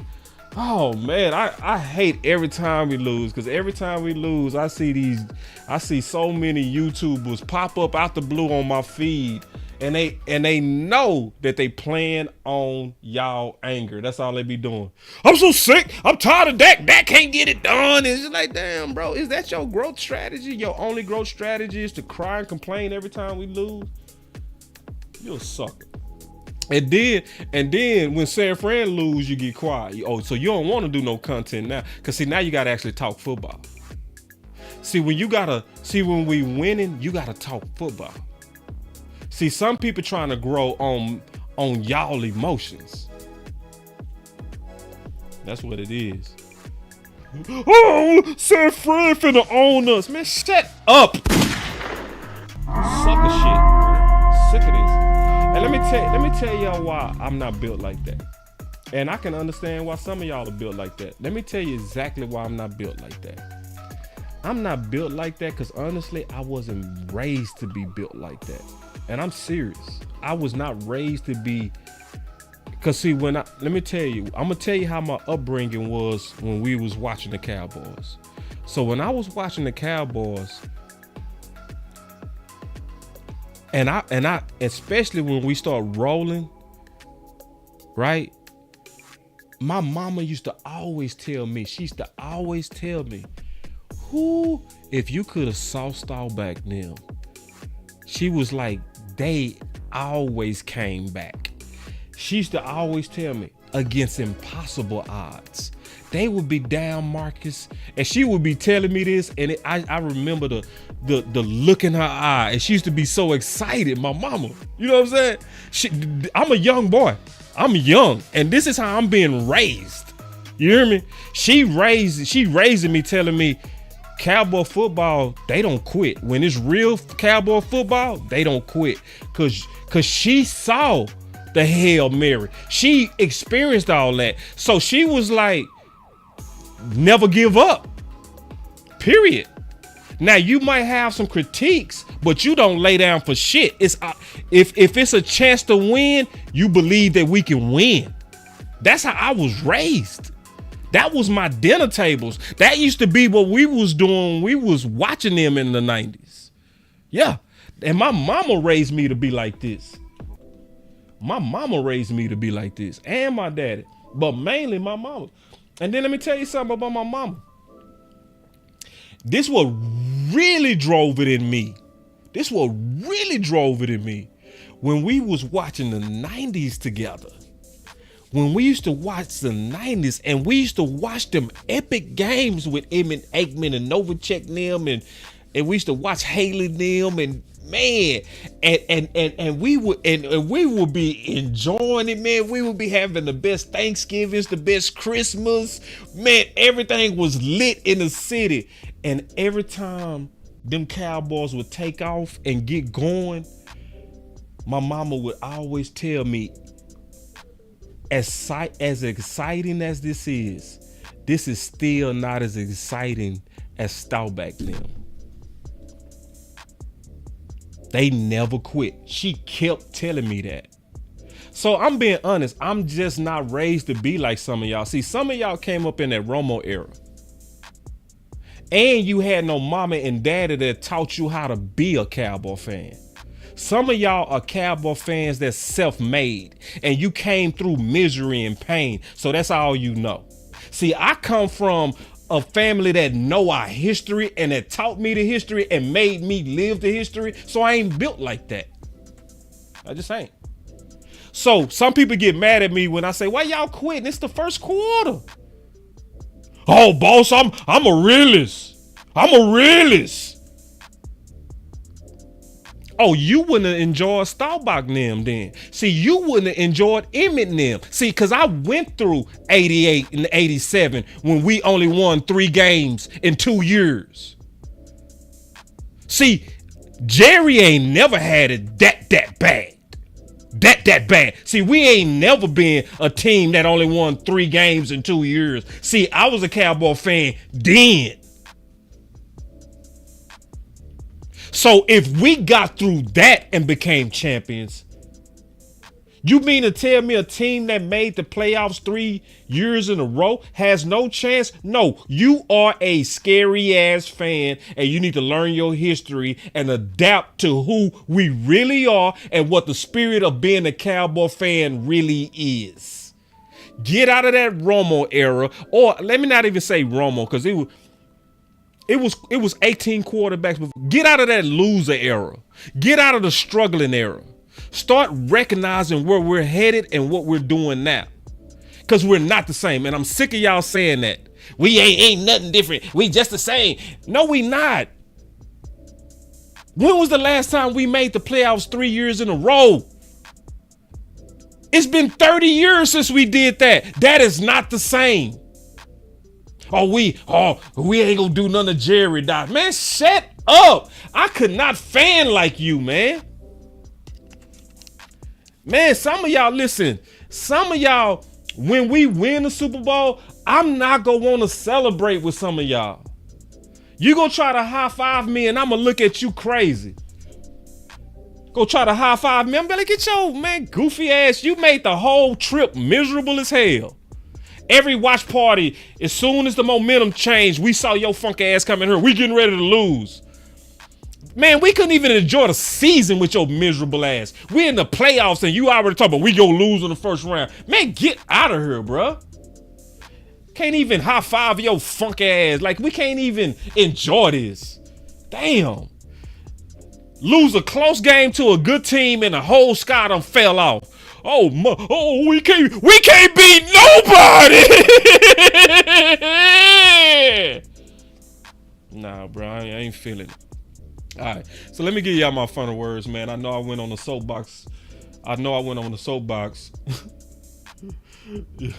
Oh man, I hate every time we lose because every time we lose, I see so many YouTubers pop up out the blue on my feed. And they know that they playing on y'all anger. That's all they be doing. I'm so sick. I'm tired of Dak. Dak can't get it done. It's just like, damn, bro. Is that your growth strategy? Your only growth strategy is to cry and complain every time we lose? You're a sucker. And then when San Fran lose, you get quiet. Oh, so you don't want to do no content now. Because see, now you got to actually talk football. See, when we winning, you got to talk football. See, some people trying to grow on y'all emotions. That's what it is. Oh, San Fran finna own us. Man, shut up. Sucker shit, man. Sick of this. And me tell y'all why I'm not built like that. And I can understand why some of y'all are built like that. Let me tell you exactly why I'm not built like that. I'm not built like that because honestly, I wasn't raised to be built like that. And I'm serious. I was not raised to be, because see, let me tell you, I'm going to tell you how my upbringing was when we was watching the Cowboys. So when I was watching the Cowboys, and I, especially when we start rolling, right? My mama used to always tell me, who, if you could have saw Staubach them, she was like, they always came back. She used to always tell me, against impossible odds. They would be down, Marcus, and she would be telling me this, and I remember the look in her eye, and she used to be so excited, my mama. You know what I'm saying? I'm a young boy. I'm young, and this is how I'm being raised. You hear me? She raising me, telling me, Cowboy football, they don't quit. When it's real Cowboy football, they don't quit. Cause she saw the Hail Mary. She experienced all that. So she was like, never give up. Period. Now you might have some critiques, but you don't lay down for shit. It's if it's a chance to win, you believe that we can win. That's how I was raised. That was my dinner tables. That used to be what we was doing when we was watching them in the 90s. Yeah. And my mama raised me to be like this. My mama raised me to be like this. And my daddy. But mainly my mama. And then let me tell you something about my mama. This what really drove it in me. When we was watching the 90s together. When we used to watch the 90s and we used to watch them epic games with Emmett Aikman and Novacek them and we used to watch Haley them and man and we would be enjoying it, man. We would be having the best Thanksgivings, the best Christmas, man. Everything was lit in the city, and every time them Cowboys would take off and get going, my mama would always tell me, as exciting as this is still not as exciting as Staubach them. They never quit. She kept telling me that. So I'm being honest, I'm just not raised to be like some of y'all. See, some of y'all came up in that Romo era. And you had no mama and daddy that taught you how to be a Cowboy fan. Some of y'all are Cowboy fans that's self-made and you came through misery and pain. So that's all you know. See, I come from a family that know our history and that taught me the history and made me live the history. So I ain't built like that. I just ain't. So some people get mad at me when I say, why y'all quitting? It's the first quarter. Oh, boss, I'm a realist. Oh, you wouldn't have enjoyed Staubach them then. See, you wouldn't have enjoyed Emmett them. See, because I went through 88 and 87 when we only won 3 games in 2 years. See, Jerry ain't never had it that bad. That bad. See, we ain't never been a team that only won 3 games in 2 years. See, I was a Cowboy fan then. So if we got through that and became champions, you mean to tell me a team that made the playoffs 3 years in a row has no chance? No, you are a scary ass fan and you need to learn your history and adapt to who we really are and what the spirit of being a Cowboy fan really is. Get out of that Romo era, or let me not even say Romo because it was 18 quarterbacks. Get out of that loser era. Get out of the struggling era. Start recognizing where we're headed and what we're doing now. Because we're not the same. And I'm sick of y'all saying that. We ain't nothing different. We just the same. No, we not. When was the last time we made the playoffs 3 years in a row? It's been 30 years since we did that. That is not the same. We ain't gonna do none of Jerry Doc. Man, shut up. I could not fan like you, man. Man, some of y'all, listen, some of y'all, when we win the Super Bowl, I'm not going to want to celebrate with some of y'all. You going to try to high five me and I'm going to look at you crazy. Go try to high five me. I'm going to get your, man, goofy ass. You made the whole trip miserable as hell. Every watch party, as soon as the momentum changed, we saw your funk ass coming here. We getting ready to lose. Man, we couldn't even enjoy the season with your miserable ass. We in the playoffs and you already talking about we gonna lose in the first round. Man, get out of here, bro. Can't even high five your funk ass. Like, we can't even enjoy this. Damn. Lose a close game to a good team and the whole sky done fell off. We can't beat nobody. Nah, bro, I ain't feeling it. All right, so let me give y'all my final words, man. I know I went on the soapbox. Yeah.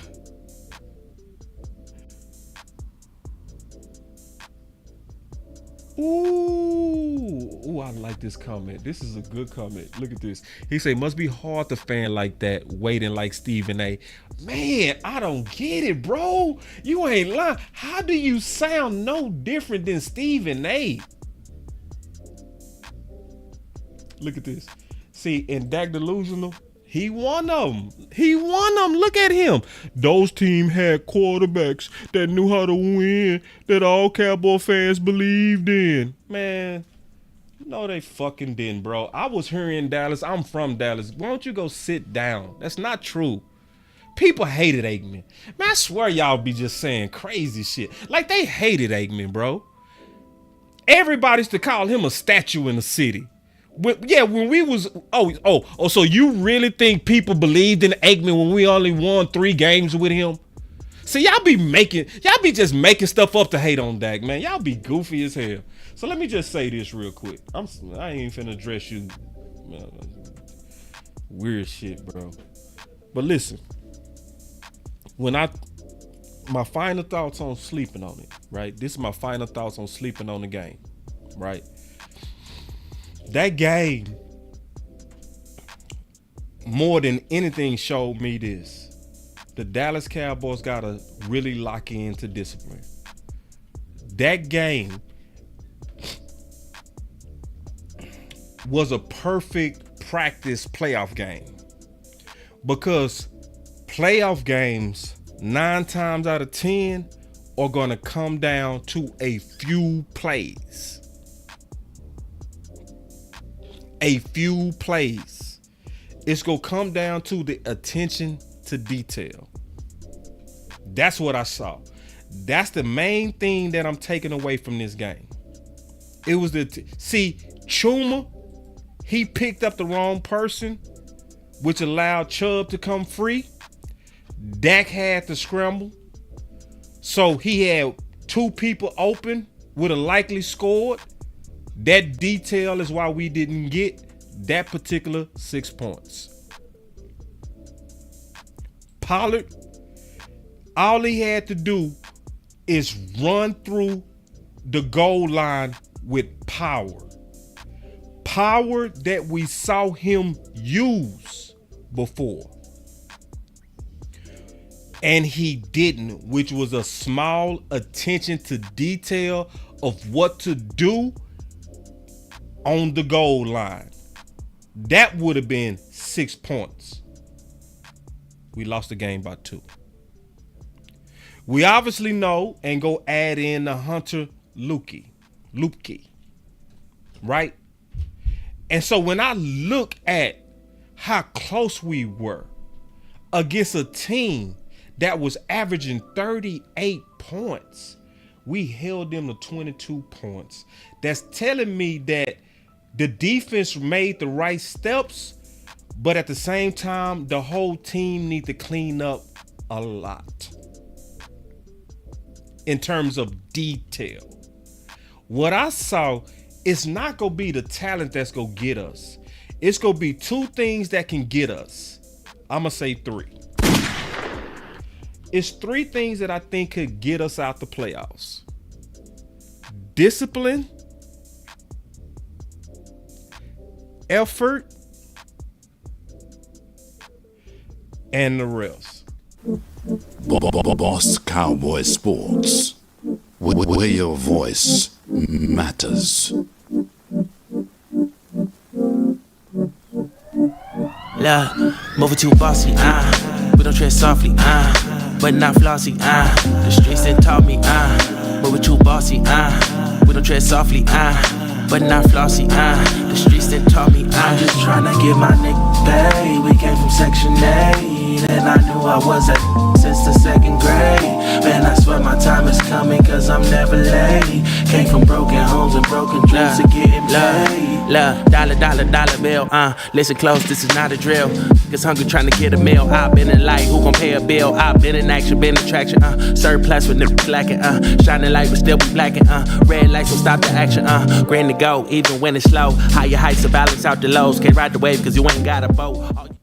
Ooh, I like this comment. This is a good comment. Look at this. He say, must be hard to fan like that, waiting like Stephen A. Man, I don't get it, bro. You ain't lying. How do you sound no different than Stephen A? Look at this. See, and Dak Delusional, he won them. Look at him. Those teams had quarterbacks that knew how to win, that all Cowboy fans believed in. Man, no, they fucking didn't, bro. I was here in Dallas. I'm from Dallas. Why don't you go sit down? That's not true. People hated Aikman. Man, I swear y'all be just saying crazy shit. Like, they hated Aikman, bro. Everybody used to call him a statue in the city. When we was so you really think people believed in Aikman when we only won 3 games with him? See, y'all be just making stuff up to hate on Dak, man. Y'all be goofy as hell. So let me just say this real quick. I ain't finna address you weird shit, bro. But listen, my final thoughts on sleeping on it, right? This is my final thoughts on sleeping on the game, right? That game, more than anything, showed me this. The Dallas Cowboys got to really lock into discipline. That game was a perfect practice playoff game. Because playoff games, 9 times out of 10, are going to come down to a few plays. A few plays. It's going to come down to the attention to detail. That's what I saw. That's the main thing that I'm taking away from this game. It was see, Chuma, he picked up the wrong person, which allowed Chubb to come free. Dak had to scramble. So he had 2 people open, would have likely scored. That detail is why we didn't get that particular 6 points. Pollard, all he had to do is run through the goal line with power. Power that we saw him use before. And he didn't, which was a small attention to detail of what to do on the goal line. That would have been 6 points. We lost the game by 2. We obviously know and go add in the Hunter Luepke, right? And so when I look at how close we were against a team that was averaging 38 points, we held them to 22 points. That's telling me that the defense made the right steps, but at the same time, the whole team need to clean up a lot in terms of detail. What I saw is not going to be the talent that's going to get us. It's going to be 2 things that can get us. I'm going to say 3. It's 3 things that I think could get us out the playoffs. Discipline, effort, and the rest. Boss Cowboy Sports, where your voice matters. Look, moving too bossy, we don't tread softly, but not flossy, the streets done taught me, moving too bossy, we don't tread softly, but not flossy, the streets done taught me, I'm just tryna get my nigga paid. We came from Section 8, and I knew I was at since the 2nd grade. Man, I swear my time is coming, cause I'm never late. Came from broken homes and broken dreams to getting paid. Love, dollar bill, listen close, this is not a drill. Niggas hungry trying to get a meal. I've been in light, who gon' pay a bill? I've been in action, been in traction, surplus with niggas lacking, shining light but still be blacking, red lights will stop the action, green to go, even when it's slow. Higher heights to balance out the lows. Can't ride the wave cause you ain't got a boat.